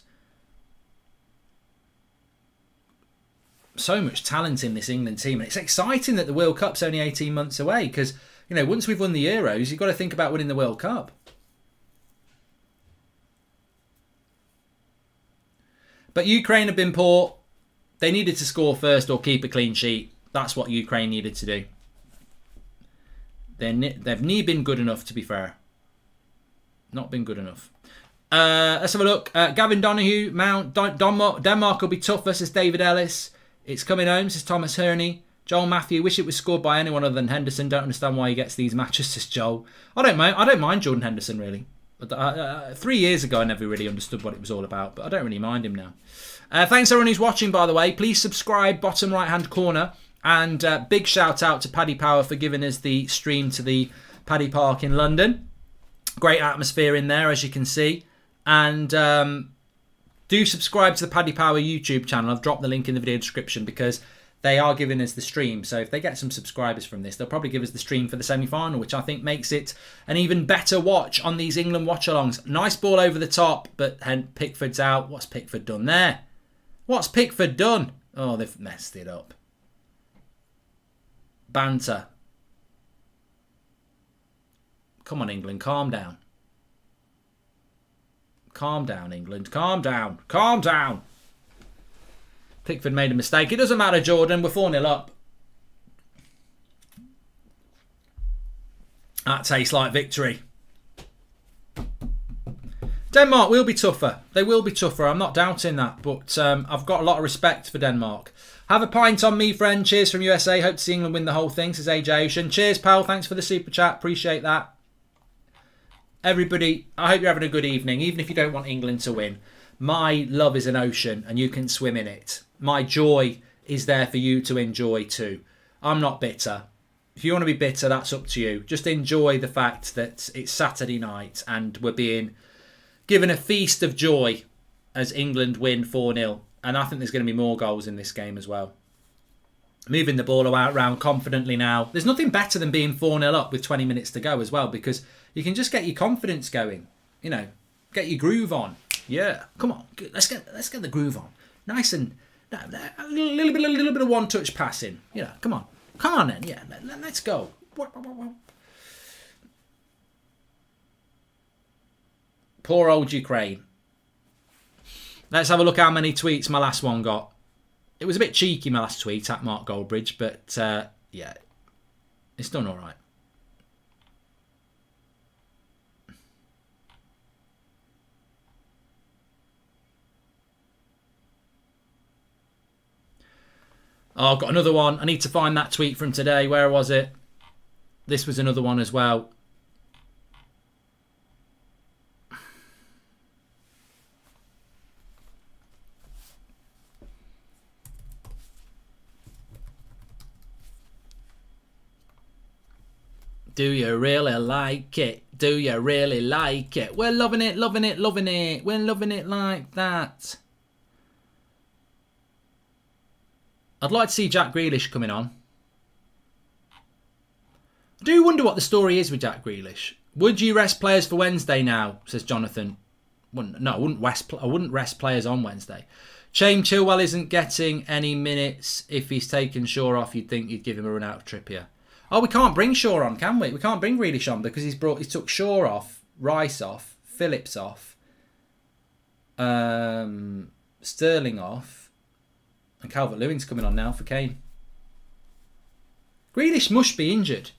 So much talent in this England team. And it's exciting that the World Cup's only 18 months away, because, you know, once we've won the Euros, you've got to think about winning the World Cup. But Ukraine have been poor. They needed to score first or keep a clean sheet. That's what Ukraine needed to do. They've never been good enough, to be fair. Not been good enough. Let's have a look. Gavin Donahue, Mount, Denmark will be tough versus David Ellis. It's coming home, says Thomas Hurney. Joel Matthew, wish it was scored by anyone other than Henderson. Don't understand why he gets these matches, says Joel. I don't mind Jordan Henderson, really. 3 years ago, I never really understood what it was all about, but I don't really mind him now. Thanks everyone who's watching, by the way. Please subscribe, bottom right-hand corner. And big shout out to Paddy Power for giving us the stream to the Paddy Park in London. Great atmosphere in there, as you can see. And do subscribe to the Paddy Power YouTube channel. I've dropped the link in the video description because they are giving us the stream. So if they get some subscribers from this, they'll probably give us the stream for the semi-final, which I think makes it an even better watch on these England watch-alongs. Nice ball over the top, but Pickford's out. What's Pickford done there? What's Pickford done? Oh, they've messed it up. Banter. Come on, England, calm down. Calm down, England. Calm down. Calm down. Pickford made a mistake. It doesn't matter, Jordan. We're 4-0 up. That tastes like victory. Denmark will be tougher. They will be tougher. I'm not doubting that. But I've got a lot of respect for Denmark. Have a pint on me, friend. Cheers from USA. Hope to see England win the whole thing, says AJ Ocean. Cheers, pal. Thanks for the super chat. Appreciate that. Everybody, I hope you're having a good evening, even if you don't want England to win. My love is an ocean and you can swim in it. My joy is there for you to enjoy too. I'm not bitter. If you want to be bitter, that's up to you. Just enjoy the fact that it's Saturday night and we're being given a feast of joy as England win 4-0. And I think there's going to be more goals in this game as well. Moving the ball around confidently now. There's nothing better than being 4-0 up with 20 minutes to go as well, because you can just get your confidence going. You know, get your groove on. Yeah, come on, let's get the groove on. Nice and a little bit of one-touch passing. You know, come on then. Yeah, let's go. Poor old Ukraine. Let's have a look how many tweets my last one got. It was a bit cheeky, my last tweet, at Mark Goldbridge, but yeah, it's done all right. Oh, I've got another one. I need to find that tweet from today. Where was it? This was another one as well. Do you really like it? Do you really like it? We're loving it, loving it, loving it. We're loving it like that. I'd like to see Jack Grealish coming on. I do wonder what the story is with Jack Grealish. Would you rest players for Wednesday now, says Jonathan. No, I wouldn't rest players on Wednesday. Shame Chilwell isn't getting any minutes. If he's taken Shaw off, you'd think you'd give him a run out of Trippier. Oh, we can't bring Shaw on, can we? We can't bring Grealish on because he took Shaw off, Rice off, Phillips off, Sterling off, and Calvert-Lewin's coming on now for Kane. Grealish must be injured.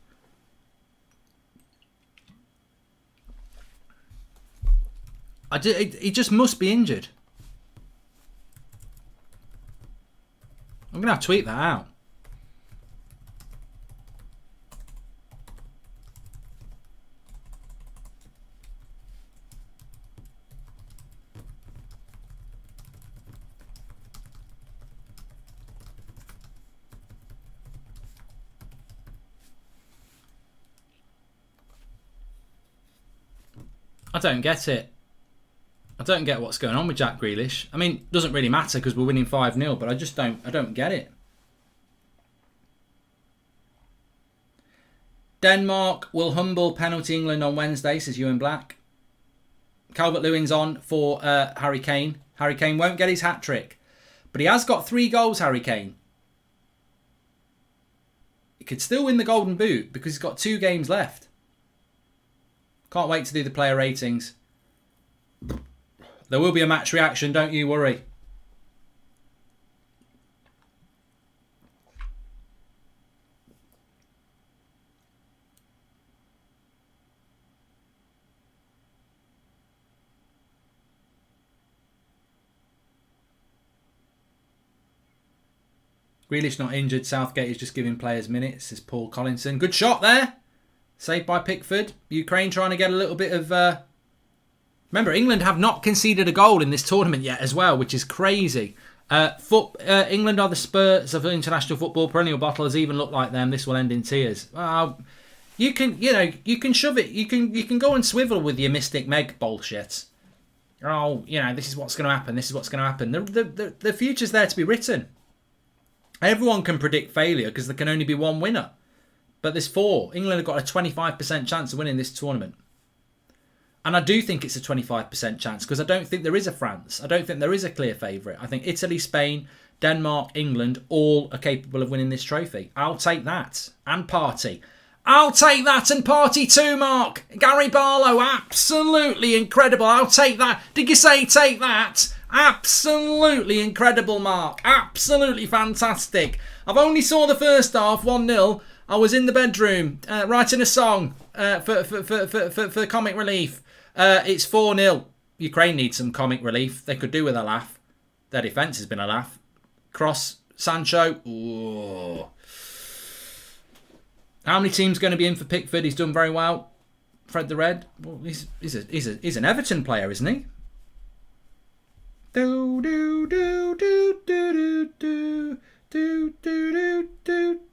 He just must be injured. I'm going to have to tweet that out. I don't get it. I don't get what's going on with Jack Grealish. I mean, it doesn't really matter because we're winning 5-0, but I don't get it. Denmark will humble penalty England on Wednesday, says Ewan Black. Calvert-Lewin's on for Harry Kane. Harry Kane won't get his hat-trick, but he has got 3 goals, Harry Kane. He could still win the Golden Boot because he's got 2 games left. Can't wait to do the player ratings. There will be a match reaction, don't you worry. Grealish not injured. Southgate is just giving players minutes, says Paul Collinson. Good shot there. Saved by Pickford. Ukraine trying to get a little bit of... Remember, England have not conceded a goal in this tournament yet as well, which is crazy. England are the Spurs of international football. Perennial bottlers even look like them. This will end in tears. You can shove it. You can go and swivel with your Mystic Meg bullshit. This is what's going to happen. This is what's going to happen. The future's there to be written. Everyone can predict failure because there can only be one winner. But there's 4. England have got a 25% chance of winning this tournament. And I do think it's a 25% chance because I don't think there is a France. I don't think there is a clear favourite. I think Italy, Spain, Denmark, England all are capable of winning this trophy. I'll take that. And party. I'll take that and party too, Mark. Gary Barlow, absolutely incredible. I'll take that. Did you say take that? Absolutely incredible, Mark. Absolutely fantastic. I've only saw the first half, 1-0. I was in the bedroom writing a song for comic relief. It's 4-0. Ukraine needs some comic relief. They could do with a laugh. Their defence has been a laugh. Cross, Sancho. Ooh. How many teams going to be in for Pickford? He's done very well. Fred the Red. Well, he's an Everton player, isn't he? Do do do do do do do do do do do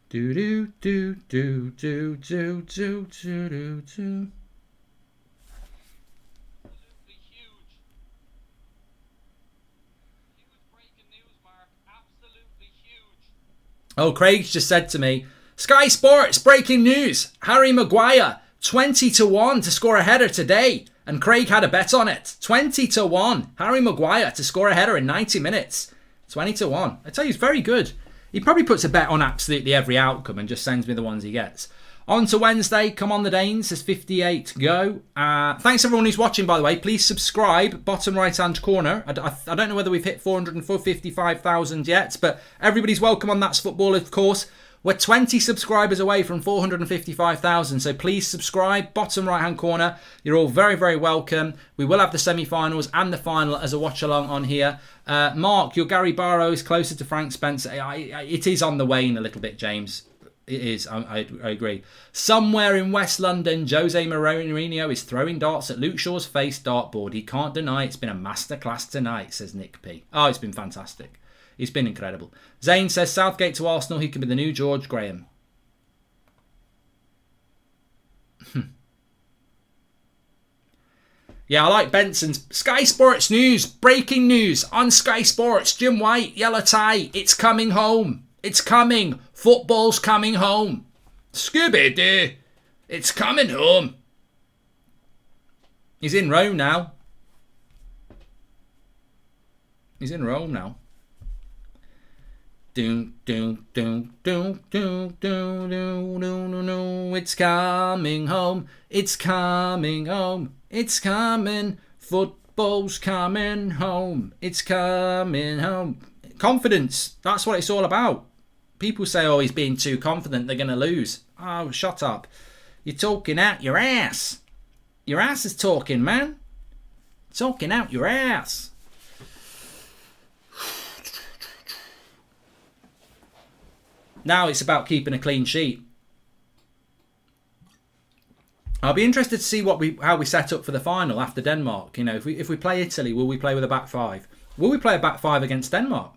do do do do do do do do. Oh, Craig's just said to me, Sky Sports, breaking news. Harry Maguire, 20-1 to score a header today. And Craig had a bet on it. 20-1. Harry Maguire to score a header in 90 minutes. 20-1. I tell you, he's very good. He probably puts a bet on absolutely every outcome and just sends me the ones he gets. On to Wednesday. Come on the Danes. Says 58. Go. Thanks everyone who's watching, by the way. Please subscribe. Bottom right-hand corner. I don't know whether we've hit 455,000 yet, but everybody's welcome on That's Football, of course. We're 20 subscribers away from 455,000, so please subscribe. Bottom right-hand corner. You're all very, very welcome. We will have the semi-finals and the final as a watch-along on here. Mark, your Gary Barrow is closer to Frank Spencer. It is on the wane a little bit, James. It is. I agree. Somewhere in West London, Jose Mourinho is throwing darts at Luke Shaw's face dartboard. He can't deny it's been a masterclass tonight, says Nick P. Oh, it's been fantastic. It's been incredible. Zane says Southgate to Arsenal. He can be the new George Graham. Yeah, I like Benson's. Sky Sports News. Breaking news on Sky Sports. Jim White, yellow tie. It's coming home. It's coming. Football's coming home. Scooby-Doo. It's coming home. He's in Rome now. He's in Rome now. Doom, doom, doom, doom, doom, doom, doom, doom, doom. It's coming home. It's coming home. It's coming. Football's coming home. It's coming home. Confidence. That's what it's all about. People say, oh, he's being too confident. They're going to lose. Oh, shut up. You're talking out your ass. Your ass is talking, man. Talking out your ass. Now it's about keeping a clean sheet. I'll be interested to see how we set up for the final after Denmark. You know, if we play Italy, will we play with a back five? Will we play a back five against Denmark?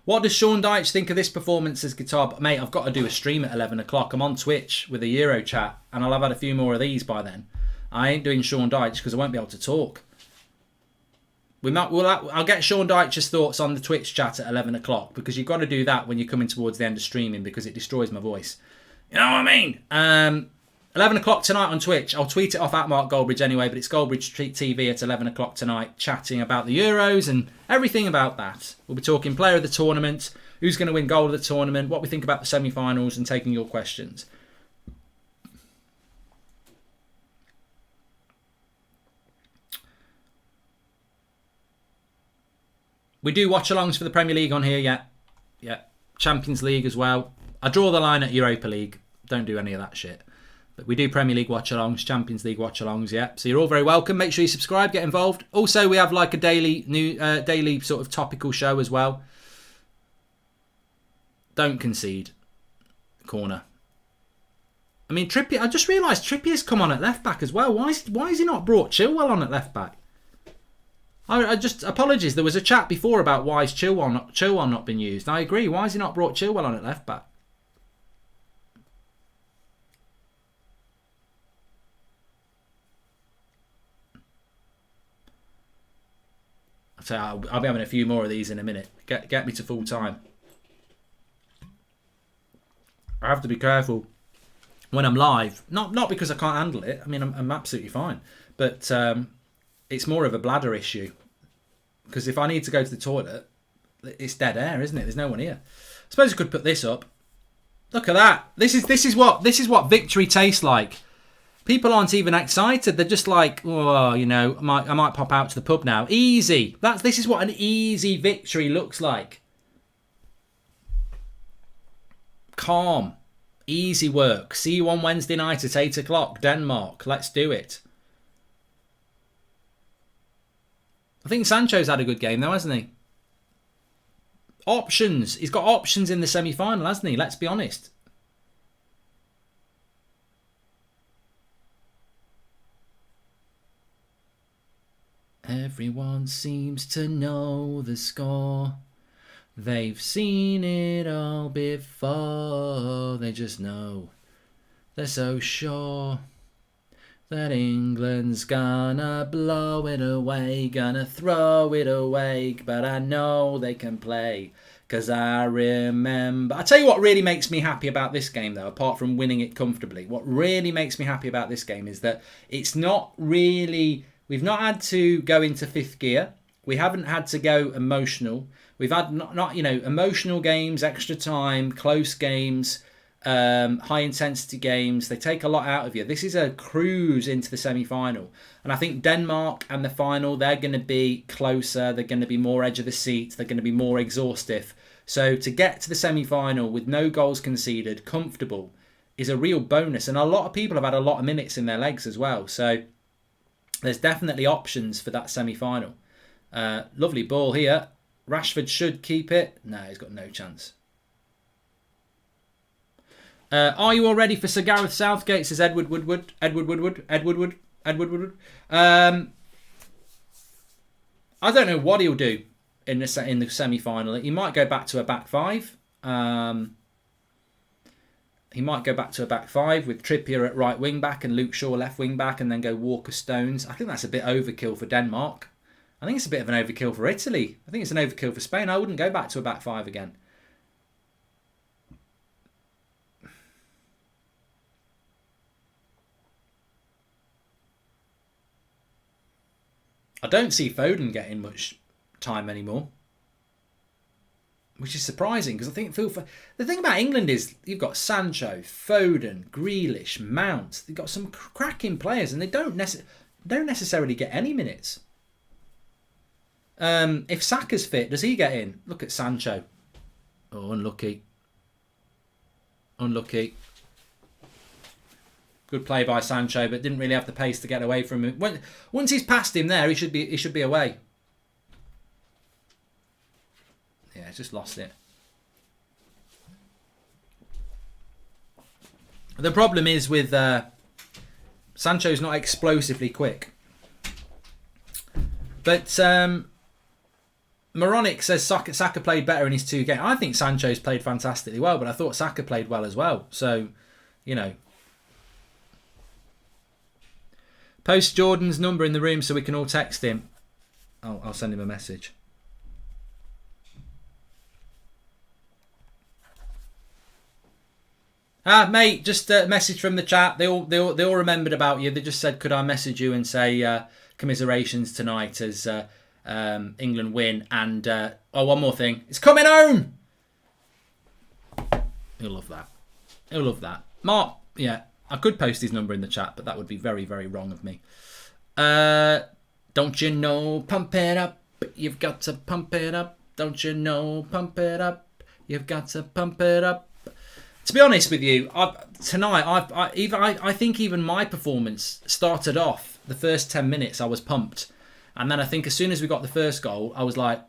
What does Sean Dyche think of this performance as guitar? Mate, I've got to do a stream at 11 o'clock. I'm on Twitch with a Euro chat, and I'll have had a few more of these by then. I ain't doing Sean Dyche because I won't be able to talk. I'll get Sean Dyche's thoughts on the Twitch chat at 11 o'clock because you've got to do that when you're coming towards the end of streaming because it destroys my voice. You know what I mean? 11 o'clock tonight on Twitch. I'll tweet it off at Mark Goldbridge anyway, but it's Goldbridge TV at 11 o'clock tonight, chatting about the Euros and everything about that. We'll be talking player of the tournament, who's going to win goal of the tournament, what we think about the semi-finals, and taking your questions. We do watch-alongs for the Premier League on here, yeah. Champions League as well. I draw the line at Europa League. Don't do any of that shit. But we do Premier League watch-alongs, Champions League watch-alongs, yeah. So you're all very welcome. Make sure you subscribe, get involved. Also, we have like a daily sort of topical show as well. Don't concede. Corner. I mean, Trippier. I just realised Trippier's come on at left back as well. Why is he not brought Chilwell on at left back? I just apologies. There was a chat before about why is Chilwell not been used. I agree. Why has he not brought Chilwell on at left back? I'll be having a few more of these in a minute. Get me to full time. I have to be careful when I'm live. Not because I can't handle it. I mean, I'm absolutely fine. But it's more of a bladder issue. Because if I need to go to the toilet, it's dead air, isn't it? There's no one here. I suppose I could put this up. Look at that. This is what victory tastes like. People aren't even excited. They're just like, oh, you know, I might pop out to the pub now. Easy. This is what an easy victory looks like. Calm. Easy work. See you on Wednesday night at 8 o'clock. Denmark. Let's do it. I think Sancho's had a good game though, hasn't he? Options. He's got options in the semi-final, hasn't he? Let's be honest. Everyone seems to know the score. They've seen it all before. They just know. They're so sure that England's gonna blow it away, gonna throw it away, but I know they can play, 'cause I remember. I tell you what really makes me happy about this game though, apart from winning it comfortably, what really makes me happy about this game is that it's not really, we've not had to go into fifth gear, we haven't had to go emotional, we've had not you know, emotional games, extra time, close games, high intensity games. They take a lot out of you. This is a cruise into the semi-final, and I think Denmark and the final, they're going to be closer, they're going to be more edge of the seat, they're going to be more exhaustive. So to get to the semi-final with no goals conceded, comfortable, is a real bonus, and a lot of people have had a lot of minutes in their legs as well, so there's definitely options for that semi-final. Lovely ball here. Rashford should keep it. No, he's got no chance. Are you all ready for Sir Gareth Southgate? Says Edward Woodward. Edward Woodward. I don't know what he'll do in the semi-final. He might go back to a back five. He might go back to a back five with Trippier at right wing back and Luke Shaw left wing back, and then go Walker Stones. I think that's a bit overkill for Denmark. I think it's a bit of an overkill for Italy. I think it's an overkill for Spain. I wouldn't go back to a back five again. I don't see Foden getting much time anymore, which is surprising because I think the thing about England is you've got Sancho, Foden, Grealish, Mount. They've got some cracking players, and they don't necessarily get any minutes. If Saka's fit, does he get in? Look at Sancho. Oh, unlucky. Unlucky. Good play by Sancho, but didn't really have the pace to get away from him. Once he's past him there, he should be away. Yeah, he's just lost it. The problem is with Sancho's not explosively quick. But Moronic says Saka played better in his two games. I think Sancho's played fantastically well, but I thought Saka played well as well. So, you know. Post Jordan's number in the room so we can all text him. I'll send him a message. Mate, just a message from the chat. They all remembered about you. They just said, could I message you and say commiserations tonight as England win. And one more thing. It's coming home. He'll love that. He'll love that. Mark, yeah, I could post his number in the chat, but that would be very, very wrong of me. Don't you know, pump it up. You've got to pump it up. Don't you know, pump it up. You've got to pump it up. To be honest with you, tonight, I think even my performance started off, the first 10 minutes, I was pumped. And then I think as soon as we got the first goal, I was like,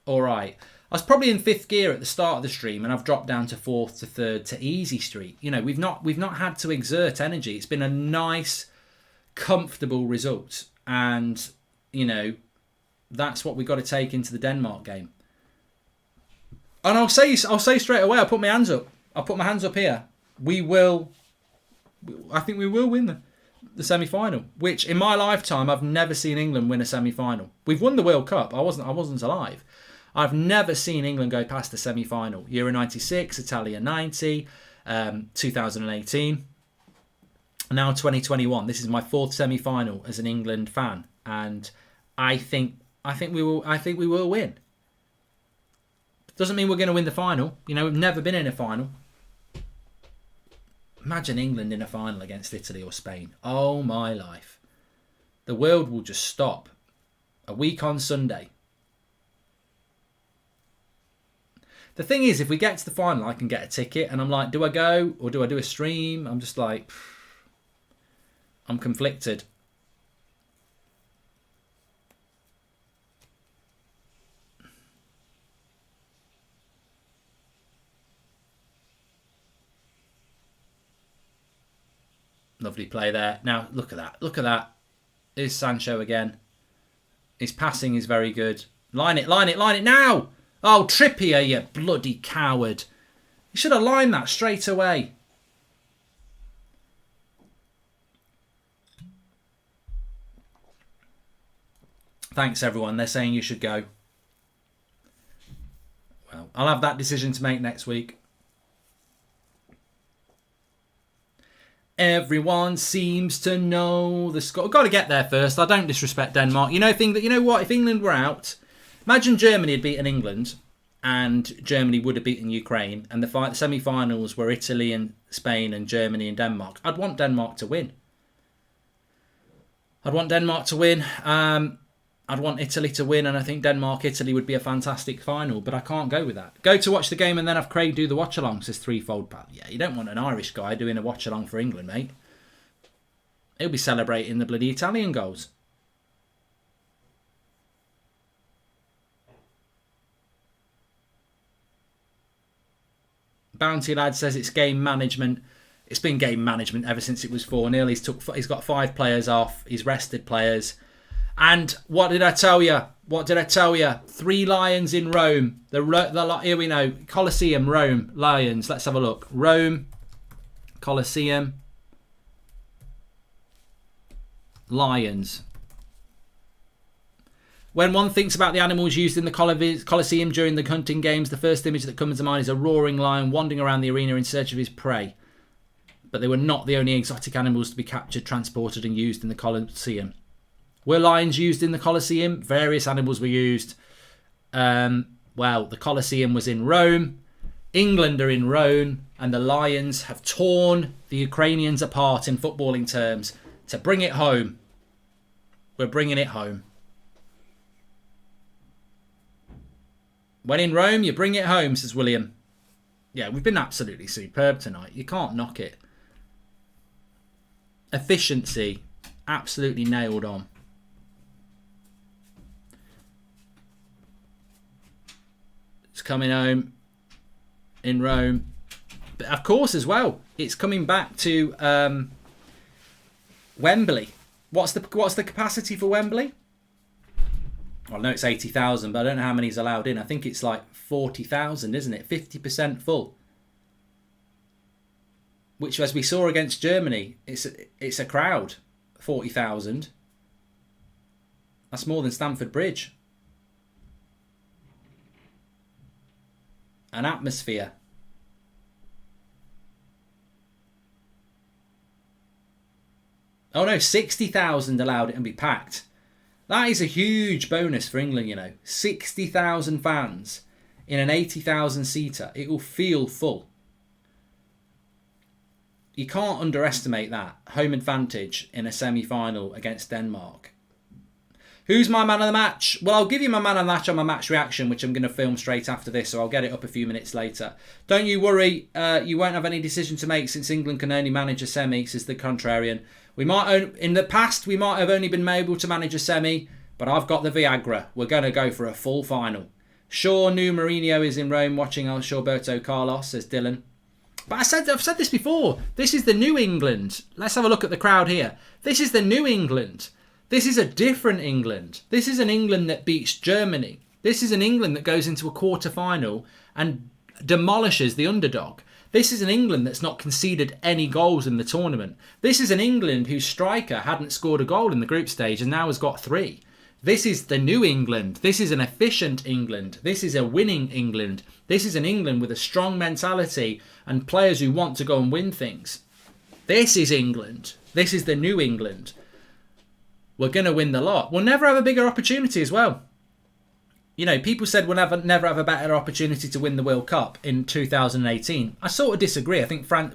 all right. I was probably in 5th gear at the start of the stream, and I've dropped down to 4th to 3rd to easy street. You know, we've not had to exert energy. It's been a nice, comfortable result. And, you know, that's what we've got to take into the Denmark game. And I'll say straight away, I'll put my hands up. I'll put my hands up here. I think we will win the semi-final, which in my lifetime, I've never seen England win a semi-final. We've won the World Cup. I wasn't alive. I've never seen England go past the semi-final. Euro 96, Italia 90, 2018, now 2021. This is my 4th semi-final as an England fan, and I think we will win. Doesn't mean we're going to win the final. You know, we've never been in a final. Imagine England in a final against Italy or Spain. Oh my life. The world will just stop. A week on Sunday. The thing is, if we get to the final, I can get a ticket. And I'm like, do I go or do I do a stream? I'm just like, I'm conflicted. Lovely play there. Now, look at that. Look at that. Here's Sancho again. His passing is very good. Line it now. Oh, Trippier, you bloody coward. You should have lined that straight away. Thanks, everyone. They're saying you should go. Well, I'll have that decision to make next week. Everyone seems to know the score. Got to get there first. I don't disrespect Denmark. You know what? If England were out, imagine Germany had beaten England, and Germany would have beaten Ukraine, and the semi-finals were Italy and Spain and Germany and Denmark. I'd want Denmark to win. I'd want Italy to win, and I think Denmark-Italy would be a fantastic final, but I can't go with that. Go to watch the game and then have Craig do the watch-along, says Threefold Pal. Yeah, you don't want an Irish guy doing a watch-along for England, mate. He'll be celebrating the bloody Italian goals. Bounty Lad says it's game management. It's been game management ever since it was 4-0. He's got 5 players off. He's rested players. And what did I tell you? 3 Lions in Rome. Here we know. Colosseum, Rome, Lions. Let's have a look. Rome, Colosseum, Lions. When one thinks about the animals used in the Colosseum during the hunting games, the first image that comes to mind is a roaring lion wandering around the arena in search of his prey. But they were not the only exotic animals to be captured, transported and used in the Colosseum. Were lions used in the Colosseum? Various animals were used. The Colosseum was in Rome. England are in Rome. And the Lions have torn the Ukrainians apart in footballing terms to bring it home. We're bringing it home. When in Rome, you bring it home, says William. Yeah, we've been absolutely superb tonight. You can't knock it. Efficiency, absolutely nailed on. It's coming home in Rome. But of course, as well, it's coming back to Wembley. What's the capacity for Wembley? Well, I know it's 80,000, but I don't know how many's allowed in. I think it's like 40,000, isn't it? 50% full. Which, as we saw against Germany, it's a crowd. 40,000. That's more than Stamford Bridge. An atmosphere. Oh no, 60,000 allowed it and be packed. That is a huge bonus for England, you know. 60,000 fans in an 80,000 seater. It will feel full. You can't underestimate that. Home advantage in a semi-final against Denmark. Who's my man of the match? Well, I'll give you my man of the match on my match reaction, which I'm going to film straight after this, so I'll get it up a few minutes later. Don't you worry, you won't have any decision to make since England can only manage a semi, says the contrarian. In the past, we might have only been able to manage a semi, but I've got the Viagra. We're going to go for a full final. Sure, new Mourinho is in Rome watching El Roberto Carlos, says Dylan. But I've said this before. This is the new England. Let's have a look at the crowd here. This is the new England. This is a different England. This is an England that beats Germany. This is an England that goes into a quarter-final and demolishes the underdog. This is an England that's not conceded any goals in the tournament. This is an England whose striker hadn't scored a goal in the group stage and now has got 3. This is the new England. This is an efficient England. This is a winning England. This is an England with a strong mentality and players who want to go and win things. This is England. This is the new England. We're going to win the lot. We'll never have a bigger opportunity as well. You know, people said we'll never have a better opportunity to win the World Cup in 2018. I sort of disagree. I think our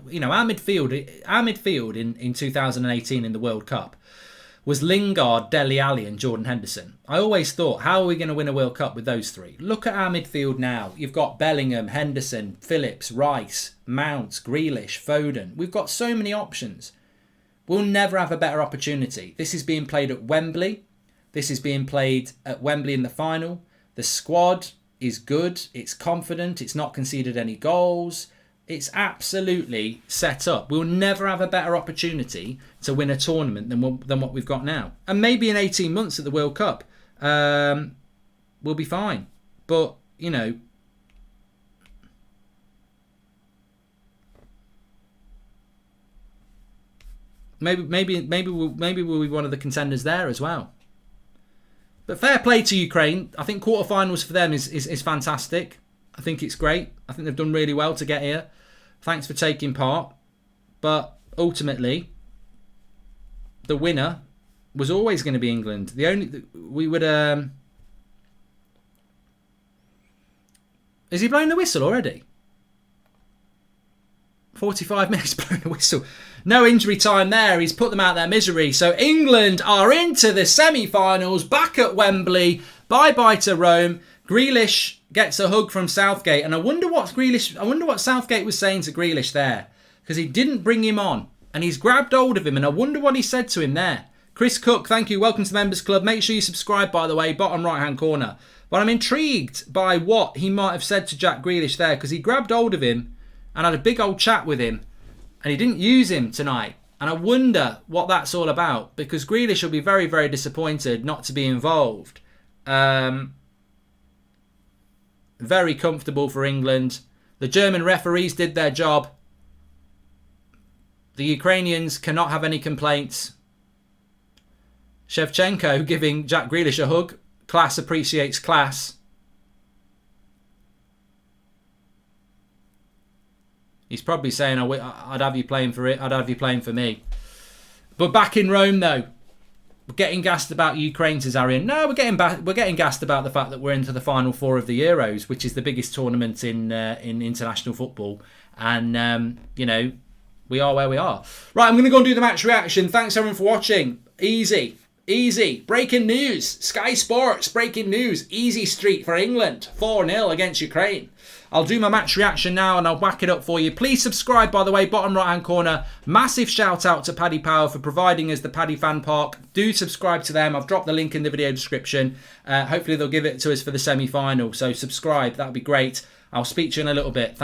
midfield in 2018 in the World Cup was Lingard, Dele Alli and Jordan Henderson. I always thought, how are we going to win a World Cup with those 3? Look at our midfield now. You've got Bellingham, Henderson, Phillips, Rice, Mount, Grealish, Foden. We've got so many options. We'll never have a better opportunity. This is being played at Wembley. This is being played at Wembley in the final. The squad is good. It's confident. It's not conceded any goals. It's absolutely set up. We'll never have a better opportunity to win a tournament than what we've got now. And maybe in 18 months at the World Cup, we'll be fine. But, you know, maybe we'll be one of the contenders there as well. But fair play to Ukraine. I think quarterfinals for them is fantastic. I think it's great. I think they've done really well to get here. Thanks for taking part. But ultimately, the winner was always going to be England. Is he blowing the whistle already? 45 minutes blowing the whistle. No injury time there. He's put them out of their misery. So England are into the semi-finals, back at Wembley. Bye-bye to Rome. Grealish gets a hug from Southgate. And I wonder what Southgate was saying to Grealish there. Because he didn't bring him on. And he's grabbed hold of him. And I wonder what he said to him there. Chris Cook, thank you. Welcome to the Members Club. Make sure you subscribe, by the way. Bottom right-hand corner. But I'm intrigued by what he might have said to Jack Grealish there. Because he grabbed hold of him and had a big old chat with him. And he didn't use him tonight. And I wonder what that's all about. Because Grealish will be very, very disappointed not to be involved. Very comfortable for England. The German referees did their job. The Ukrainians cannot have any complaints. Shevchenko giving Jack Grealish a hug. Class appreciates class. He's probably saying, I'd have you playing for it. I'd have you playing for me. But back in Rome, though, we're getting gassed about Ukraine, says Arian. No, we're getting gassed about the fact that we're into the final 4 of the Euros, which is the biggest tournament in international football. And, you know, we are where we are. Right, I'm going to go and do the match reaction. Thanks, everyone, for watching. Easy. Breaking news. Sky Sports, breaking news. Easy street for England. 4-0 against Ukraine. I'll do my match reaction now and I'll whack it up for you. Please subscribe, by the way, bottom right-hand corner. Massive shout out to Paddy Power for providing us the Paddy Fan Park. Do subscribe to them. I've dropped the link in the video description. Hopefully they'll give it to us for the semi-final. So subscribe. That would be great. I'll speak to you in a little bit. Thanks.